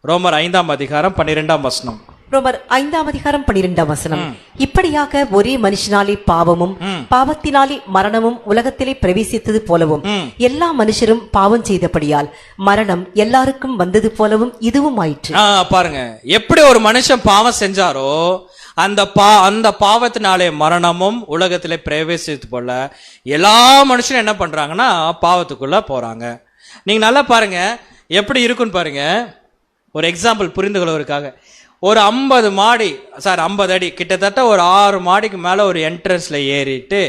ரோமர் 5:12 ரோமர் 5:12 இப்படியாக ஒரே மனுஷனாலே பாவமும் பாவத்தினாலே மரணமும் உலகத்திலே பிரவேசித்தது போலவும் எல்லா மனுஷரும் பாவம் செய்தபடியால் மரணம் எல்லாருக்கும் வந்தது போலவும் இதுவும் ஆயிற்று. பாருங்க, எப்படி ஒரு மனுஷன் பாவம் செஞ்சாரோ அந்த பாவத்தினாலே மரணமும் உலகத்திலே பிரவேசித்தது போல எல்லா மனுஷனும் என்ன பண்றாங்கன்னா பாவத்துக்குள்ள போறாங்க. நீங்க நல்லா பாருங்க எப்படி இருக்குன்னு பாருங்க. ஒரு எக்ஸாம்பிள் புரிந்து கொள்வதற்காக, ஒரு 50 அடி கிட்டத்தட்ட ஒரு 6 மாடிக்கு மேல ஒரு என்ட்ரன்ஸ்ல ஏறிட்டு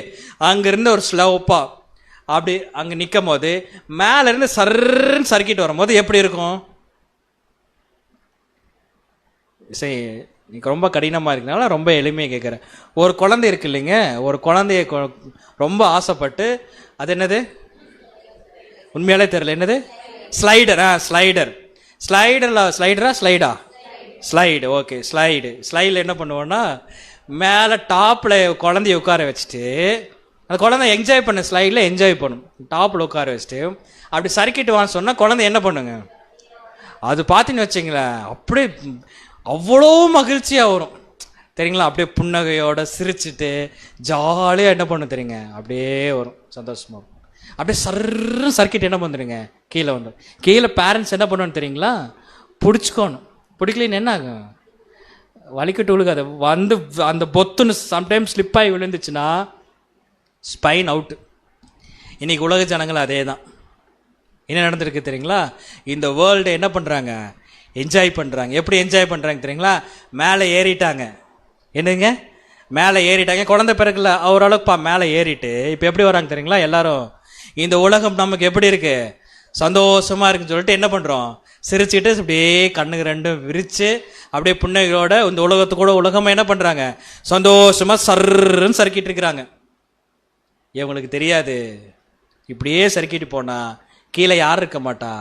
அங்கிருந்து ஒரு ஸ்லோப்பா அப்படி அங்க நிக்கும் போது மேல இருந்து சர்ன்னு சறுக்கிட்டு வரும்போது எப்படி இருக்கும்? நீங்கள் ரொம்ப கடினமாக இருக்கனால ரொம்ப எளிமையாக கேட்குறேன். ஒரு குழந்தை இருக்கு இல்லைங்க, ஒரு குழந்தைய ரொம்ப ஆசைப்பட்டு, அது என்னது உண்மையாலே தெரியல, என்னது ஸ்லைடர். ஸ்லைடர். ஸ்லைடரா ஸ்லைடா? ஸ்லைடு. ஓகே, ஸ்லைடில் என்ன பண்ணுவோன்னா, மேலே டாப்பில் குழந்தைய உட்கார வச்சுட்டு, அந்த குழந்தை என்ஜாய் பண்ண ஸ்லைடில் என்ஜாய் பண்ணும். டாப்பில் உட்கார வச்சுட்டு அப்படி சறுக்கிட்டு வான்னு சொன்னால் குழந்தை என்ன பண்ணுங்க, அது பார்த்தீங்கன்னு வச்சிங்களேன், அப்படியே அவ்வளோ மகிழ்ச்சியாக வரும் தெரியுங்களா. அப்படியே புன்னகையோட சிரிச்சுட்டு ஜாலியாக என்ன பண்ணும் தெரியுங்க, அப்படியே வரும், சந்தோஷமாக இருக்கும். அப்படியே சர்க்கிட் என்ன பண்ணுறீங்க, கீழே வந்து கீழே பேரண்ட்ஸ் என்ன பண்ணுவோன்னு தெரியுங்களா, பிடிச்சிக்கோணும். பிடிக்கலன்னு என்ன ஆகும், வலிக்கட்டு விழுகாது வந்து அந்த பொத்துன்னு சம்டைம்ஸ் ஸ்லிப் ஆகி விழுந்துச்சுன்னா ஸ்பைன் அவுட்டு. இன்னைக்கு உலக ஜனங்கள் அதே தான். என்ன நடந்திருக்கு தெரியுங்களா, இந்த வேர்ல்டு என்ன பண்ணுறாங்க, என்ஜாய் பண்ணுறாங்க. எப்படி என்ஜாய் பண்ணுறாங்க தெரியுங்களா, மேலே ஏறிட்டாங்க. என்னங்க, மேலே ஏறிட்டாங்க. குழந்தை பிறகுல ஓரளவுக்குப்பா மேலே ஏறிட்டு இப்போ எப்படி வராங்க தெரியுங்களா, எல்லாரும் இந்த உலகம் நமக்கு எப்படி இருக்கு, சந்தோஷமா இருக்குன்னு சொல்லிட்டு என்ன பண்ணுறோம், சிரிச்சுட்டு அப்படியே கண்ணுக்கு ரெண்டும் விரிச்சு அப்படியே புன்னகையோட இந்த உலகத்துக்கூட உலகமாக என்ன பண்ணுறாங்க, சந்தோஷமா சர்ன்னு சறுக்கிட்டு இருக்கிறாங்க. இவங்களுக்கு தெரியாது, இப்படியே சறுக்கிட்டு போனா கீழே யார் இருக்க மாட்டா,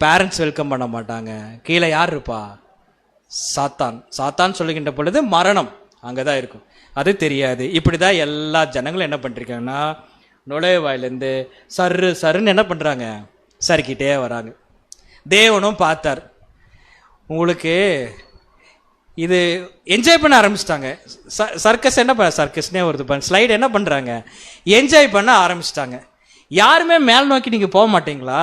பேரண்ட்ஸ் வெல்கம் பண்ண மாட்டாங்க. கீழே யார் இருப்பா, சாத்தான் சொல்லுகின்ற பொழுது மரணம் அங்கதான் இருக்கும். அது தெரியாது. இப்படிதான் எல்லா ஜனங்களும் என்ன பண்ணிருக்காங்கன்னா, நுழைவாயிலேருந்து சருன்னு என்ன பண்றாங்க, சறுக்கிட்டே வராங்க. தேவனும் பார்த்தார், உங்களுக்கு இது என்ஜாய் பண்ண ஆரம்பிச்சிட்டாங்க. சர்க்கஸ் என்ன சர்க்கஸ்னே வருது, ஸ்லைடு என்ன பண்றாங்க, என்ஜாய் பண்ண ஆரம்பிச்சிட்டாங்க. யாருமே மேல் நோக்கி நீங்க போக மாட்டீங்களா,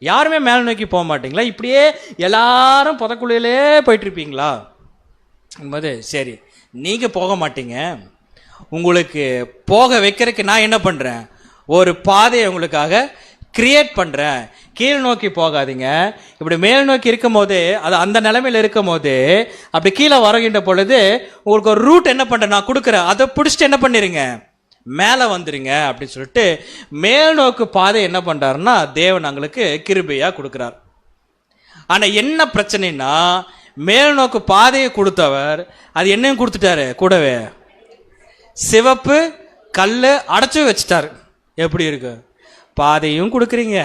யாருமே மேல் நோக்கி போக மாட்டீங்களா, இப்படியே எல்லாரும் புதக்குள்ளையிலே போயிட்டு இருப்பீங்களா என்பது சரி. நீங்க போக மாட்டீங்க, உங்களுக்கு போக வைக்கிறதுக்கு நான் என்ன பண்றேன், ஒரு பாதையை உங்களுக்காக கிரியேட் பண்றேன். கீழ் நோக்கி போகாதீங்க, இப்படி மேல் நோக்கி இருக்கும் போது, அது அந்த நிலைமையில இருக்கும் போது அப்படி கீழே வருகின்ற பொழுது உங்களுக்கு ஒரு ரூட் என்ன பண்றேன் நான் கொடுக்குறேன், அதை பிடிச்சிட்டு என்ன பண்ணிருங்க, மேலே வந்துருங்க அப்படின்னு சொல்லிட்டு மேல் நோக்கு பாதை என்ன பண்றாருன்னா தேவன் எங்களுக்கு கிருபையா கொடுக்கிறார். ஆனா என்ன பிரச்சனைனா, மேல் நோக்கு பாதையை கொடுத்தவர் அது என்னையும் கொடுத்துட்டாரு, கூடவே சிவப்பு கல்லு அடைச்சு வச்சுட்டாரு. எப்படி இருக்கு, பாதையும் கொடுக்குறீங்க,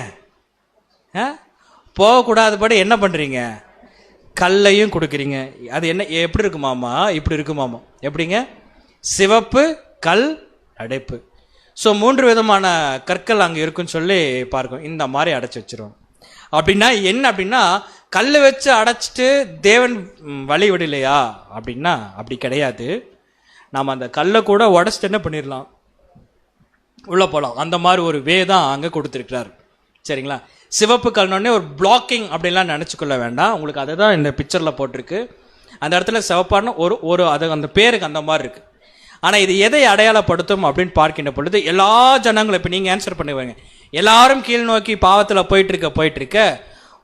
போகக்கூடாதபடி என்ன பண்றீங்க, கல்லையும் கொடுக்குறீங்க. அது என்ன எப்படி இருக்குமாமா, இப்படி இருக்குமாமா, எப்படிங்க, சிவப்பு கல் அடைப்பு. ஸோ 3 விதமான கற்கள் அங்கே இருக்குன்னு சொல்லி பார்க்கும். இந்த மாதிரி அடைச்சி வச்சிருவோம். அப்படின்னா என்ன அப்படின்னா, கல் வச்சு அடைச்சிட்டு தேவன் வழி விடலையா அப்படின்னா அப்படி கிடையாது. நாம் அந்த கல்லை கூட உடச்சிட்டு என்ன பண்ணிடலாம், உள்ள போகலாம். அந்த மாதிரி ஒரு வே தான் அங்கே கொடுத்துருக்கிறார். சரிங்களா. சிவப்பு கல்னோடனே ஒரு பிளாக்கிங் அப்படின்லாம் நினச்சிக்கொள்ள வேண்டாம். உங்களுக்கு அதை தான் இந்த பிக்சரில் போட்டிருக்கு. அந்த இடத்துல சிவப்பான ஒரு அது அந்த பேருக்கு அந்த மாதிரி இருக்கு. ஆனால் இது எதை அடையாளப்படுத்தும் அப்படின்னு பார்க்கின்ற பொழுது, எல்லா ஜனங்களும் இப்போ நீங்கள் ஆன்சர் பண்ணுவாங்க, எல்லாரும் கீழ் நோக்கி பாவத்தில் போயிட்டு இருக்க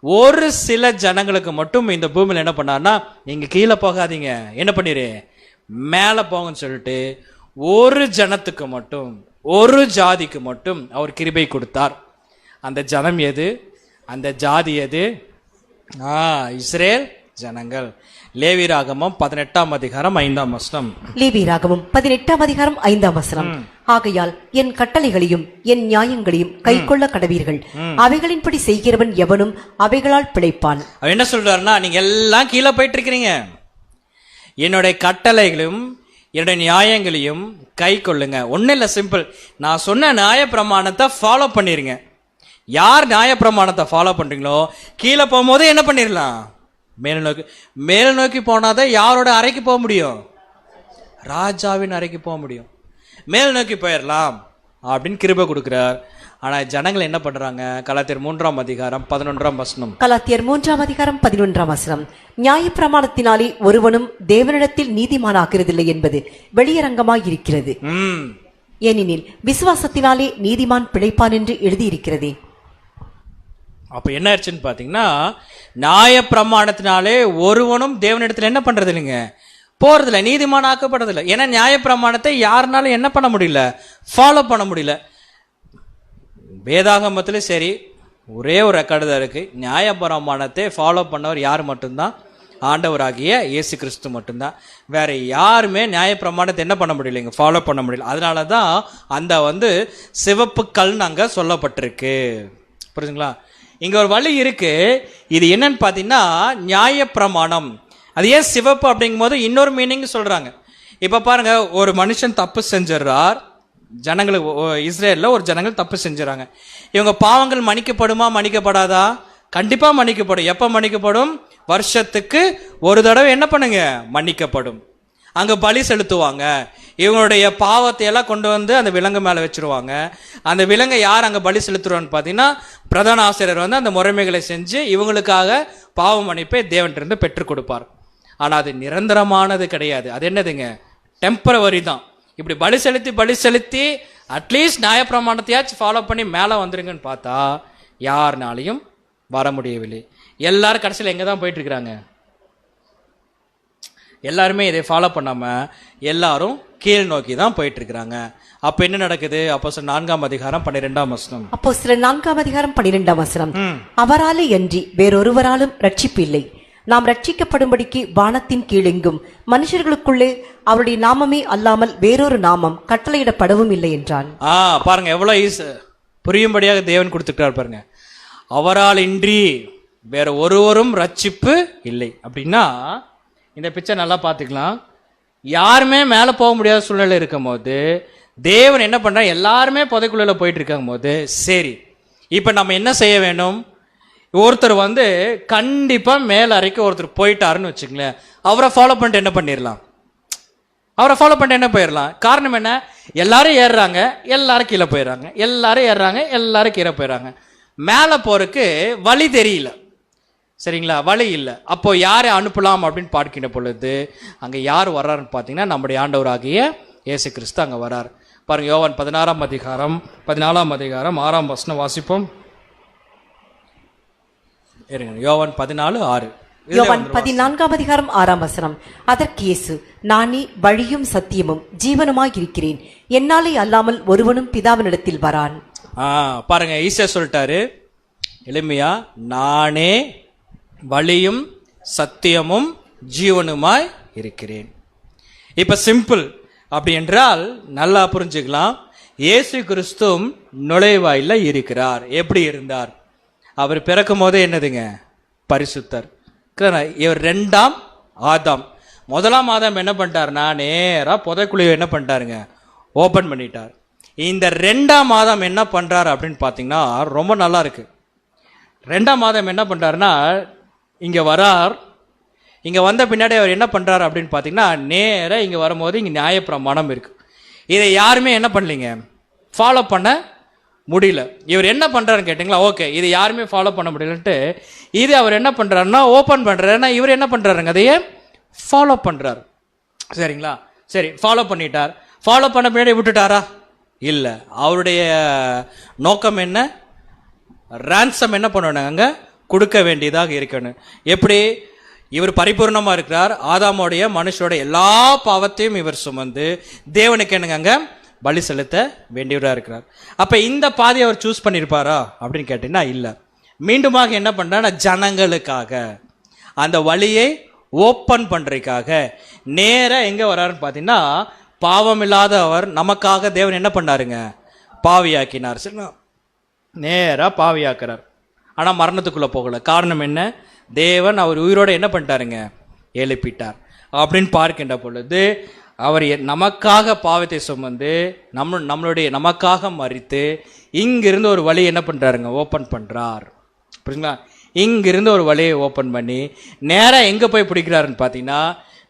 ஒரு சில ஜனங்களுக்கு மட்டும் இந்த பூமியில் என்ன பண்ணார்னா, நீங்கள் கீழே போகாதீங்க, என்ன பண்ணிரு மேலே போங்கன்னு சொல்லிட்டு ஒரு ஜனத்துக்கு மட்டும், ஒரு ஜாதிக்கு மட்டும் அவர் கிருபை கொடுத்தார். அந்த ஜனம் எது, அந்த ஜாதி எது, இஸ்ரேல் ஜனங்கள். லேவியராகமம் 18ஆம் அதிகாரம் 5ஆம் வசனம். லேவியராகமம் 18ஆம் அதிகாரம் 5ஆம் வசனம். ஆகையால் என் கட்டளைகளையும் என் நியாயங்களையும் கைக்கொள்ள கடவீர்கள், அவைகளின்படி செய்கிறவன் எவனும் அவைகளால் பிழைப்பான். என்ன சொல்றாருன்னா, நீங்க எல்லாம் கீழே போயிட்டு இருக்கிறீங்க, என்னுடைய கட்டளைகளும் என்னுடைய நியாயங்களையும் கை கொள்ளுங்க. ஒன்னும் இல்லை, சிம்பிள். நான் சொன்ன நியாய பிரமாணத்தை ஃபாலோ பண்ணிருங்க. யார் நியாய பிரமாணத்தை ஃபாலோ பண்றீங்களோ கீழே போகும்போது என்ன பண்ணிடலாம், மேல் நோக்கி போனாதான் யாரோட அறைக்கு போக முடியும், ராஜாவின் அறைக்கு போக முடியும். மேல் நோக்கி போயிடலாம் அப்படின்னு கிருபை கொடுக்கிறார். ஆனா ஜனங்கள் என்ன பண்றாங்க, கலாத்தியர் 3ஆம் அதிகாரம் 11ஆம் வசனம். கலாத்தியர் 3ஆம் அதிகாரம் 11ஆம் வசனம். நியாய பிரமாணத்தினாலே ஒருவனும் தேவனிடத்தில் நீதிமானாகிறதில்லை என்பது வெளியரங்கமாயிருக்கிறது. ஏனெனில் விசுவாசத்தினாலே நீதிமான் பிழைப்பான் என்று எழுதியிருக்கிறதே. அப்ப என்ன ஆச்சுன்னு பாத்தீங்கன்னா, நியாய பிரமாணத்தினாலே ஒருவனும் தேவனிடத்தில் என்ன பண்றது இல்லைங்க, போறதில்லை, நீதிமான் ஆக்கப்படுறதில்லை. ஏன்னா நியாய பிரமாணத்தை யாருனாலும் என்ன பண்ண முடியல, ஃபாலோ பண்ண முடியல. வேதாகமத்துல சரி ஒரே ஒரு ரெக்கார்டு தான் இருக்கு, நியாய பிரமாணத்தை ஃபாலோ பண்ணவர் யார் மட்டும்தான், ஆண்டவராகிய இயேசு கிறிஸ்து மட்டும்தான். வேற யாருமே நியாயப்பிரமாணத்தை என்ன பண்ண முடியலைங்க, ஃபாலோ பண்ண முடியல. அதனால தான் அந்த சிவப்பு கல்னு அங்கே சொல்லப்பட்டிருக்கு. புரியுதுங்களா? இங்க ஒரு வழி இருக்கு. இது என்னன்னு பார்த்தீங்கன்னா நியாயப்பிரமாணம். அது ஏன் சிவப்பு அப்படிங்கும் போது இன்னொரு மீனிங் சொல்றாங்க. இப்ப பாருங்க, ஒரு மனுஷன் தப்பு செஞ்சிடறார். ஜனங்களுக்கு, இஸ்ரேலில் ஒரு ஜனங்கள் தப்பு செஞ்சுறாங்க. இவங்க பாவங்கள் மன்னிக்கப்படுமா மன்னிக்கப்படாதா? கண்டிப்பா மன்னிக்கப்படும். எப்ப மன்னிக்கப்படும்? வருஷத்துக்கு ஒரு தடவை என்ன பண்ணுங்க, மன்னிக்கப்படும். அங்க பலி செலுத்துவாங்க. இவங்களுடைய பாவத்தை எல்லாம் கொண்டு வந்து அந்த விலங்கு மேல வச்சிருவாங்க. அந்த விலங்கை யார் அங்க பலி செலுத்துறான்னு பாத்தீங்கன்னா பிரதான ஆசிரியர் அந்த முறைமைகளை செஞ்சு இவங்களுக்காக பாவ மன்னிப்பை தேவன்கிட்ட பெற்றுக் கொடுப்பார். ஆனா அது நிரந்தரமானது கிடையாது. அது என்னதுங்க, டெம்பரவரி தான். இப்படி பலி செலுத்தி அட்லீஸ்ட் நியாயப்பிரமாணத்தையாச்சும் ஃபாலோ பண்ணி மேலே வந்துருங்கன்னு பார்த்தா யாருனாலையும் வர முடியவில்லை. எல்லாரும் கடைசியில் எங்கே தான் போயிட்டு இருக்கிறாங்க? எல்லாருமே இதை ஃபாலோ பண்ணாம எல்லாரும் கீழ் நோக்கி தான் போயிட்டு இருக்கிறாங்க. அப்ப என்ன நடக்குது? அப்போஸ்தலர் 4ஆம் அதிகாரம் 12ஆம் வசனம். அப்போஸ்தலர் 4ஆம் அதிகாரம் 12ஆம் வசனம். அவராலே அன்றி வேறொருவராலும் ரட்சிப்பு இல்லை. நாம் ரட்சிக்கப்படும்படிக்கு வானத்தின் கீழெங்கும் மனுஷர்களுக்குள்ளே அவருடைய நாமமே அல்லாமல் வேறொரு நாமம் கட்டளையிடப்படவும் இல்லை என்றான். பாருங்க எவ்வளவு புரியும்படியாக தேவன் கொடுத்துட்டார் பாருங்க. அவரால் இன்றி வேற ஒருவரும் ரட்சிப்பு இல்லை அப்படின்னா இந்த பிக்சர் நல்லா பார்த்துக்கலாம். யாருமே மேலே போக முடியாத சூழ்நிலை இருக்கும் போது தேவன் என்ன பண்ற, எல்லாருமே புதைக்குள்ள போயிட்டு இருக்கும் போது சரி இப்ப நம்ம என்ன செய்ய வேணும்? ஒருத்தர் கண்டிப்பா மேல அறைக்கு ஒருத்தர் போயிட்டாருன்னு வச்சுங்களேன், அவரை ஃபாலோ பண்ணிட்டு என்ன பண்ணிடலாம்? அவரை ஃபாலோ பண்ணிட்டு என்ன போயிடலாம்? காரணம் என்ன? எல்லாரும் ஏறுறாங்க, எல்லாரும் கீழே போயிடுறாங்க, எல்லாரும் ஏறுறாங்க, எல்லாரும் கீழே போயிடுறாங்க. மேலே போறதுக்கு வழி தெரியல, சரிங்களா? வழி இல்லை. அப்போ யாரை அனுப்பலாம் அப்படின்னு பார்க்கின்ற பொழுது அங்க யார் வர்றாருன்னு பார்த்தீங்கன்னா நம்முடைய ஆண்டவராகிய இயேசு கிறிஸ்து அங்க வர்றார். பாருங்க, யோவான் 14ஆம் அதிகாரம் 6ஆம் வசனம் வாசிப்போம். யோவான் 14:6. யோவான் 14ஆம் அதிகாரம் 6ஆம் வசனம். அதற்கு இயேசு, நானே வழியும் சத்தியமும் ஜீவனுமாய் இருக்கிறேன், என்னாலே அல்லாமல் ஒருவனும் பிதாவினிடத்தில் வரான். பாருங்க, ஈஸியா சொல்லிட்டாரு, எளிமையா. நானே வழியும் சத்தியமும் ஜீவனுமாய் இருக்கிறேன். இப்ப சிம்பிள் அப்படி என்றால் நல்லா புரிஞ்சுக்கலாம். இயேசு கிறிஸ்துவும் நுழைவாயில இருக்கிறார். எப்படி இருந்தார்? அவர் பிறக்கும் போதே என்னதுங்க, பரிசுத்தர். இவர் 2ஆம் ஆதாம். 1ஆம் ஆதாம் என்ன பண்ணிட்டாருன்னா நேரா புதைக்குழியை என்ன பண்ணிட்டாருங்க, ஓபன் பண்ணிட்டார். இந்த 2ஆம் ஆதாம் என்ன பண்றாரு அப்படின்னு பாத்தீங்கன்னா ரொம்ப நல்லா இருக்கு. 2ஆம் ஆதாம் என்ன பண்றாருன்னா இங்க வரார். இங்க வந்த பின்னாடி அவர் என்ன பண்றாரு அப்படின்னு பாத்தீங்கன்னா நேரா இங்க வரும்போது இங்க நியாயப்பிரமாணம் இருக்கு. இதை யாருமே என்ன பண்ணலீங்க, ஃபாலோ பண்ண முடியல. இவர் என்ன பண்றாருன்னு கேட்டீங்களா? ஓகே, இது யாருமே ஃபாலோ பண்ண முடியலன்ட்டு இது அவர் என்ன பண்றாருன்னா ஓபன் பண்றாருன்னா இவர் என்ன பண்றாருங்க, அதையே ஃபாலோ பண்றாரு. சரிங்களா? சரி, ஃபாலோ பண்ணிட்டார். ஃபாலோ பண்ண பின்னாடி விட்டுட்டாரா? இல்ல. அவருடைய நோக்கம் என்ன? ரான்சம் என்ன பண்ணணும், அங்க கொடுக்க வேண்டியதாக இருக்கணும். எப்படி? இவர் பரிபூர்ணமா இருக்கிறார். ஆதாமோடைய மனுஷோட எல்லா பாவத்தையும் இவர் சுமந்து தேவனுக்கு என்னங்க அங்க பலி செலுத்த வேண்டியவராக இருக்கிறார். அப்ப இந்த பாதையை அவர் சூஸ் பண்ணியிருப்பாரா அப்படின்னு கேட்டீங்கன்னா இல்ல. மீண்டுமாக என்ன பண்றாரு, ஜனங்களுக்காக அந்த வழியை ஓப்பன் பண்றதுக்காக நேர எங்க வர்றாருன்னு பாத்தீங்கன்னா பாவம் இல்லாத அவர் நமக்காக தேவன் என்ன பண்ணாருங்க, பாவியாக்கினார். சரி, நேரா பாவியாக்குறார். ஆனா மரணத்துக்குள்ள போகல. காரணம் என்ன? தேவன் அவர் உயிரோட என்ன பண்ணிட்டாருங்க, எழுப்பிட்டார். அப்படின்னு பார்க்கின்ற பொழுது அவர் நமக்காக பாவத்தை சுமந்து நம்மளுடைய நமக்காக மறித்து இங்கிருந்து ஒரு வழி என்ன பண்றாருங்க, ஓப்பன் பண்றார். புரியுங்களா? இங்கிருந்து ஒரு வழியை ஓப்பன் பண்ணி நேரா எங்க போய் பிடிக்கிறாருன்னு பாத்தீங்கன்னா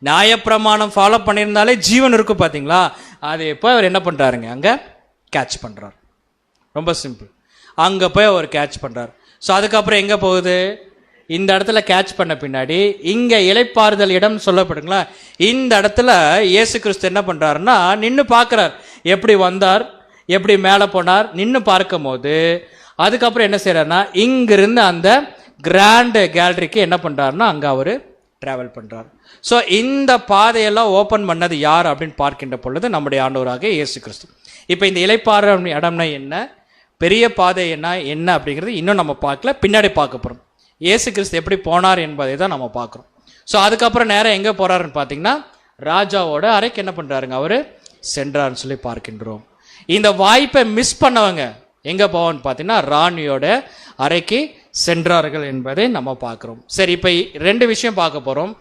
நியாயப்பிரமாணம் ஃபாலோ பண்ணியிருந்தாலே ஜீவன் இருக்கும் பாத்தீங்களா, அதை போய் அவர் என்ன பண்றாருங்க, அங்க கேட்ச் பண்றார். ரொம்ப சிம்பிள். அங்க போய் அவர் கேட்ச் பண்றார். ஸோ அதுக்கப்புறம் எங்க போகுது, இந்த இடத்துல கேட்ச் பண்ண பின்னாடி இங்க இளைப்பாறுதல் இடம் சொல்லப்படுங்களா, இந்த இடத்துல இயேசு கிறிஸ்து என்ன பண்றாருன்னா நின்று பார்க்கிறார். எப்படி வந்தார், எப்படி மேலே போனார், நின்று பார்க்கும் போது அதுக்கப்புறம் என்ன செய்யறாருன்னா இங்கிருந்து அந்த கிராண்ட் கேலரிக்கு என்ன பண்றாருன்னா அங்க அவரு டிராவல் பண்றார். ஸோ இந்த பாதையெல்லாம் ஓப்பன் பண்ணது யார் அப்படின்னு பார்க்கின்ற பொழுது நம்முடைய ஆண்டவராக இயேசு கிறிஸ்து. இப்போ இந்த இளைப்பாறு இடம்னா என்ன, பெரிய பாதை என்ன அப்படிங்கிறது இன்னும் நம்ம பார்க்கல, பின்னாடி பார்க்க போறோம். இயேசு கிறிஸ்து எப்படி போனார் என்பதை தான் நம்ம பார்க்குறோம். ஸோ அதுக்கப்புறம் நேரம் எங்கே போகிறாருன்னு பார்த்தீங்கன்னா ராஜாவோட அறைக்கு என்ன பண்ணுறாருங்க அவர் சென்றார்னு சொல்லி பார்க்கின்றோம். இந்த வாய்ப்பை மிஸ் பண்ணவங்க எங்கே போவான்னு பார்த்தீங்கன்னா ராணியோட அறைக்கு சென்றார்கள் என்பதை நம்ம பார்க்குறோம். சரி, இப்போ 2 விஷயம் பார்க்க போகிறோம்.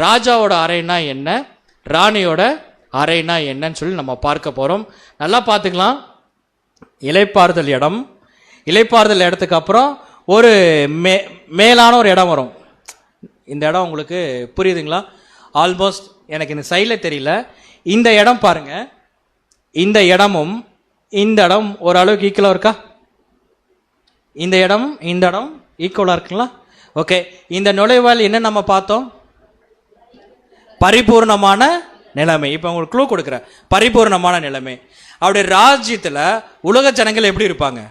ராஜாவோட அறைனா என்ன, ராணியோட அறைனா என்னன்னு சொல்லி நம்ம பார்க்க போகிறோம். நல்லா பார்த்துக்கலாம். இலைப்பாறுதல் இடம், இலைப்பாறுதல் இடத்துக்கு அப்புறம் ஒரு மேலான ஒரு இடம் வரும். இந்த இடம் உங்களுக்கு புரியுதுங்களா? ஆல்மோஸ்ட் எனக்கு இந்த சைடில் தெரியல. இந்த இடம் பாருங்க, இந்த இடமும் இந்த இடம் ஓரளவுக்கு ஈக்குவலாக இருக்கா? இந்த இடம் ஈக்குவலாக இருக்குங்களா? ஓகே, இந்த நுழைவாயில் என்ன நம்ம பார்த்தோம்? பரிபூர்ணமான நிலைமை. இப்போ உங்களுக்கு க்ளூ கொடுக்குறேன், பரிபூர்ணமான நிலைமை. அப்படி ராஜ்யத்தில் உலக ஜனங்கள் எப்படி இருப்பாங்க?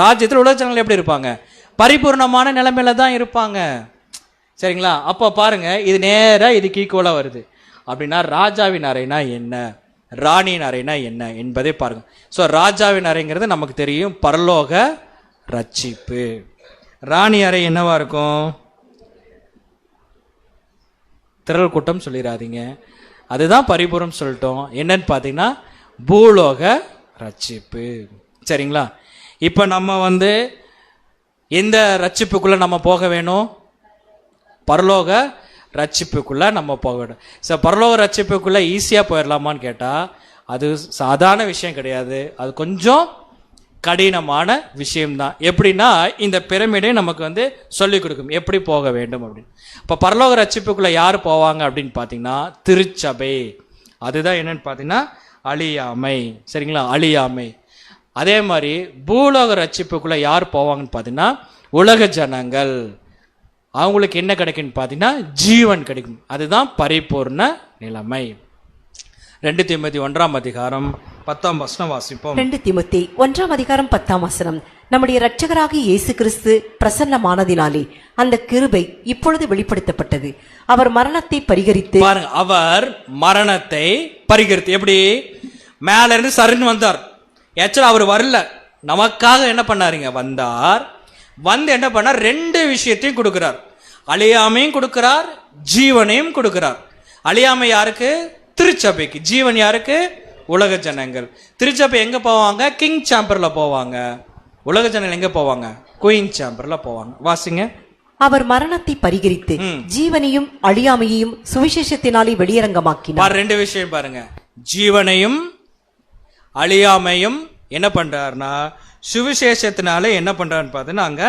ராஜ்யத்தில் உலக ஜனங்கள் எப்படி இருப்பாங்க? பரிபூர்ணமான நிலைமையில தான் இருப்பாங்க. சரிங்களா? அப்போ பாருங்க, இது நேராக இதுக்கு ஈக்குவலாக வருது. அப்படின்னா ராஜாவின் அறைனா என்ன, ராணியின் அறைனா என்ன என்பதை பாருங்க. ஸோ ராஜாவின் அறைங்கிறது நமக்கு தெரியும், பரலோக ரட்சிப்பு. ராணி அறை என்னவா இருக்கும்? திரள் கூட்டம் சொல்லிடாதீங்க, அதுதான் பரிபூரம் சொல்லிட்டோம். என்னன்னு பார்த்தீங்கன்னா பூலோக ரட்சிப்பு. சரிங்களா? இப்போ நம்ம எந்த ரட்சிப்புக்குள்ள நம்ம போக வேணும்? பரலோக ரட்சிப்புக்குள்ள நம்ம போக வேண்டும். ஸோ பரலோக ரட்சிப்புக்குள்ள ஈஸியாக போயிடலாமான்னு கேட்டால் அது சாதாரண விஷயம் கிடையாது, அது கொஞ்சம் கடினமான விஷயம்தான். எப்படின்னா இந்த பிரமிடை நமக்கு சொல்லிக் கொடுக்கும் எப்படி போக வேண்டும் அப்படின்னு. இப்போ பரலோக ரட்சிப்புக்குள்ள யார் போவாங்க அப்படின்னு பார்த்தீங்கன்னா திருச்சபை. அதுதான் என்னன்னு பார்த்தீங்கன்னா அழியாமை. சரிங்களா? அழியாமை. அதே மாதிரி பூலோக ரட்சிப்புக்குள்ள யார் போவாங்கன்னு பார்த்தீங்கன்னா உலக ஜனங்கள். அவங்களுக்கு என்ன கிடைக்குன்னு பார்த்தீங்கன்னா ஜீவன் கிடைக்கும். அதுதான் பரிபூர்ண நிலைமை. 2 தீமோத்தி 1ஆம் அதிகாரம் 10ஆம் வசனம் வாசிப்போம். 2 தீமோத்தி 1ஆம் அதிகாரம் 10ஆம் வசனம். நம்முடைய இரட்சகராகிய இயேசு கிறிஸ்து பிரசன்னமானதினாலே அந்த கிருபை இப்பொழுது வெளிப்படுத்தப்பட்டது. அவர் மரணத்தை பரிகரித்து, பாருங்க, அவர் மரணத்தை பரிகரித்து. எப்படி? மேல இருந்து சருன்னு வந்தார். ஆக்சுவலா அவர் வரல, நமக்காக என்ன பண்ணாருங்க? வந்தார். என்ன பண்ணார்? 2 விஷயத்தையும் கொடுக்கிறார். அழியாமையும் கொடுக்கிறார், ஜீவனையும் கொடுக்கிறார். அழியாமை யாருக்கு? திருச்சபைக்கு. ஜீவன் யாருக்கு? உலக ஜனங்கள். திருச்சபை எங்க போவாங்க? கிங் சாம்பர்ல போவாங்க. உலக ஜனங்கள் எங்க போவாங்க? குயின் சாம்பர்ல போவாங்க. வாசிங்க. அவர் மரணத்தை பரிகரித்து ஜீவனையும் அழியாமையையும் சுவிசேஷத்தினாலே வெளியரங்கமாக்கினார். 2 விஷயம் பாருங்க, ஜீவனையும் அழியாமையும் என்ன பண்றாருன்னா சுவிசேஷத்தினால என்ன பண்றாருன்னு பார்த்தீங்கன்னா அங்க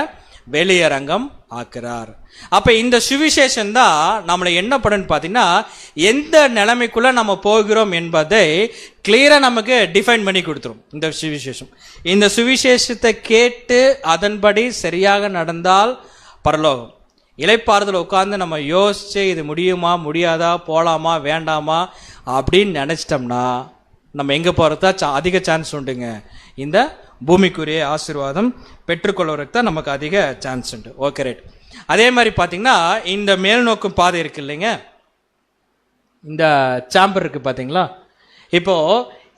வெளியரங்கம் ஆக்குறார். அப்ப இந்த சுவிசேஷம் தான் நம்மளை என்ன பண்ணுன்னு பார்த்தீங்கன்னா எந்த நிலைமைக்குள்ள நம்ம போகிறோம் என்பதை கிளியரா நமக்கு டிஃபைன் பண்ணி கொடுத்துரும் இந்த சுவிசேஷம். இந்த சுவிசேஷத்தை கேட்டு அதன்படி சரியாக நடந்தால் பரலோகம். இலைப்பாறுதல் உட்கார்ந்து நம்ம யோசிச்சு இது முடியுமா முடியாதா, போலாமா வேண்டாமா அப்படின்னு நினைச்சிட்டோம்னா நம்ம எங்க போறதா அதிக சான்ஸ் உண்டுங்க? இந்த பூமிக்குரிய ஆசீர்வாதம் பெற்றுக்கொள்வதற்கு தான் நமக்கு அதிக சான்ஸ் உண்டு. Okay, right. அதே மாதிரி பார்த்தீங்கன்னா இந்த மேல் நோக்கும் பாதை இருக்கு இல்லைங்க, இந்த சாம்பர் இருக்கு பார்த்தீங்களா? இப்போ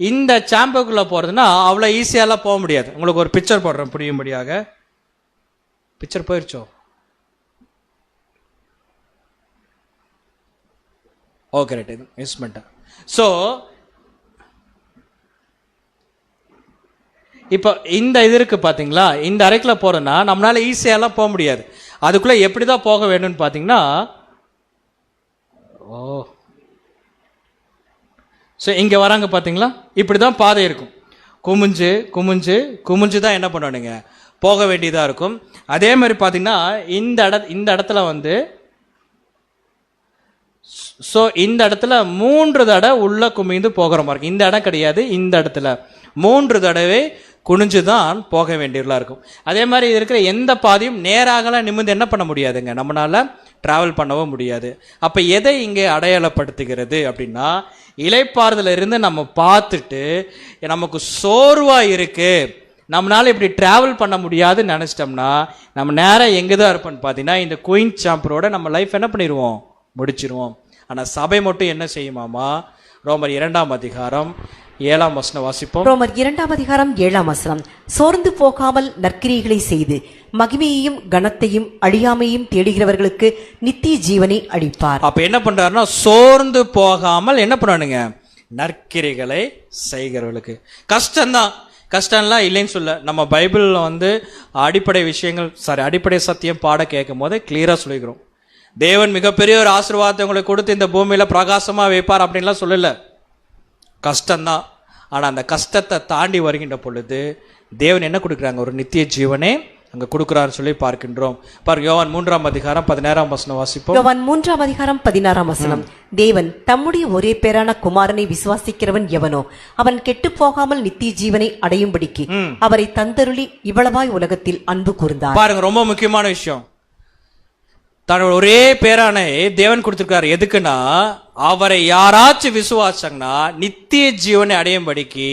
இந்த சாம்பருக்குள்ள போறதுன்னா அவ்வளோ ஈஸியாலாம் போக முடியாது. உங்களுக்கு ஒரு பிக்சர் போடுறேன் புரியும்படியாக. பிக்சர் போயிருச்சோ? Okay, right. இது மிஸ் பண்ணிட்டேன். ஸோ இப்போ இந்த இது இருக்கு பார்த்தீங்களா, இந்த அறைக்குள்ள போறதுன்னா நம்மளால ஈஸியாலாம் போக முடியாது. அதுக்குள்ள எப்படி தான் போக வேணும்னு பார்த்தீங்கன்னா ஸோ இங்கே வராங்க பார்த்தீங்களா, இப்படி தான் பாதை இருக்கும். குமிஞ்சு குமிஞ்சு குமிஞ்சு தான் என்ன பண்ணணுங்க போக வேண்டியதாக இருக்கும். அதே மாதிரி பார்த்தீங்கன்னா இந்த இடத்துல ஸோ இந்த இடத்துல 3 தடவை உள்ள குமிந்து போகிற மாதிரி இருக்கும். இந்த இடம் கிடையாது, இந்த இடத்துல 3 தடவை குனிஞ்சு தான் போக வேண்டியதாக இருக்கும். அதே மாதிரி இருக்கிற எந்த பாதையும் நேராகலாம் நிமிர்ந்து என்ன பண்ண முடியாதுங்க, நம்மளால டிராவல் பண்ணவும் முடியாது. அப்போ எதை இங்கே அடையாளப்படுத்துகிறது அப்படின்னா இலைப்பாறுதல இருந்து நம்ம பார்த்துட்டு நமக்கு சோர்வாக இருக்கு, நம்மளால இப்படி டிராவல் பண்ண முடியாதுன்னு நினச்சிட்டோம்னா நம்ம நேராக எங்கே தான் இருப்போம்னு பார்த்தீங்கன்னா இந்த குயின் சாம்பரோட நம்ம லைஃப் என்ன பண்ணிடுவோம், முடிச்சிருவோம். ஆனால் சபை மட்டும் என்ன செய்யுமாமா? ரோமர் 2ஆம் அதிகாரம் 7ஆம் வசனம் வாசிப்போம். ரோமர் 2ஆம் அதிகாரம் 7ஆம் வசனம். சோர்ந்து போகாமல் நற்கிரியைகளை செய்து மகிமையையும் கனத்தையும் அழியாமையும் தேடுகிறவர்களுக்கு நித்திய ஜீவனை அளிப்பார். அப்ப என்ன பண்றாருன்னா, சோர்ந்து போகாமல் என்ன பண்ணணுங்க, நற்கிரிகளை செய்கிறவர்களுக்கு. கஷ்டம்தான், கஷ்டம்லாம் இல்லைன்னு சொல்ல. நம்ம பைபிள்ல வந்து அடிப்படை விஷயங்கள் அடிப்படை சத்தியம் பாட கேட்கும் போது கிளியரா சொல்லிக்கிறோம். தேவன் மிகப்பெரிய ஒரு ஆசீர்வாதத்தை உங்களுக்கு கொடுத்து இந்த பூமியில பிரகாசமா வைப்பார் அப்படின்லாம் சொல்லல. கஷ்டம்தான். ஆனா அந்த கஷ்டத்தை தாண்டி வருகின்ற பொழுது தேவன் என்ன கொடுக்குறாங்க, ஒரு நித்திய ஜீவனே அங்க கொடுக்கிறாரு சொல்லி பார்க்கின்றோம். பாருங்க, யோவான் 3ஆம் அதிகாரம் 16ஆம் வசனம் வாசிப்போம். யோவான் 3ஆம் அதிகாரம் 16ஆம் வசனம். தேவன் தம்முடைய ஒரே பேரான குமாரனை விசுவாசிக்கிறவன் எவனோ அவன் கெட்டு போகாமல் நித்திய ஜீவனை அடையும்படிக்கு அவரை தந்தருளி இவ்வளவாய் உலகத்தில் அன்பு கூர்ந்தார். பாருங்க, ரொம்ப முக்கியமான விஷயம். தன்னோட ஒரே பேரானை தேவன் கொடுத்திருக்காரு. எதுக்குன்னா, அவரை யாராச்சும் விசுவாசாங்கன்னா நித்திய ஜீவனை அடையும்படிக்கு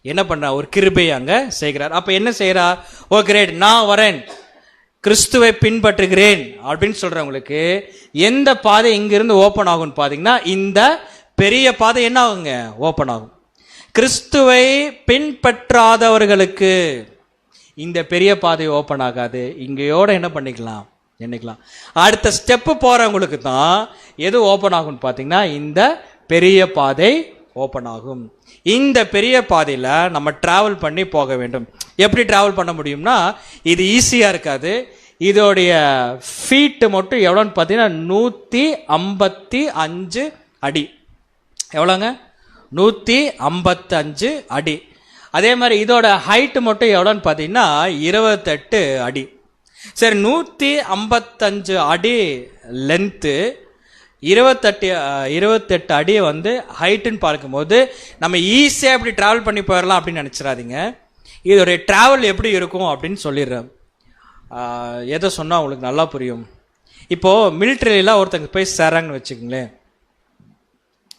என்ன பண்ற, ஒரு கிருபை அங்க செய்கிறார். அப்ப என்ன செய்யறார், ஓ கிரேட், நான் வரேன், கிறிஸ்துவை பின்பற்றுகிறேன் அப்படின்னு சொல்றவங்களுக்கு எந்த பாதை இங்கிருந்து ஓபன் ஆகும் பாத்தீங்கன்னா, இந்த பெரிய பாதை என்ன ஆகுங்க, ஓபன் ஆகும். கிறிஸ்துவை பின்பற்றாதவர்களுக்கு இந்த பெரிய பாதை ஓபன் ஆகாது. இங்கேயோட என்ன பண்ணிக்கலாம், என்னைக்கலாம். அடுத்த ஸ்டெப்பு போறவங்களுக்கு தான் எது ஓபன் ஆகும் பாத்தீங்கன்னா, இந்த பெரிய பாதை ஓபன் ஆகும். இந்த பெரிய பாதையில நம்ம டிராவல் பண்ணி போக வேண்டும். எப்படி டிராவல் பண்ண முடியும்னா, இது ஈஸியா இருக்காது. இதோடைய ஃபீட் மட்டும் எவ்வளோன்னு பார்த்தீங்கன்னா 155 அடி. எவ்வளோங்க, 155 அடி. அதே மாதிரி இதோட ஹைட் மட்டும் எவ்வளோன்னு பார்த்தீங்கன்னா 28 அடி. சரி, 155 அடி லென்த்து, 28 அடியை வந்து ஹைட்டுன்னு பார்க்கும்போது நம்ம ஈஸியாக இப்படி டிராவல் பண்ணி போயிடலாம் அப்படின்னு நினச்சிடாதீங்க. இதோடைய டிராவல் எப்படி இருக்கும் அப்படின்னு சொல்லிடுறேன். எதை சொன்னால் உங்களுக்கு நல்லா புரியும். இப்போது மிலிட்ரிலாம் ஒருத்தங்க போய் சேராங்கன்னு வச்சுக்கோங்களேன்,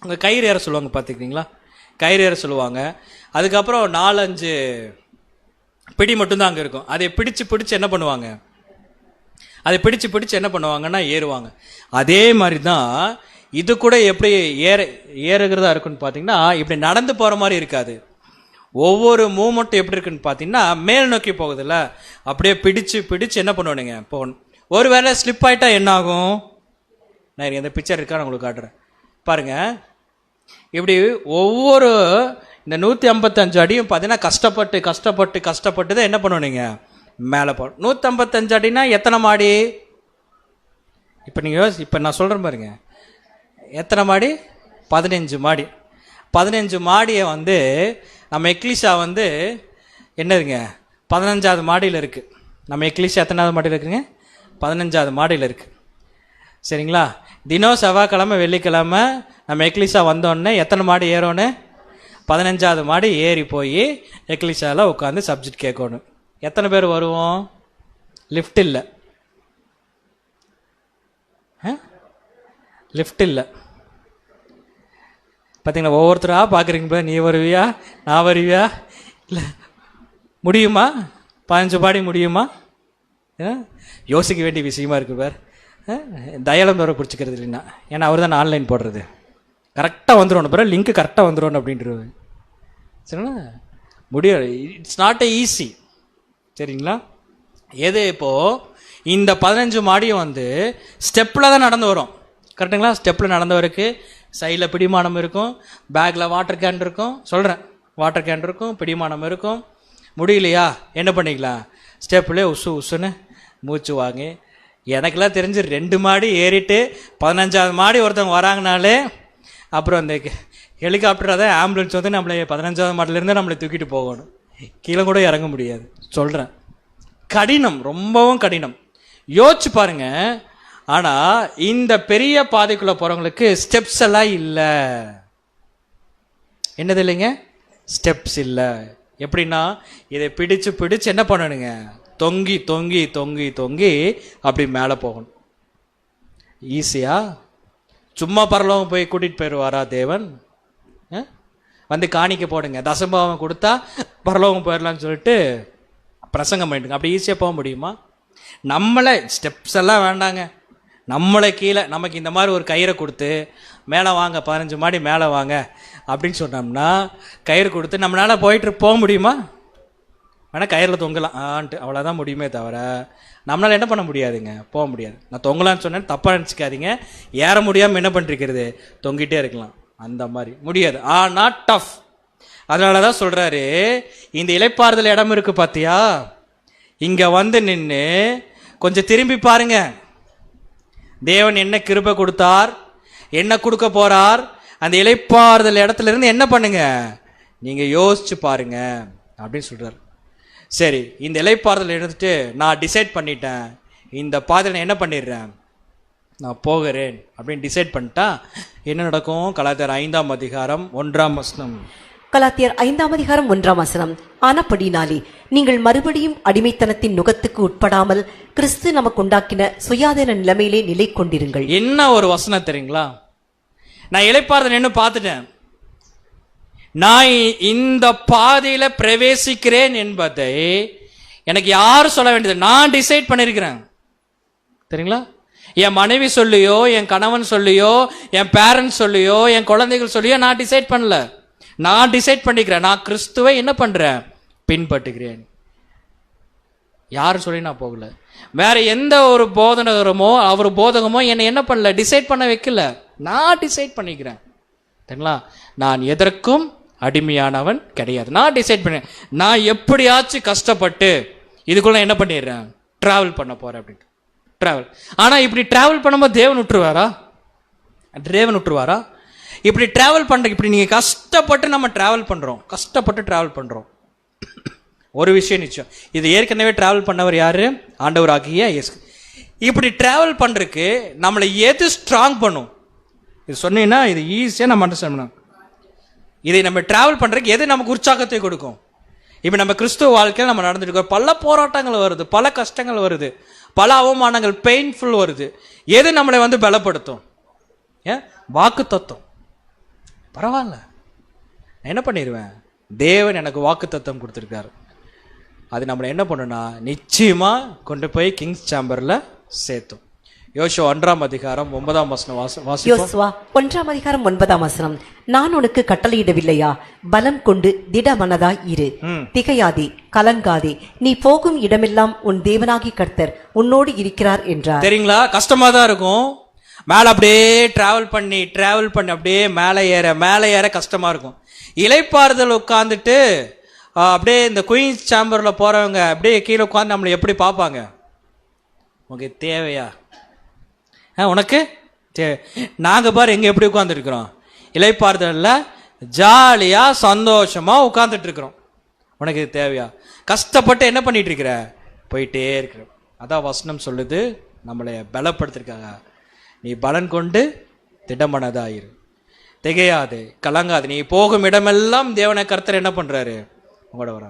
அங்கே கயிறு ஏற சொல்லுவாங்க, பார்த்துக்கிறீங்களா, கயிறு ஏற சொல்லுவாங்க. அதுக்கப்புறம் 4-5 பிடி மட்டும்தான் அங்கே இருக்கும். அதை பிடிச்சு என்ன பண்ணுவாங்க, அதை பிடிச்சு என்ன பண்ணுவாங்கன்னா ஏறுவாங்க. அதே மாதிரி தான் இது கூட எப்படி ஏறுகிறதா இருக்குன்னு பார்த்தீங்கன்னா, இப்படி நடந்து போகிற மாதிரி இருக்காது. ஒவ்வொரு மூமெண்ட்டும் எப்படி இருக்குன்னு பார்த்தீங்கன்னா, மேல் நோக்கி போகுதுல்ல, அப்படியே பிடிச்சு என்ன பண்ணுவானுங்க, போகணும். ஒருவேளை ஸ்லிப் ஆகிட்டா என்ன ஆகும், நான் இந்த பிக்சர் இருக்கா நான் உங்களுக்கு காட்டுறேன் பாருங்க. இப்படி ஒவ்வொரு இந்த 155 அடியும் பார்த்தீங்கன்னா கஷ்டப்பட்டு தான் என்ன பண்ணுவானுங்க, மேலே போகணும். 155 அடினா எத்தனை மாடி, இப்போ நீங்கள் இப்போ நான் சொல்கிறேன் பாருங்க, எத்தனை மாடி, 15 மாடி. 15 மாடியை வந்து நம்ம எக்லிஷா வந்து என்னதுங்க, 15வது மாடியில் இருக்குது. நம்ம எக்லிஷா எத்தனாவது மாடியில் இருக்குங்க, 15வது மாடியில் இருக்குது. சரிங்களா, தினம் செவ்வாய்க்கிழமை வெள்ளிக்கிழமை நம்ம எக்லிஷா வந்தோடனே எத்தனை மாடி ஏறோன்னு, 15வது மாடி ஏறி போய் எக்லிஷாவில் உட்காந்து சப்ஜெக்ட் கேட்கணும். எத்தனை பேர் வருவோம், லிஃப்ட் இல்லை, லிஃப்ட் இல்லை. பார்த்தீங்களா, ஒவ்வொருத்தராக பார்க்குறீங்க, நீ வருவியா நான் வருவியா, இல்லை முடியுமா, 15 மாடி முடியுமா, யோசிக்க வேண்டிய விஷயமா இருக்கு பார். தயாளம் வர பிடிச்சிக்கிறது இல்லைன்னா, ஏன்னா அவர் தான் ஆன்லைன் போடுறது, கரெக்டாக வந்துடும் பாரு, லிங்க் கரெக்டாக வந்துடும் அப்படின்றது. சரிங்களா, முடியாது, இட்ஸ் நாட் ஈஸி. சரிங்களா, எது இப்போது இந்த 15 மாடியும் வந்து ஸ்டெப்பில் தான் நடந்து வரும். கரெக்டுங்களா, ஸ்டெப்பில் நடந்து வரக்கு சைடில் பிடிமானம் இருக்கும், பேக்கில் வாட்டர் கேன் இருக்கும், சொல்கிறேன் வாட்டர் கேன் இருக்கும், பிடிமானம் இருக்கும். முடியலையா என்ன பண்ணிக்கலாம், ஸ்டெப்பில் உசுன்னு மூச்சு வாங்கி. எனக்கெல்லாம் தெரிஞ்சு 2 மாடி ஏறிட்டு 15வது மாடி ஒருத்தவங்க வராங்கனாலே அப்புறம் அந்த ஹெலிகாப்டர் அதான் ஆம்புலன்ஸ் வந்து நம்மளை 15வது மாடிலேருந்து நம்மளை தூக்கிட்டு போகணும், கீழே கூட இறங்க முடியாது. சொல்கிறேன், கடினம், ரொம்பவும் கடினம். யோசிச்சு பாருங்க. ஆனால் இந்த பெரிய பாதைக்குள்ளே போகிறவங்களுக்கு ஸ்டெப்ஸ் எல்லாம் இல்லை. என்னது இல்லைங்க, ஸ்டெப்ஸ் இல்லை. எப்படின்னா இதை பிடிச்சு என்ன பண்ணணுங்க, தொங்கி தொங்கி தொங்கி தொங்கி அப்படி மேலே போகணும். ஈஸியா சும்மா பரலோகம் போய் கூட்டிகிட்டு போயிடுவாரா தேவன்? வந்து காணிக்க போடுங்க, தசம்பாவம் கொடுத்தா பரலோகம் போயிடலான்னு சொல்லிட்டு பிரசங்கம் பண்ணிட்டுங்க, அப்படி ஈஸியாக போக முடியுமா? நம்மளே ஸ்டெப்ஸ் எல்லாம் வேண்டாங்க, நம்மளை கீழே நமக்கு இந்த மாதிரி ஒரு கயிறை கொடுத்து மேலே வாங்க 15 மாடி மேலே வாங்க அப்படின்னு சொன்னோம்னா கயிறு கொடுத்து நம்மளால் போக முடியுமா? வேணால் கயிறில் தொங்கலாம் அவ்வளோதான் முடியுமே தவிர நம்மளால் என்ன பண்ண முடியாதுங்க, போக முடியாது. நான் தொங்கலான்னு சொன்னேன், தப்பாக நினச்சிக்காதீங்க. ஏற முடியாமல் என்ன பண்ணிருக்கிறது, தொங்கிட்டே இருக்கலாம், அந்த மாதிரி முடியாது. ஆனால் டஃப். அதனால தான் சொல்கிறாரு, இந்த இளைப்பாறுதல் இடம் இருக்கு பார்த்தியா, இங்கே வந்து நின்று கொஞ்சம் திரும்பி பாருங்க. தேவன் என்ன கிருபை கொடுத்தார், என்ன கொடுக்க போறார், அந்த இளைப்பாறுதல் இடத்துல இருந்து என்ன பண்ணுங்க, நீங்க யோசிச்சு பாருங்க அப்படின்னு சொல்றாரு. சரி, இந்த இளைப்பாறுதல் எடுத்துட்டு நான் டிசைட் பண்ணிட்டேன், இந்த பாதையில் நான் என்ன பண்ணிடுறேன், நான் போகிறேன் அப்படின்னு டிசைட் பண்ணிட்டா என்ன நடக்கும்? கலாத்தியர் 5ஆம் அதிகாரம் 1ஆம் வசனம். கலாத்தியர் 5ஆம் அதிகாரம் 1ஆம் வசனம். ஆனபடினாலே நீங்கள் மறுபடியும் அடிமைத்தனத்தின் நுகத்துக்கு உட்படாமல் கிறிஸ்து நமக்கு உண்டாக்கின சுயாதீன நிலைமையிலே நிலை கொண்டிருங்கள். என்ன ஒரு வசனம் தெரியுங்களா? நான் இளைப்பாறுதல் என்ன பார்த்துட்டேன், நான் இந்த பாதையில பிரவேசிக்கிறேன் என்பதை எனக்கு யாரும் சொல்ல வேண்டியது, நான் டிசைட் பண்ணிருக்கிறேன். தெரியுங்களா? என் மனைவி சொல்லியோ, என் கணவன் சொல்லியோ, என் பேரண்ட்ஸ் சொல்லியோ, என் குழந்தைகள் சொல்லியோ நான் டிசைட் பண்ணல. நான் டிசைட் பண்ணிக்கிறேன். நான் கிறிஸ்துவை என்ன பண்றேன், பின்பற்றுகிறேன். யாரும் சொல்லி நான் போகல. வேற எந்த ஒரு போதகரமோ அவர் போதகமோ என்னை என்ன பண்ணல, டிசைட் பண்ண வைக்கல. நான் டிசைட் பண்ணிக்கிறேன். சரிங்களா? நான் எதற்கும் அடிமையானவன் கிடையாது. நான் டிசைட் பண்ணேன், நான் எப்படியாச்சும் கஷ்டப்பட்டு இதுக்குள்ள என்ன பண்ணிடுறேன், டிராவல் பண்ண போறேன் அப்படின்ட்டு டிராவல். ஆனா இப்படி டிராவல் பண்ணும்போது தேவன் விட்டுருவாரா? தேவன் விட்டுருவாரா? இப்படி டிராவல் பண்ற, இப்படி நீங்க கஷ்டப்பட்டு நம்ம டிராவல் பண்றோம், கஷ்டப்பட்டு டிராவல் பண்றோம். ஒரு விஷயம் நிச்சயம், இது ஏற்கனவே டிராவல் பண்ணவர் யாரு, ஆண்டவர் ஆகிய இயேசு. இப்படி டிராவல் பண்றதுக்கு நம்மளை எது ஸ்ட்ராங் பண்ணும், இது சொன்னீங்கன்னா இது ஈஸியா நம்ம அண்டர்ஸ்டாண்ட் பண்ணணும். இதை நம்ம டிராவல் பண்றதுக்கு எது நமக்கு உற்சாகத்தை கொடுக்கும்? இப்ப நம்ம கிறிஸ்துவ வாழ்க்கையில் நம்ம நடந்துட்டு இருக்கோம், பல போராட்டங்கள் வருது, பல கஷ்டங்கள் வருது, பல அவமானங்கள், பெயின்ஃபுல் வருது. எது நம்மளை வந்து பலப்படுத்தும்? வாக்கு தத்துவம். பரவாயில்ல, நான் என்ன பண்ணிடுவேன், தேவன் எனக்கு வாக்கு தத்துவம் கொடுத்துருக்காரு. அது நம்மளை என்ன பண்ணுனா நிச்சயமா கொண்டு போய் கிங்ஸ் சேம்பர்ல சேர்த்தோம். யோசுவா 1ஆம் அதிகாரம் 9ஆம் வசனம் வாசிப்போம். யோசுவா 1ஆம் அதிகாரம் 9ஆம் வசனம். நான் உனக்கு கட்டளையிடவில்லையா, பலம் கொண்டு திடமனதாய் இரு, திகையாதே, கலங்காதே, நீ போகும் இடமெல்லாம் உன் தேவனாகி கர்த்தர் உன்னோடு இருக்கிறார் என்றார். தெரியுங்களா? கஷ்டமா தான் இருக்கும், மேல அப்படியே டிராவல் பண்ணி அப்படியே மேலே ஏற கஷ்டமா இருக்கும். இளைப்பாறுதல் உட்கார்ந்துட்டு அப்படியே இந்த குயின்ஸ் சேம்பர்ல போறவங்க அப்படியே கீழே உட்கார்ந்து நம்மளை எப்படி பார்ப்பாங்க, உங்களுக்கு தேவையா, உனக்கு நாங்க பாரு எங்க எப்படி உட்கார்ந்துருக்கிறோம், இளைப்பாறுதல்ல ஜாலியா சந்தோஷமா உட்கார்ந்துட்டு இருக்கிறோம். உனக்கு இது தேவையா? கஷ்டப்பட்டு என்ன பண்ணிட்டு இருக்கிற, போயிட்டே இருக்கிற. அதான் வசனம் சொல்லுது, நம்மளை பலப்படுத்திருக்காங்க. நீ பலன் கொண்டு திடமனதாயிரு, திகையாது, கலங்காது, நீ போகும் இடமெல்லாம் தேவனை கர்த்தர் என்ன பண்றாரு, உங்களோட வர.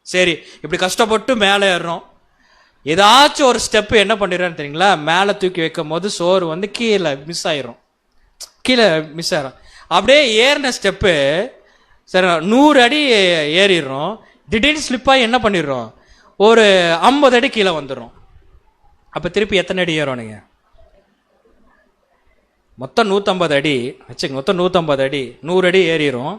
சரி, இப்படி கஷ்டப்பட்டு மேலே ஏறுறோம். ஏதாச்சும் ஒரு ஸ்டெப்பு என்ன பண்ணிடுறான்னு தெரியுங்களா, மேலே தூக்கி வைக்கும் போது சோறு வந்து கீழே மிஸ் ஆயிரும். அப்படியே ஏறின ஸ்டெப்பு சரி 100 அடி ஏறிடுறோம், திடீர்னு ஸ்லிப்பாகி என்ன பண்ணிடுறோம், ஒரு 50 அடி கீழே வந்துடுறோம். அப்போ திருப்பி எத்தனை அடி ஏறும் நீங்க? மொத்தம் 150 அடி வச்சுங்க, மொத்தம் 150 அடி, 100 அடி ஏறிடும்.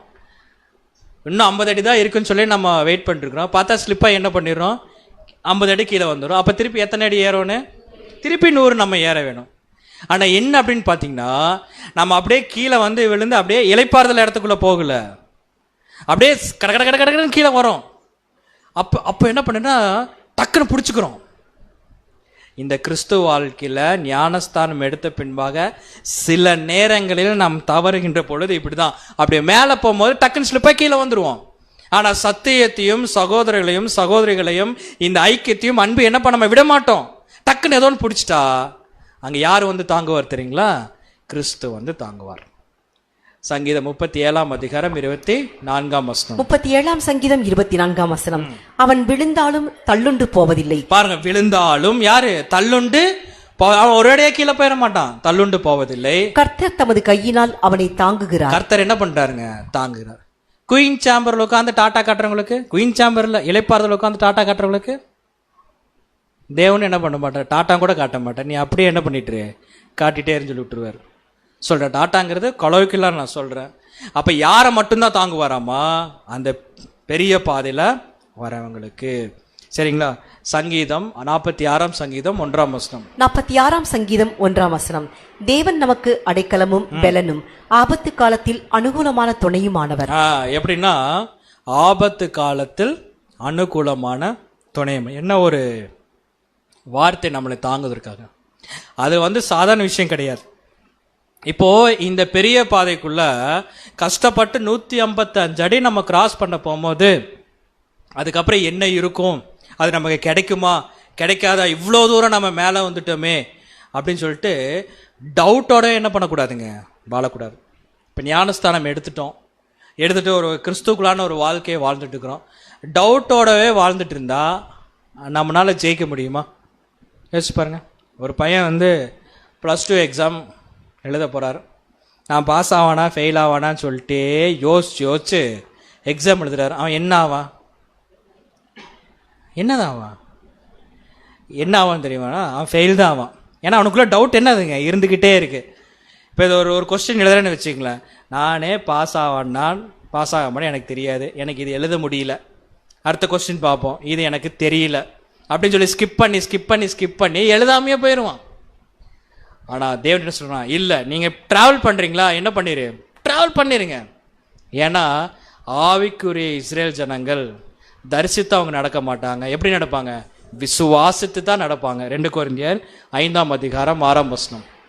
இன்னும் 50 அடி தான் இருக்குன்னு சொல்லி நம்ம வெயிட் பண்ணிருக்கிறோம். பார்த்தா ஸ்லிப்பாக என்ன பண்ணிடுறோம், 50 அடி கீழே வந்துடும். அப்போ திருப்பி எத்தனை அடி ஏறோன்னு, திருப்பி 100 நம்ம ஏற வேணும். ஆனால் என்ன அப்படின்னு பார்த்தீங்கன்னா, நம்ம அப்படியே கீழே வந்து விழுந்து அப்படியே இளைப்பாறுதல் இடத்துக்குள்ள போகல, அப்படியே கடன்னு கீழே வரோம். அப்போ என்ன பண்ணுன்னா டக்குன்னு பிடிச்சிக்கிறோம். இந்த கிறிஸ்துவ வாழ்க்கையில ஞானஸ்தானம் எடுத்த பின்பாக சில நேரங்களில் நாம் தவறுகின்ற பொழுது இப்படிதான், அப்படியே மேலே போகும்போது டக்குன்னு ஸ்லிப்பாக கீழே வந்துடுவோம். ஆனா சத்தியத்தையும் சகோதரர்களையும் சகோதரிகளையும் இந்த ஐக்கியத்தையும் அன்பு என்ன பண்ண விட மாட்டோம். டக்குன்னு ஏதோ பிடிச்சிட்டா அங்க யார் வந்து தாங்குவார் தெரியுங்களா, கிறிஸ்து வந்து தாங்குவார். சங்கீதம் 37ஆம் அதிகாரம் 24ஆம் வசனம். 37ஆம் சங்கீதம் 24ஆம் வசனம். அவன் விழுந்தாலும் தள்ளுண்டு போவதில்லை. பாருங்க, விழுந்தாலும் யாரு தள்ளுண்டு, ஒரே கீழே போயிட மாட்டான், தள்ளுண்டு போவதில்லை. கர்த்தர் தமது கையினால் அவனை தாங்குகிறார். கர்த்தர் என்ன பண்றாருங்க, தாங்குகிறார். குயின் சேம்பர்ல உட்காந்து டாட்டா காட்டுறவங்களுக்கு, குயின் சேம்பர்ல இளைப்பாறுதல் உட்காந்து டாட்டா காட்டுறவங்களுக்கு தேவன் என்ன பண்ண மாட்டார், டாட்டா கூட காட்ட மாட்டார். நீ அப்படியே என்ன பண்ணிட்டு காட்டிட்டேன்னு சொல்லி விட்டுருவார். சொல்கிறேன், டாட்டாங்கிறது கொலவுக்கெல்லாம் நான் சொல்கிறேன். அப்போ யாரை மட்டும்தான் தாங்குவாராமா? அந்த பெரிய பாதையில் வரவங்களுக்கு. சரிங்களா? சங்கீதம் 46 சங்கீதம் 1 46 சங்கீதம் 1 தேவன் நமக்கு அடைக்கலமும் பெலனும் ஆபத்து காலத்தில் அனுகூலமான துணையுமானவர். எப்படின்னா ஆபத்து காலத்தில் அனுகூலமான துணையும். என்ன ஒரு வார்த்தை நம்மளை தாங்குவதற்காக. அது சாதாரண விஷயம் கிடையாது. இப்போ இந்த பெரிய பாதைக்குள்ள கஷ்டப்பட்டு 155 அடி நம்ம கிராஸ் பண்ண போகும்போது அதுக்கப்புறம் என்ன இருக்கும், அது நமக்கு கிடைக்குமா கிடைக்காதா, இவ்வளோ தூரம் நம்ம மேலே வந்துட்டோமே அப்படின்னு சொல்லிட்டு டவுட்டோட என்ன பண்ணக்கூடாதுங்க, வாழக்கூடாது. இப்போ ஞானஸ்தானம் எடுத்துட்டு ஒரு கிறிஸ்துக்குள்ளான ஒரு வாழ்க்கையை வாழ்ந்துட்டு இருக்கிறோம். டவுட்டோடவே வாழ்ந்துட்டு இருந்தா நம்மளால ஜெயிக்க முடியுமா? யோசிச்சு பாருங்க. ஒரு பையன் +2 எக்ஸாம் எழுத போகிறாரு. நான் பாஸ் ஆவானா ஃபெயில் ஆவானான்னு சொல்லிட்டு யோசிச்சு எக்ஸாம் எழுதுறாரு. அவன் என்ன ஆவான்? என்ன ஆவான்னு தெரியுமானா? அவன் ஃபெயில் தான் ஆவான். ஏன்னா அவனுக்குள்ள டவுட் என்னதுங்க இருந்துக்கிட்டே இருக்கு. இப்போ இது ஒரு கொஸ்டின் எழுதுறேன்னு வச்சுங்களேன், நானே பாஸ் ஆக மாட்டேன், எனக்கு தெரியாது, எனக்கு இது எழுத முடியல, அடுத்த கொஸ்டின் பார்ப்போம், இது எனக்கு தெரியல அப்படின்னு சொல்லி ஸ்கிப் பண்ணி எழுதாமையே போயிடுவான். ஆனால் தேவன் என்ன சொல்றான்? இல்லை, நீங்கள் ட்ராவல் பண்ணுறீங்களா, என்ன ட்ராவல் பண்ணிடுங்க. ஏன்னா ஆவிக்குரிய இஸ்ரேல் ஜனங்கள் தரிசித்து அவங்க நடக்க மாட்டாங்க. எப்படி நடப்பாங்க? விசுவாசித்து தான் நடப்பாங்க. 2 கொரிந்தியர் 5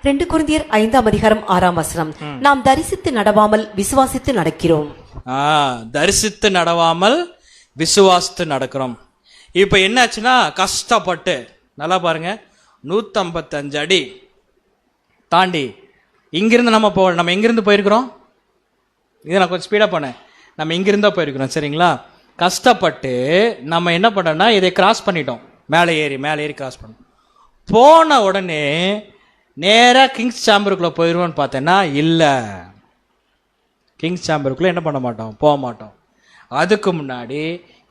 2 கொரிந்தியர் 5 நாம் தரிசித்து நடவாமல் விசுவாசித்து நடக்கிறோம். தரிசித்து நடவாமல் விசுவாசித்து நடக்கிறோம். இப்போ என்னாச்சுன்னா கஷ்டப்பட்டு நல்லா பாருங்க 155 அடி தாண்டி இங்கிருந்து நம்ம எங்கிருந்து போயிருக்கிறோம்? இதை நான் கொஞ்சம் ஸ்பீடாக பண்ணேன். நம்ம இங்கிருந்தா போயிருக்கிறோம். சரிங்களா? கஷ்டப்பட்டு நம்ம என்ன பண்ணோம்னா இதை கிராஸ் பண்ணிட்டோம். மேலே ஏறி கிராஸ் பண்ணோம். போன உடனே நேராக கிங்ஸ் சாம்பருக்குள்ளே போயிடுவோன்னு பார்த்தேன்னா இல்லை, கிங்ஸ் சாம்பருக்குள்ளே என்ன பண்ண மாட்டோம், போக மாட்டோம். அதுக்கு முன்னாடி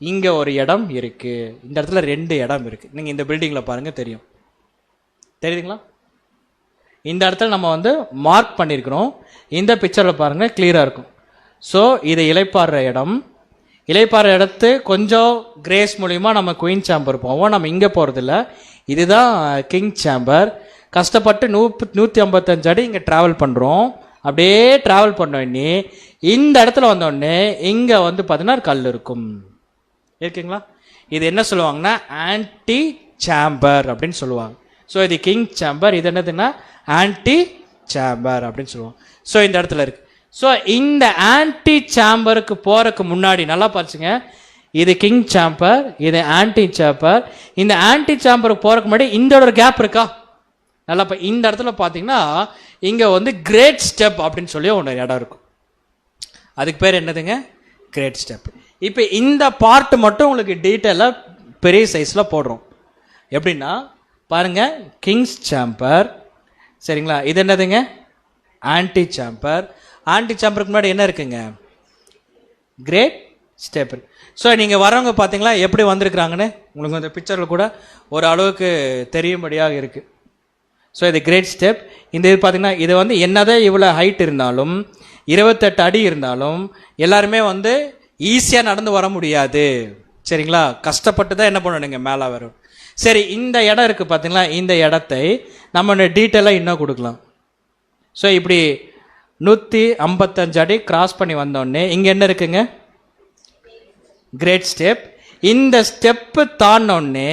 இங்கே ஒரு இடம் இருக்குது. இந்த இடத்துல 2 இடம் இருக்குது. நீங்கள் இந்த பில்டிங்கில் பாருங்கள், தெரியுதுங்களா? இந்த இடத்துல நம்ம மார்க் பண்ணியிருக்கிறோம். இந்த பிக்சரில் பாருங்கள், கிளியராக இருக்கும். ஸோ இது இளைப்பாறுற இடத்து கொஞ்சம் கிரேஸ் மூலிமா நம்ம குயின் சாம்பர் போவோம். நம்ம இங்கே போகிறதில்ல, இதுதான் கிங் சாம்பர். கஷ்டப்பட்டு 155 அடி இங்கே ட்ராவல் பண்ணுறோம். அப்படியே ட்ராவல் பண்ணோடனே இந்த இடத்துல வந்தோடனே இங்கே பார்த்தீங்கன்னா கல் இருக்குங்களா? இது என்ன சொல்லுவாங்கன்னா ஆன்டி சாம்பர் அப்படின்னு சொல்லுவாங்க. ஸோ இது கிங் சாம்பர், இது என்னதுன்னா ஆன்டி சாம்பர் அப்படின்னு சொல்லுவாங்க. ஸோ இந்த இடத்துல இருக்கு. ஸோ இந்த ஆன்டி சாம்பருக்கு போறதுக்கு முன்னாடி நல்லா பார்த்துங்க, இது கிங் சாம்பர், இது ஆன்டி சாம்பர். இந்த ஆன்டி சாம்பருக்கு போறதுக்கு முன்னாடி இந்த ஒரு கேப் இருக்கா? நல்லா இந்த இடத்துல பார்த்தீங்கன்னா இங்கே கிரேட் ஸ்டெப் அப்படின்னு சொல்லி ஒன்று இடம் இருக்கும். அதுக்கு பேர் என்னதுங்க? Great step. இப்போ இந்த பார்ட் மட்டும் உங்களுக்கு டீட்டெயிலாக பெரிய சைஸில் போடுறோம். எப்படின்னா பாருங்க, கிங்ஸ் சாம்பர். சரிங்களா? இது என்னதுங்க? ஆன்டி சாம்பர். ஆன்டி சாம்பருக்கு முன்னாடி என்ன இருக்குங்க? Great step. ஸோ நீங்கள் வரவங்க பார்த்தீங்களா எப்படி வந்திருக்கிறாங்கன்னு உங்களுக்கு அந்த பிக்சரில் கூட ஒரு அளவுக்கு தெரியும்படியாக இருக்குது. ஸோ இது கிரேட் ஸ்டெப். இந்த இது பார்த்தீங்கன்னா இது என்னதான் இவ்வளோ ஹைட் இருந்தாலும் 28 அடி இருந்தாலும் எல்லாருமே ஈஸியாக நடந்து வர முடியாது. சரிங்களா? கஷ்டப்பட்டு தான் என்ன பண்ணணுங்க மேலே வரும். சரி, இந்த இடம் இருக்குது பார்த்தீங்களா? இந்த இடத்தை நம்ம டீட்டெயிலாக இன்னும் கொடுக்கலாம். ஸோ இப்படி 155 அடி கிராஸ் பண்ணி வந்தோடனே இங்கே என்ன இருக்குங்க? Great step. இந்த ஸ்டெப்பு தாண்டோடனே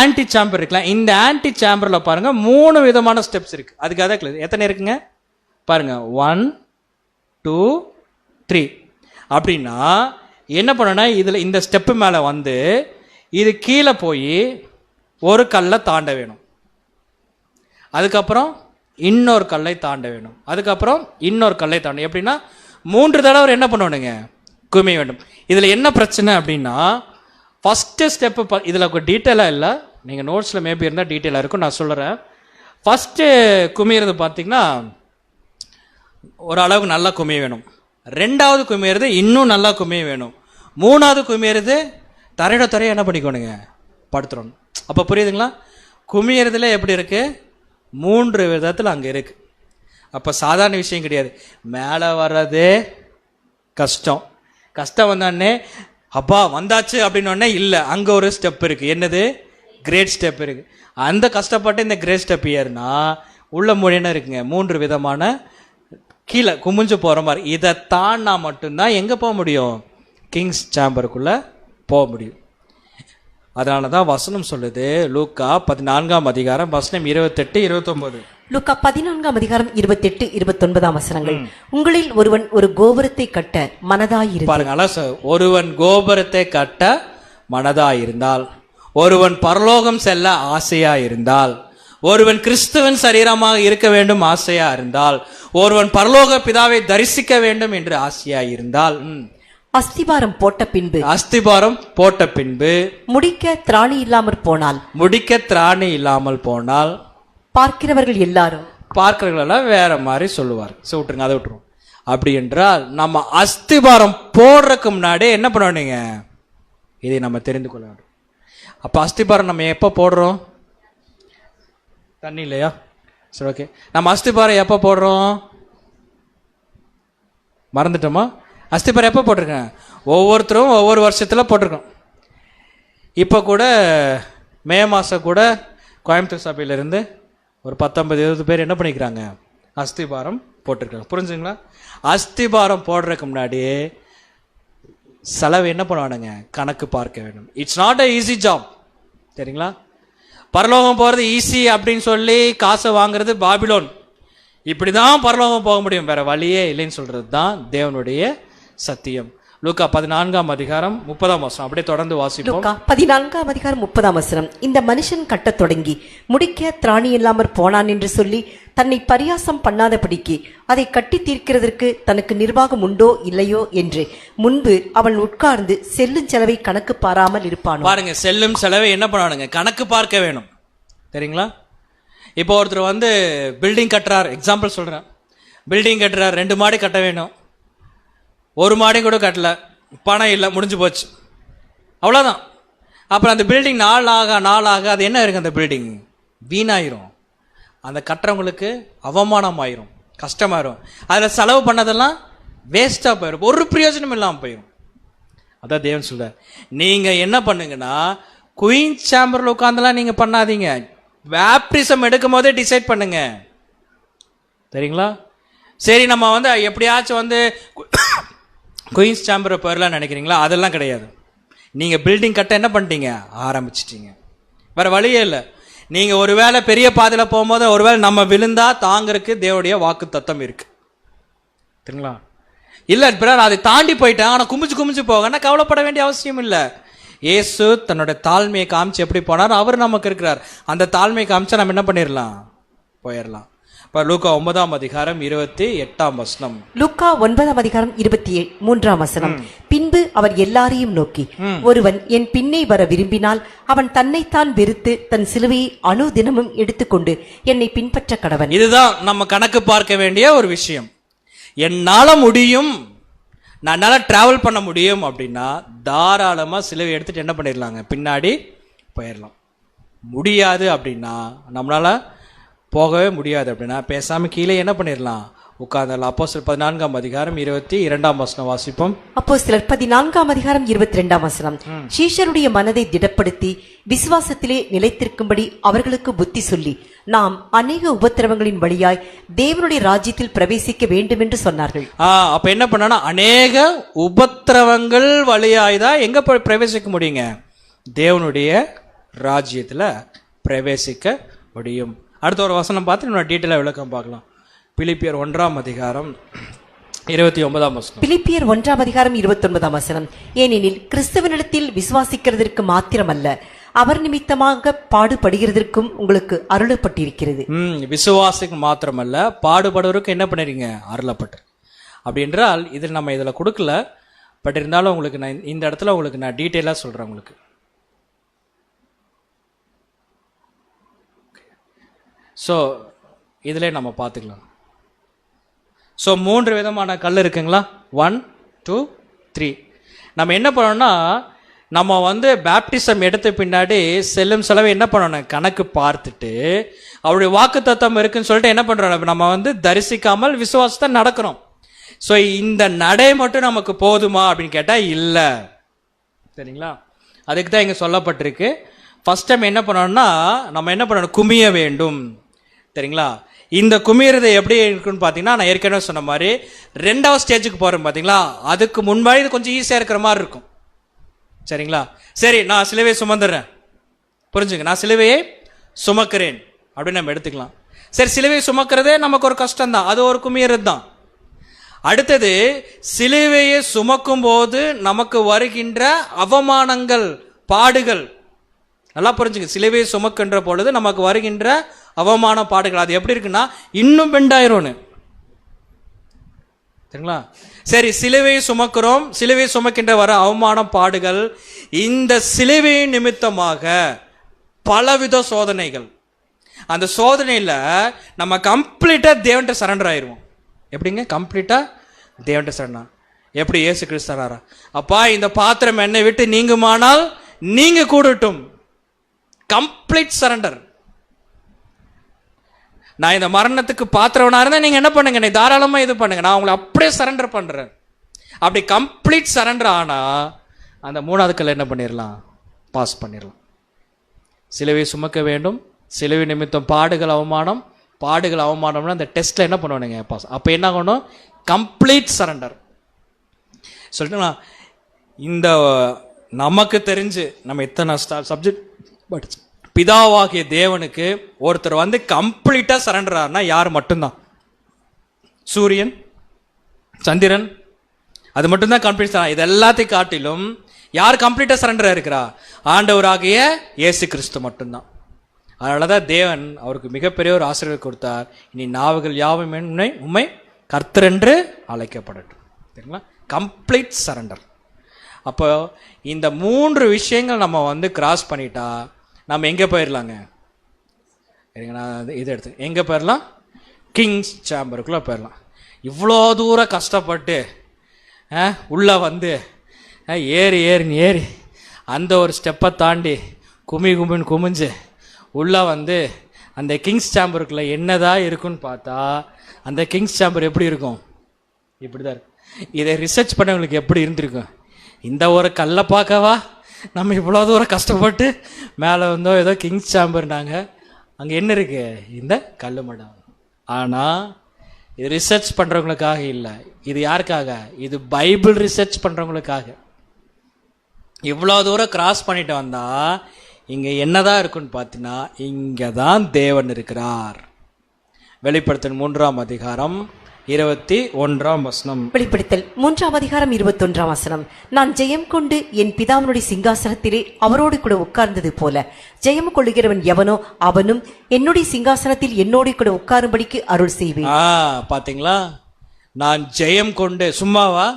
ஆன்டி சாம்பர் இருக்கலாம். இந்த ஆன்டி சாம்பரில் பாருங்க 3 விதமான ஸ்டெப்ஸ் இருக்கு. அதுக்காக எத்தனை இருக்குங்க பாருங்க, 1 2 3. அப்படின்னா என்ன பண்ணனா இதில் இந்த ஸ்டெப்பு மேலே இது கீழே போய் ஒரு கல்லை தாண்ட வேணும். அதுக்கப்புறம் இன்னொரு கல்லை தாண்ட வேணும். அதுக்கப்புறம் இன்னொரு கல்லை தாண்ட. எப்படின்னா 3 தடவை என்ன பண்ணணுங்க? குமிய வேண்டும். இதில் என்ன பிரச்சனை அப்படின்னா ஃபஸ்ட்டு ஸ்டெப்பு இதில் டீட்டெயிலாக இல்லை, நீங்கள் நோட்ஸில் மேபி இருந்தால் டீட்டெயிலாக இருக்கும், நான் சொல்கிறேன். ஃபஸ்ட்டு குமியிறது பார்த்தீங்கன்னா ஓரளவுக்கு நல்லா குமிய வேணும். 2வது குமியிறது இன்னும் நல்லா குமிய வேணும். 3வது குமியிறது தரையை என்ன பண்ணிக்கணுங்க? படுத்துடணும். அப்போ புரியுதுங்களா? குமியறதுல எப்படி இருக்கு? 3 விதத்தில் அங்கே இருக்கு. அப்போ சாதாரண விஷயம் கிடையாது. மேலே வர்றதே கஷ்டம். கஷ்டம் வந்தோடனே அப்பா வந்தாச்சு அப்படின்னோடனே இல்லை, அங்கே ஒரு ஸ்டெப் இருக்கு. என்னது? கிரேட் ஸ்டெப் இருக்கு. அந்த கஷ்டப்பட்டு இந்த கிரேட் ஸ்டெப் ஏறுனா உள்ள மொழினா இருக்குங்க 3 விதமான கீழே குமிஞ்சு போகிற மாதிரி. இதை தாண்டா மட்டும்தான் எங்கே போக முடியும்? கிங்ஸ் சேம்பருக்குள்ளே போக முடியும். அதனால தான் வசனம் சொல்லுது, லூக்கா 14ஆம் அதிகாரம் வசனம் 28, 29. லூக்கா 14ஆம் அதிகாரம் 28, 29 வசனங்கள். உங்களில் ஒருவன் ஒரு கோபுரத்தை கட்ட மனதாயிரு. பாருங்க, ஒருவன் கோபுரத்தை கட்ட மனதாயிருந்தால், ஒருவன் பரலோகம் செல்ல ஆசையா இருந்தால், ஒருவன் கிறிஸ்துவன் சரீரமாக இருக்க வேண்டும் ஆசையா இருந்தால், ஒருவன் பரலோக பிதாவை தரிசிக்க வேண்டும் என்று ஆசையா இருந்தால், அஸ்திபாரம் போட்ட பின்பு, அஸ்திபாரம் போட்ட பின்பு முடிக்க திராணி இல்லாமற் போனால், முடிக்க திராணி இல்லாமல் போனால், பார்க்கிறவர்கள் எல்லாரும் பார்க்கிறவர்களெல்லாம் வேற மாதிரி சொல்லுவார். விட்டுருங்க, அதை விட்டுருவோம். அப்படி என்றால் நம்ம அஸ்திபாரம் போடுறதுக்கு முன்னாடி என்ன பண்ணுவீங்க? இதை நம்ம தெரிந்து கொள்ள வேண்டும். அப்ப அஸ்திபாரம் நம்ம எப்போ போடுறோம்? தண்ணி இல்லையா? சரி, ஓகே. நம்ம அஸ்திபாரம் எப்போ போடுறோம்? மறந்துட்டோமா? அஸ்திபாரம் எப்போ போட்டிருக்கேன்? ஒவ்வொருத்தரும் ஒவ்வொரு வருஷத்தில் போட்டிருக்கோம். இப்போ கூட மே மாதம் கூட கோயம்புத்தூர் சபையிலிருந்து ஒரு 19-20 பேர் என்ன பண்ணிக்கிறாங்க? அஸ்திபாரம் போட்டிருக்காங்க. புரிஞ்சுங்களா? அஸ்திபாரம் போடுறதுக்கு முன்னாடியே செலவு என்ன பண்ணுவானுங்க? கணக்கு பார்க்க வேண்டும். It's not a easy job. சரிங்களா? பரலோகம் போகிறது ஈஸி அப்படின்னு சொல்லி காசை வாங்குறது பாபிலோன். இப்படி தான் பரலோகம் போக முடியும், வேற வழியே இல்லைன்னு சொல்றது தான் தேவனுடைய சத்தியம். லூக்கா 14ஆம் அதிகாரம் 30ஆம் வசனம். அப்படியே தொடர்ந்து வாசிப்போம். லூக்கா 14ஆம் அதிகாரம் 30ஆம் வசனம். இந்த மனுஷன் கட்டத் தொடங்கி முடிக்க திராணி இல்லாமற் போனான் என்று சொல்லி தன்னை பரியாசம் பண்ணாதபடிக்கு அதை கட்டி தீர்க்கிறதற்கு தனக்கு நிர்வாகம் உண்டோ இல்லையோ என்று முன்பு அவன் உட்கார்ந்து செல்லும் செலவை கணக்கு பாராமல் இருப்பான். பாருங்க, செல்லும் செலவை என்ன பண்ணானுங்க? கணக்கு பார்க்க வேணும். சரிங்களா? இப்போ ஒருத்தர் வந்து பில்டிங் கட்டுறார், எக்ஸாம்பிள் சொல்றேன். பில்டிங் கட்டுறார், 2 மாடி கட்ட வேணும். 1 மாடி கூட கட்டல, பணம் இல்லை, முடிஞ்சு போச்சு, அவ்வளோதான். அப்புறம் அந்த பில்டிங் நாளாக அது என்ன இருக்கு? அந்த பில்டிங் வீணாயிரும். அந்த கட்டுறவங்களுக்கு அவமானம் ஆயிரும், கஷ்டமாயிரும். அதில் செலவு பண்ணதெல்லாம் வேஸ்ட்டாக போயிடும், ஒரு பிரயோஜனம் இல்லாமல் போயிடும். அதான் தேவன் சொல்றார், நீங்கள் என்ன பண்ணுங்கன்னா குயின் சேம்பரில் உட்காந்துலாம் நீங்கள் பண்ணாதீங்க, பேப்டிசம் எடுக்கும் போதே டிசைட் பண்ணுங்க. சரிங்களா? சரி, நம்ம வந்து எப்படியாச்சும் வந்து குயின்ஸ் சேம்பரை போயிடலாம் நினைக்கிறீங்களா? அதெல்லாம் கிடையாது. நீங்கள் பில்டிங் கட்ட என்ன பண்ணிட்டீங்க? ஆரம்பிச்சிட்டீங்க. வேற வழியே இல்லை. நீங்கள் ஒருவேளை பெரிய பாதையில் போகும்போது ஒருவேளை நம்ம விழுந்தா தாங்கிறதுக்கு தேவனுடைய வாக்கு தத்தம் இருக்கு. சரிங்களா? இல்லை பிறர் அதை தாண்டி போயிட்டேன், ஆனால் குமிச்சு போகன்னா கவலைப்பட வேண்டிய அவசியம் இல்லை. இயேசு தன்னுடைய தாழ்மையை காமிச்சு எப்படி போனார், அவர் நமக்கு இருக்கிறார். அந்த தாழ்மையை காமிச்சா நம்ம என்ன பண்ணிடலாம்? போயிடலாம். லூக்கா 9ஆம் அதிகாரம் 28ஆம் வசனம். லூக்கா 9ஆம் அதிகாரம் 23ஆம் வசனம். பின்பு அவர் எல்லாரையும் நோக்கி, ஒருவன் என் பின்னே வர விரும்பினால் அவன் தன்னைத்தான் வெறுத்து தன் சிலுவையை அனுதினமும் எடுத்துக்கொண்டு என்னை பின்பற்ற கடவன். இதுதான் நம்ம கணக்கு பார்க்க வேண்டிய ஒரு விஷயம். என்னால முடியும், என்னால டிராவல் பண்ண முடியும் அப்படின்னா தாராளமா சிலுவை எடுத்துட்டு என்ன பண்ணிடலாங்க? பின்னாடி போயிடலாம். முடியாது அப்படின்னா, நம்மளால போகவே முடியாது அப்படின்னா பேசாம கீழே என்ன பண்ணிடலாம்? உட்கார்ந்தலாம். அப்போஸ்தலர் 14ஆம் அதிகாரம் 22ஆம் வசனம் வாசிப்போம். அப்போஸ்தலர் 14ஆம் அதிகாரம் 22ஆம் வசனம். சீஷருடைய மனதை திடப்படுத்தி விசுவாசத்திலே நிலைத்திருக்கும்படி அவர்களுக்கு புத்தி சொல்லி நாம் அநேக உபத்திரவங்களின் வழியாய் தேவனுடைய ராஜ்யத்தில் பிரவேசிக்க வேண்டும் என்று சொன்னார்கள். அப்ப என்ன பண்ணா, அநேக உபத்திரவங்கள் வழியாய் தான் எங்க போய் பிரவேசிக்க முடியுங்க? தேவனுடைய ராஜ்யத்துல பிரவேசிக்க முடியும். அடுத்த ஒரு வசனம் பார்த்து இன்னும் டீட்டெயிலாக விளக்கம் பார்க்கலாம். பிலிப்பியர் 1ஆம் அதிகாரம் 29ஆம் வசனம். பிலிப்பியர் 1ஆம் அதிகாரம் 29ஆம் வசனம். ஏனெனில் கிறிஸ்துவனிடத்தில் விசுவாசிக்கிறதற்கு மாத்திரமல்ல, அவர் நிமித்தமாக பாடுபடுகிறதற்கும் உங்களுக்கு அருளப்பட்டிருக்கிறது. விசுவாசிக்கு மாத்திரமல்ல, பாடுபடுவதற்கு என்ன பண்ணிருங்க? அருளப்பட்டு. அப்படி என்றால் இதில் நம்ம இதில் கொடுக்கல, பட் இருந்தாலும் உங்களுக்கு நான் இந்த இடத்துல உங்களுக்கு நான் டீட்டெயிலாக சொல்கிறேன் உங்களுக்கு. ஸோ இதிலே நம்ம பார்த்துக்கலாம். ஸோ 3 விதமான கல் இருக்குங்களா? 1, 2, 3. நம்ம என்ன பண்ணோம்னா, நம்ம வந்து பேப்டிசம் எடுத்த பின்னாடி செல்லும் செலவு என்ன பண்ணணும், கணக்கு பார்த்துட்டு அவருடைய வாக்கு தத்துவம் இருக்குன்னு சொல்லிட்டு என்ன பண்றோம், நம்ம வந்து தரிசிக்காமல் விசுவாசத்தை நடக்கிறோம். ஸோ இந்த நடை மட்டும் நமக்கு போதுமா அப்படின்னு கேட்டா இல்ல. சரிங்களா? அதுக்கு தான் இங்க சொல்லப்பட்டிருக்கு. ஃபர்ஸ்ட் டைம் என்ன பண்ணணும்னா நம்ம என்ன பண்ணணும், குமிய வேண்டும். சரிங்களா? இந்த குமியறது எப்படி இருக்குன்னு பார்த்தீங்கன்னா, நான் ஏற்கனவே சொன்ன மாதிரி 2வது ஸ்டேஜுக்கு போறோம் பார்த்தீங்களா, அதுக்கு முன்பாடி இது கொஞ்சம் ஈஸியாக இருக்கிற மாதிரி இருக்கும். சரிங்களா? சரி, நான் சிலுவையை சுமந்துடுறேன், புரிஞ்சுங்க, நான் சிலுவையை சுமக்கிறேன் அப்படின்னு நம்ம எடுத்துக்கலாம். சரி, சிலுவையை சுமக்கிறதே நமக்கு ஒரு கஷ்டம் தான், அது ஒரு குமியறது தான். அடுத்தது, சிலுவையை சுமக்கும் போது நமக்கு வருகின்ற அவமானங்கள், பாடுகள், நல்லா புரிஞ்சுங்க. சிலுவையை சுமக்கின்ற பொழுது நமக்கு வருகின்ற அவமான பாடுகள் அது எப்படி இருக்குன்னா இன்னும் பெண்டாயிரும். சரிங்களா? சரி, சிலுவையை சுமக்கிறோம், சிலுவையை சுமக்கின்ற வர அவமான பாடுகள், இந்த சிலுவை நிமித்தமாக பலவித சோதனைகள். அந்த சோதனையில நம்ம கம்ப்ளீட்டா தேவன்ட்ட சரண்டர் ஆயிருவோம். எப்படிங்க கம்ப்ளீட்டா தேவன்ட்ட சரண்டர்? எப்படி இயேசு கிறிஸ்து, அப்பா இந்த பாத்திரம் என்னை விட்டு நீங்குமானால் நீங்க கூடட்டும். Complete surrender. நான் இந்த மரணத்துக்கு பாத்திரவனா இருந்தா நீங்க என்ன பண்ணுங்க, நீ தாராளமா இது பண்ணுங்க, நான் உங்களை அப்படியே சரண்டர் பண்றேன். அப்படி கம்ப்ளீட் சரண்டர் ஆனா அந்த 3வது கல்ல என்ன பண்ணிடலாம், பாஸ் பண்ணிடலாம். சிலுவை சுமக்க வேண்டும், சிலுவை நிமித்தம் பாடுகள் அவமானம், பாடுகள் அவமானம்னா அந்த டெஸ்ட்ல என்ன பண்ணுவானுங்க, பாஸ். அப்ப என்ன ஆகணும், கம்ப்ளீட் சரண்டர். சொல்லிட்டு இந்த நமக்கு தெரிஞ்சு நம்ம இத்தனை சப்ஜெக்ட் படிச்சு பிதாவாகிய தேவனுக்கு ஒருத்தர் வந்து கம்ப்ளீட்டா சரண்டர் ஆனா யார் மட்டும்தான், சூரியன் சந்திரன், அது மட்டும்தான் கம்ப்ளீட். இது எல்லாத்தையும் காட்டிலும் யார் கம்ப்ளீட்டா சரண்டரா இருக்கிறா, ஆண்டவராகிய இயேசு கிறிஸ்து மட்டும்தான். அதனாலதான் தேவன் அவருக்கு மிகப்பெரிய ஒரு ஆசீர்வாதம் கொடுத்தார், இனி நாவுகள் யாவும் உம்மை கர்த்தர் என்று அழைக்கப்படட்டும். சரிங்களா? Complete surrender. அப்போ இந்த 3 விஷயங்கள் நம்ம வந்து கிராஸ் பண்ணிட்டா நம்ம எங்கே போயிடலாங்க, நான் இது எடுத்து எங்கே போயிடலாம், கிங்ஸ் சேம்பருக்குள்ளே போயிடலாம். இவ்வளோ தூரம் கஷ்டப்பட்டு உள்ளே வந்து ஏறி அந்த ஒரு ஸ்டெப்பை தாண்டி குமின்னு குமிஞ்சு உள்ளே வந்து அந்த கிங்ஸ் சேம்பருக்குள்ளே என்னதான் இருக்குன்னு பார்த்தா அந்த கிங்ஸ் சேம்பர் எப்படி இருக்கும், இப்படி தான் இருக்கும். இதை ரிசர்ச் பண்ணவங்களுக்கு எப்படி இருந்திருக்கும், இந்த ஒரு கல்லை பார்க்கவா நம்ம இவ்வளோ தூரம் கஷ்டப்பட்டு மேலே வந்தோ, ஏதோ கிங்ஸ் சேம்பர்னாங்க, அங்கே என்ன இருக்கு, இந்த கல் மடம். ஆனால் இது ரிசர்ச் பண்ணுறவங்களுக்காக இல்லை, இது யாருக்காக, இது பைபிள் ரிசர்ச் பண்ணுறவங்களுக்காக. இவ்வளோ தூரம் கிராஸ் பண்ணிட்டு வந்தா இங்கே என்னதான் இருக்குன்னு பார்த்தீங்கன்னா இங்கே தான் தேவன் இருக்கிறார். வெளிப்படுத்தல் 3ஆம் அதிகாரம் 21ஆம் வசனம். வெளிப்படுத்தல் 3ஆம் அதிகாரம் 21ஆம் வசனம். நான் ஜெயம் கொண்டு என் பிதாவினுடைய சிங்காசனத்திலே அவரோடு கூட உட்கார்ந்தது போல ஜெயம் கொள்ளுகிறவன் எவனோ அவனும் என்னுடைய சிங்காசனத்தில் என்னோடு கூட உட்காரும்படிக்கு அருள் செய்வேன். பாத்தீங்களா, நான் ஜெயம் கொண்டு, சும்மாவா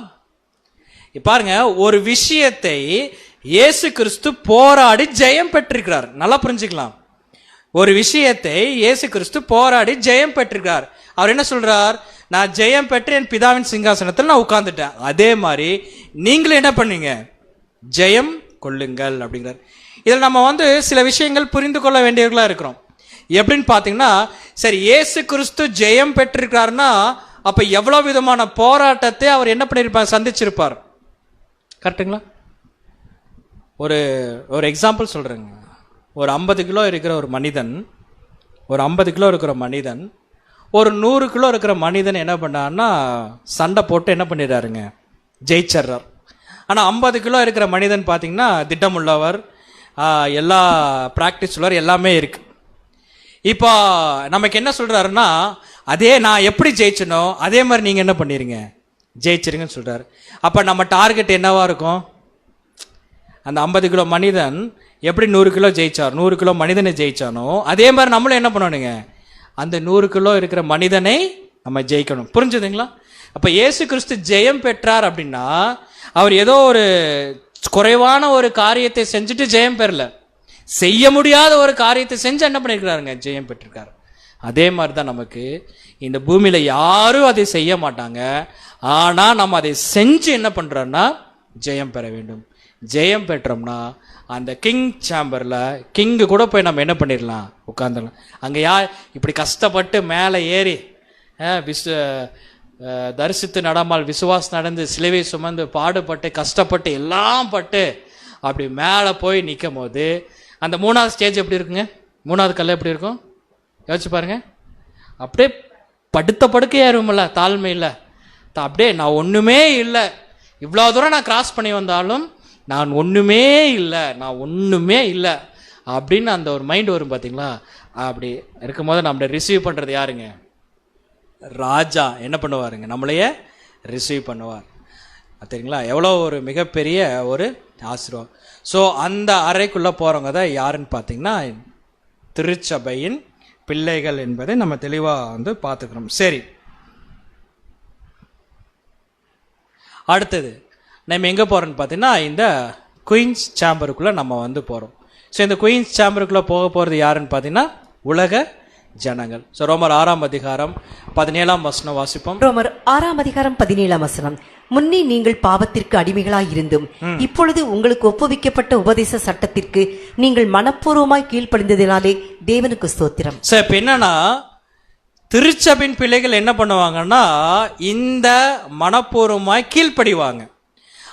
பாருங்க, ஒரு விஷயத்தை இயேசு கிறிஸ்து போராடி ஜெயம் பெற்றிருக்கிறார். நல்லா புரிஞ்சுக்கலாம். ஒரு விஷயத்தை இயேசு கிறிஸ்து போராடி ஜெயம் பெற்றிருக்கிறார். அவர் என்ன சொல்றார், நான் ஜெயம் பெற்று என் பிதாவின் சிங்காசனத்தில் நான் உட்கார்ந்துட்டேன். அதே மாதிரி நீங்களும் என்ன பண்ணீங்க, ஜெயம் கொள்ளுங்கள் அப்படிங்கிறார். இதில் நம்ம வந்து சில விஷயங்கள் புரிந்து கொள்ள வேண்டியவர்களா இருக்கிறோம். எப்படின்னு பார்த்தீங்கன்னா, சரி இயேசு கிறிஸ்து ஜெயம் பெற்றிருக்கிறாருன்னா அப்ப எவ்வளவு விதமான போராட்டத்தை அவர் என்ன பண்ணியிருப்பார், சந்திச்சிருப்பார். கரெக்டுங்களா? ஒரு எக்ஸாம்பிள் சொல்றேங்க. ஒரு 50 கிலோ இருக்கிற ஒரு மனிதன், ஒரு 50 கிலோ இருக்கிற மனிதன் ஒரு 100 கிலோ இருக்கிற மனிதன் என்ன பண்ணாருன்னா சண்டை போட்டு என்ன பண்ணிடுறாருங்க, ஜெயிச்சிட்றார். ஆனால் 50 கிலோ இருக்கிற மனிதன் பார்த்தீங்கன்னா திட்டமுள்ளவர், எல்லா ப்ராக்டிஸ் உள்ளவர், எல்லாமே இருக்கு. இப்போ நமக்கு என்ன சொல்றாருன்னா, அதே நான் எப்படி ஜெயிச்சனோ அதே மாதிரி நீங்க என்ன பண்ணிருங்க, ஜெயிச்சிருங்கன்னு சொல்றாரு. அப்ப நம்ம டார்கெட் என்னவா இருக்கும், அந்த 50 கிலோ மனிதன் எப்படி 100 கிலோ ஜெயிச்சார், 100 கிலோ மனிதனை ஜெயிச்சானோ அதே மாதிரி நம்மளும் என்ன பண்ணணுங்க, அந்த 100 கிலோ இருக்கிற மனிதனை நம்ம ஜெயிக்கணும். புரிஞ்சுதுங்களா? அப்ப இயேசு கிறிஸ்து ஜெயம் பெற்றார் அப்படின்னா அவர் ஏதோ ஒரு குறைவான ஒரு காரியத்தை செஞ்சுட்டு ஜெயம் பெறல, செய்ய முடியாத ஒரு காரியத்தை செஞ்சு என்ன பண்ணிருக்கிறாருங்க, ஜெயம் பெற்றிருக்காரு. அதே மாதிரி தான் நமக்கு இந்த பூமியில யாரும் அதை செய்ய மாட்டாங்க, ஆனா நம்ம அதை செஞ்சு என்ன பண்றோம்னா ஜெயம் பெற வேண்டும். ஜெயம் பெற்றோம்னா அந்த கிங் சேம்பரில் கிங்கு கூட போய் நம்ம என்ன பண்ணிடலாம், உட்காந்துடலாம். அங்கே இப்படி கஷ்டப்பட்டு மேலே ஏறி தரிசித்து நடமால் விசுவாஸ் நடந்து சிலுவை சுமந்து பாடுபட்டு கஷ்டப்பட்டு எல்லாம் பட்டு அப்படி மேலே போய் நிற்கும் போது அந்த 3வது ஸ்டேஜ் எப்படி இருக்குங்க? 3வது கல்ல எப்படி இருக்கும் யோசிச்சு பாருங்க. அப்படியே படுத்த படுக்கையாருமில்ல, தாழ்மை இல்லை, அப்படியே நான் ஒன்றுமே இல்லை, இவ்வளோ தூரம் நான் கிராஸ் பண்ணி வந்தாலும் நான் ஒன்றுமே இல்லை அப்படின்னு அந்த ஒரு மைண்ட் வரும் பார்த்தீங்களா? அப்படி இருக்கும்போது நம்மளை ரிசீவ் பண்ணுறது யாருங்க? ராஜா என்ன பண்ணுவாருங்க? நம்மளையே ரிசீவ் பண்ணுவார். சரிங்களா? எவ்வளோ ஒரு மிகப்பெரிய ஒரு ஆசீர்வாதம். ஸோ அந்த அறைக்குள்ளே போகிறவங்க தான் யாருன்னு பார்த்தீங்கன்னா திருச்சபையின் பிள்ளைகள் என்பதை நம்ம தெளிவாக பார்த்துக்கிறோம். சரி, அடுத்தது நம்ம எங்கே போகிறோன்னு பார்த்தீங்கன்னா இந்த குயின்ஸ் சேம்பருக்குள்ளே நம்ம போகிறோம். ஸோ இந்த குயின்ஸ் சேம்பருக்குள்ளே போக போகிறது யாருன்னு பார்த்தீங்கன்னா உலக ஜனங்கள். ஸோ ரோமர் 6ஆம் அதிகாரம் 17ஆம் வசனம் வாசிப்போம். ரோமர் 6ஆம் அதிகாரம் 17ஆம் வசனம். முன்னே நீங்கள் பாவத்திற்கு அடிமைகளாயிருந்தும் இப்பொழுது உங்களுக்கு ஒப்புவிக்கப்பட்ட உபதேச சட்டத்திற்கு நீங்கள் மனப்பூர்வமாய் கீழ்ப்படிந்ததினாலே தேவனுக்கு ஸ்தோத்திரம். சார், இப்போ என்னன்னா திருச்சபின் பிள்ளைகள் என்ன பண்ணுவாங்கன்னா இந்த மனப்பூர்வமாய் கீழ்ப்படிவாங்க.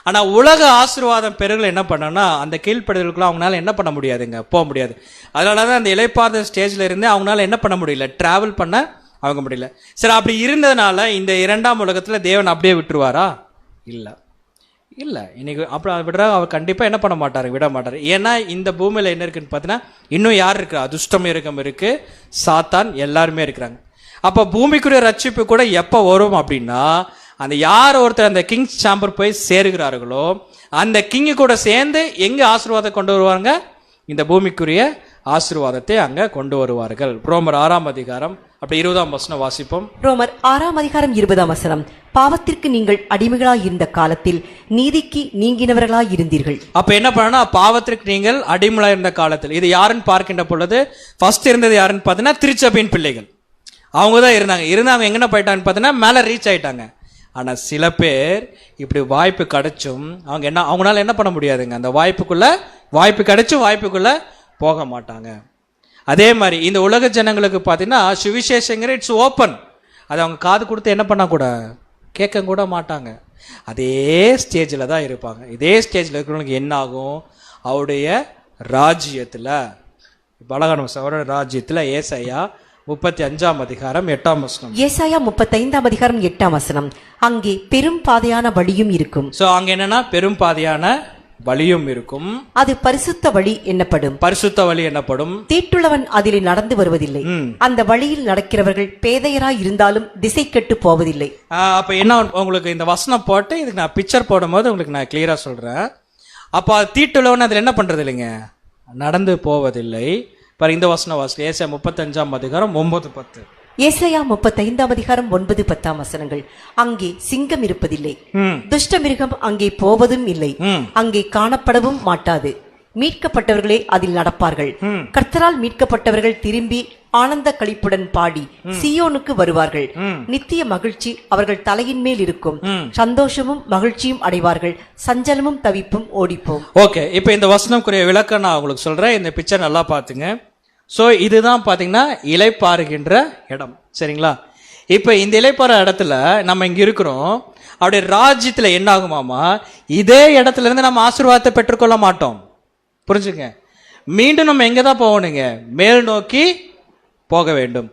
ஆனால் உலக ஆசீர்வாதம் பெருகள் என்ன பண்ணனா அந்த கீழ்ப்படுதலுக்குள்ள அவங்களால என்ன பண்ண முடியாதுங்க, போக முடியாது. அதனால தான் அந்த இளைப்பாறுத ஸ்டேஜில் இருந்து அவங்களால என்ன பண்ண முடியல, டிராவல் பண்ண அவங்க முடியல. சரி, அப்படி இருந்ததுனால இந்த 2ஆம் உலகத்தில் தேவன் அப்படியே விட்டுருவாரா? இல்லை. இன்னைக்கு அப்புறம் விடுற அவர் கண்டிப்பாக என்ன பண்ண மாட்டார், விட மாட்டார். ஏன்னா இந்த பூமியில் என்ன இருக்குன்னு பார்த்தீங்கன்னா இன்னும் யார் இருக்கிறா? துஷ்ட மிருகம் இருக்கு, சாத்தான், எல்லாருமே இருக்கிறாங்க. அப்போ பூமிக்குரிய ரட்சிப்பு கூட எப்போ வரும் அப்படின்னா அந்த யார் ஒருத்தர் அந்த கிங்ஸ் சாம்பர் போய் சேருகிறார்களோ அந்த கிங்கு கூட சேர்ந்து எங்க ஆசீர்வாதம் கொண்டு வருவாங்க? இந்த பூமிக்குரிய ஆசீர்வாதத்தை அங்க கொண்டு வருவார்கள். ரோமர் 6ஆம் அதிகாரம் அப்படி 20ஆம் வசனம் வாசிப்போம். ரோமர் 6ஆம் அதிகாரம் 20ஆம் வசனம். பாவத்திற்கு நீங்கள் அடிமைகளாய் இருந்த காலத்தில் நீதிக்கு நீங்கினவர்களாய் இருந்தீர்கள். அப்ப என்ன பண்ணா பாவத்திற்கு நீங்கள் அடிமைகளாய் இருந்த காலத்தில் இது யாருன்னு பார்க்கின்ற பொழுது ஃபர்ஸ்ட் இருந்தது யாருன்னு பார்த்தீங்கன்னா திருச்சபையின் பிள்ளைகள். அவங்க தான் இருந்தாங்க எங்கன்னா போயிட்டாங்கன்னு பார்த்தீங்கன்னா மேலே ரீச் ஆயிட்டாங்க. ஆனால் சில பேர் இப்படி வாய்ப்பு கிடைச்சும் அவங்களால என்ன பண்ண முடியாதுங்க, அந்த வாய்ப்பு கிடைச்சும் வாய்ப்புக்குள்ள போக மாட்டாங்க. அதே மாதிரி இந்த உலக ஜனங்களுக்கு பார்த்தீங்கன்னா சுவிசேஷங்கிற இட்ஸ் ஓப்பன், அது அவங்க காது கொடுத்து என்ன பண்ண கூட கேட்க கூட மாட்டாங்க. அதே ஸ்டேஜில் தான் இருப்பாங்க. இதே ஸ்டேஜில் இருக்கிறவங்களுக்கு என்ன ஆகும்? அவருடைய ராஜ்யத்தில் பலகான ராஜ்யத்தில் ஏசாயா 35ஆம் அதிகாரம் 8ஆம் வசனம். ஏசாயா 35ஆம் அதிகாரம் 8ஆம் வசனம். அங்கே பெரும் பாதையான வழியும் இருக்கும். சோ அங்க என்னன்னா பெரும் பாதையான வழியும் இருக்கும். அது பரிசுத்த வழி என்னப்படும். தீட்டுள்ளவன் அதிலே நடந்து வருவதில்லை. அந்த வழியில் நடக்கிறவர்கள் பேதையராய் இருந்தாலும் திசை கெட்டு போவதில்லை. அப்ப என்ன உங்களுக்கு இந்த வசனம் போட்டு இதுக்கு நான் பிக்சர் போடும்போது உங்களுக்கு நான் கிளியரா சொல்றேன். அப்ப தீட்டுள்ளவன் அதுல என்ன பண்றது இல்லைங்க, நடந்து போவதில்லை. இந்த வசனம் வாசி. ஏசாயா 35ஆம் அதிகாரம் 9-10. ஏசாயா 35ஆம் அதிகாரம் 9-10 வசனங்கள். அங்கே சிங்கம் இருப்பதில்லை, துஷ்ட மிருகம் அங்கே போவதும் இல்லை, அங்கே காணப்படவும் மாட்டாது. மீட்கப்பட்டவர்களே அதில் நடப்பார்கள். கர்த்தரால் மீட்கப்பட்டவர்கள் திரும்பி ஆனந்த களிப்புடன் பாடி சீயோனுக்கு வருவார்கள். நித்திய மகிழ்ச்சி அவர்கள் தலையின் மேல் இருக்கும். சந்தோஷமும் மகிழ்ச்சியும் அடைவார்கள், சஞ்சலமும் தவிப்பும் ஓடிப்போம். ஓகே, இப்ப இந்த வசனம்க்குரிய விளக்கம் நான் உங்களுக்கு சொல்றேன். இந்த பிக்சர் நல்லா பாத்துங்க. சோ இதுதான் பாத்தீங்கன்னா இளைப்பாறுகின்ற இடம். சரிங்களா? இப்ப இந்த இளைப்பாற இடத்துல நம்ம இங்க இருக்கிறோம். அப்படியே ராஜ்யத்துல என்ன ஆகுமாமா, இதே இடத்துல இருந்து நம்ம ஆசீர்வாதத்தை பெற்றுக்கொள்ள மாட்டோம். புரிஞ்சுங்க. மீண்டும் நம்ம எங்க தான் போகணுங்க, மேல் நோக்கி போக வேண்டும்.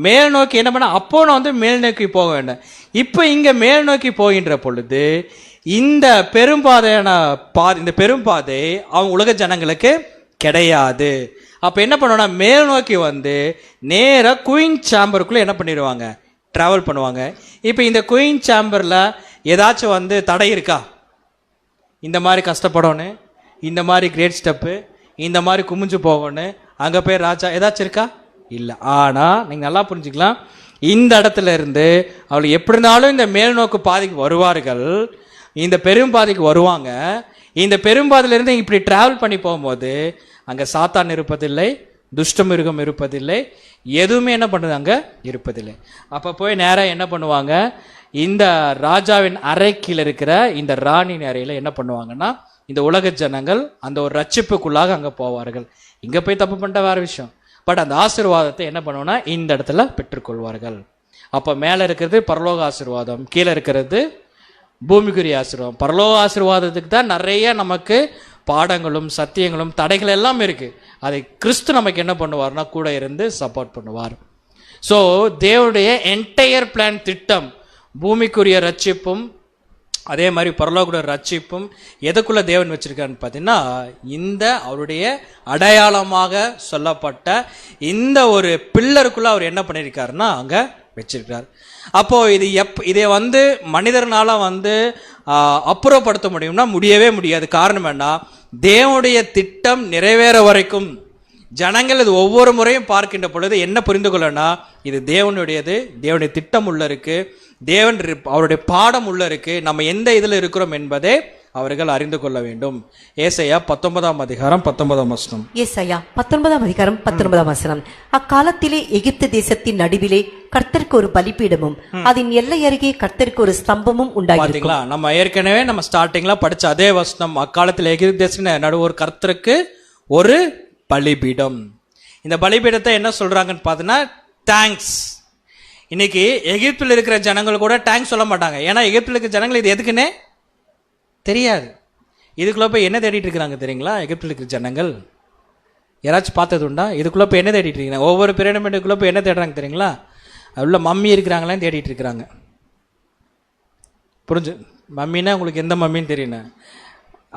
மேல் நோக்கி என்ன பண்ண, அப்போ நான் மேல் நோக்கி போக வேண்டும். இப்ப இங்க மேல் நோக்கி போகின்ற பொழுது இந்த பெரும்பாதையான இந்த பெரும்பாதை அவங்க உலக ஜனங்களுக்கு கிடையாது. அப்ப என்ன பண்ணுவோம்னா மேல் நோக்கி நேரா குயின் சாம்பருக்குள்ள என்ன பண்ணிடுவாங்க, டிராவல் பண்ணுவாங்க. இப்ப இந்த குயின் சாம்பர்ல ஏதாச்சும் தடை இருக்கா? இந்த மாதிரி கஷ்டப்படணும், இந்த மாதிரி கிரேட் ஸ்டெப்பு, இந்த மாதிரி குமிஞ்சு போகணும், அங்க போய் ராஜா ஏதாச்சும் இருக்கா? இல்லை. ஆனா நீங்க நல்லா புரிஞ்சுக்கலாம், இந்த இடத்துல இருந்து அவள் எப்படி இருந்தாலும் இந்த மேல் நோக்கு பாதைக்கு வருவார்கள், இந்த பெரும்பாதைக்கு வருவாங்க. இந்த பெரும்பாதையில இருந்து இப்படி டிராவல் பண்ணி போகும்போது அங்க சாத்தான் இருப்பதில்லை, துஷ்ட மிருகம் இருப்பதில்லை, எதுவுமே என்ன பண்ணுது அங்க இருப்பதில்லை. அப்ப போய் நேரம் என்ன பண்ணுவாங்க, இந்த ராஜாவின் அறை கீழே இருக்கிற இந்த ராணியின் அறையில என்ன பண்ணுவாங்கன்னா இந்த உலக ஜனங்கள் அந்த ஒரு ரட்சிப்புக்குள்ளாக அங்கே போவார்கள். இங்கே போய் தப்பு பண்ணிட்ட வேற விஷயம். பட் அந்த ஆசீர்வாதத்தை என்ன பண்ணுவோம்னா இந்த இடத்துல பெற்றுக்கொள்வார்கள். அப்போ மேலே இருக்கிறது பரலோக ஆசீர்வாதம், கீழே இருக்கிறது பூமிக்குரிய ஆசீர்வாதம். பரலோக ஆசீர்வாதத்துக்கு தான் நிறைய நமக்கு பாடங்களும் சத்தியங்களும் தடைகள் எல்லாம் இருக்கு. அதை கிறிஸ்து நமக்கு என்ன பண்ணுவார்னா கூட இருந்து சப்போர்ட் பண்ணுவார். ஸோ தேவனுடைய என்டையர் பிளான் திட்டம், பூமிக்குரிய ரட்சிப்பும் அதே மாதிரி பரலோக ரட்சிப்பும் எதுக்குள்ள தேவன் வச்சிருக்காருன்னு பார்த்தீங்கன்னா, இந்த அவருடைய அடையாளமாக சொல்லப்பட்ட இந்த ஒரு பில்லருக்குள்ள அவர் என்ன பண்ணியிருக்காருன்னா அங்க வச்சிருக்கார். அப்போ இதை மனிதர்னால அப்புறப்படுத்த முடியும்னா முடியவே முடியாது. காரணம் என்ன? தேவனுடைய திட்டம் நிறைவேற வரைக்கும் ஜனங்கள் இது ஒவ்வொரு முறையும் பார்க்கின்ற பொழுது என்ன புரிந்து கொள்ளனா, இது தேவனுடையது, தேவனுடைய திட்டம் உள்ள இருக்கு, தேவன் அவருடைய பாடம் உள்ள இருக்கு, நம்ம எந்த இதுல இருக்கிறோம் என்பதை அவர்கள் அறிந்து கொள்ள வேண்டும். ஏசாயா 19ஆம் அதிகாரம் 19ஆம் வசனம். ஏசாயா 19ஆம் அதிகாரம் 19ஆம் வசனம். அக்காலத்திலே எகிப்து தேசத்தின் நடுவிலே கர்த்தருக்கு ஒரு பலிபீடமும் அதன் எல்லை அருகே கர்த்தருக்கு ஒரு ஸ்தம்பமும் உண்டாயிருக்கும். நம்ம ஏற்கனவே ஸ்டார்டிங்ல படிச்ச அதே வசனம். அக்காலத்தில் எகிப்து தேசத்தின் நடுவு ஒரு கர்த்தருக்கு ஒரு பலிபீடம். இந்த பலிபீடத்தை என்ன சொல்றாங்கன்னு பார்த்தீங்கன்னா தேங்க்ஸ். இன்னைக்கு எகிப்தில் இருக்கிற ஜனங்கள் கூட தேங்க்ஸ் சொல்ல மாட்டாங்க. ஏன்னா எகிப்தில் இருக்கிற ஜனங்கள் இது எதுக்குன்னே தெரியாது. இதுக்குள்ள போய் என்ன தேடிட்டு இருக்கிறாங்க தெரியுங்களா? எகிப்தில் இருக்கிற ஜனங்கள் யாராச்சும் பார்த்தது உண்டா? இதுக்குள்ள போய் என்ன தேடிட்டு இருக்கிறாங்க? ஒவ்வொரு பிரமிடுக்குள்ள போய் என்ன தேடுறாங்க தெரியுங்களா? உள்ள மம்மி இருக்கிறாங்களான்னு தேடிட்டு இருக்கிறாங்க. புரிஞ்சு? மம்மின்னா உங்களுக்கு எந்த மம்மின்னு தெரியல,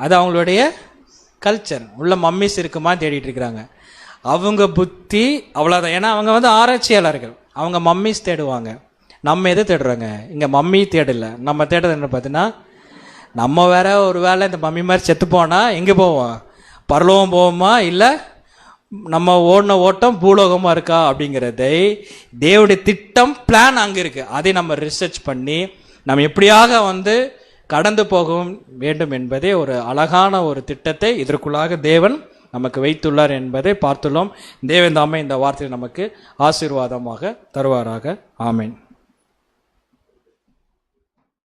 அது அவங்களுடைய கல்ச்சர். உள்ள மம்மிஸ் இருக்குமா தேடிட்டு இருக்கிறாங்க. அவங்க புத்தி அவ்வளோதான். ஏன்னா அவங்க ஆராய்ச்சியாளர்கள், அவங்க மம்மிஸ் தேடுவாங்க. நம்ம எது தேடுறாங்க? இங்கே மம்மி தேடல. நம்ம தேடுறது என்ன பார்த்தீங்கன்னா, நம்ம வேற ஒரு வேளை இந்த மம்மி மாதிரி செத்து போனா எங்கே போவோம்? பரலோகம் போவோமா, இல்லை நம்ம ஓடின ஓட்டம் பூலோகமாக இருக்கா அப்படிங்கிறதை தேவனுடைய திட்டம் பிளான் அங்கே இருக்கு. அதை நம்ம ரிசர்ச் பண்ணி நம்ம எப்படியாக கடந்து போகவும் வேண்டும் என்பதே ஒரு அழகான ஒரு திட்டத்தை இதற்குள்ளாக தேவன் நமக்கு வைத்துள்ளார் என்பதை பார்த்துள்ளோம். தேவன் தாமே இந்த வார்த்தையை நமக்கு ஆசீர்வாதமாக தருவாராக. ஆமென்.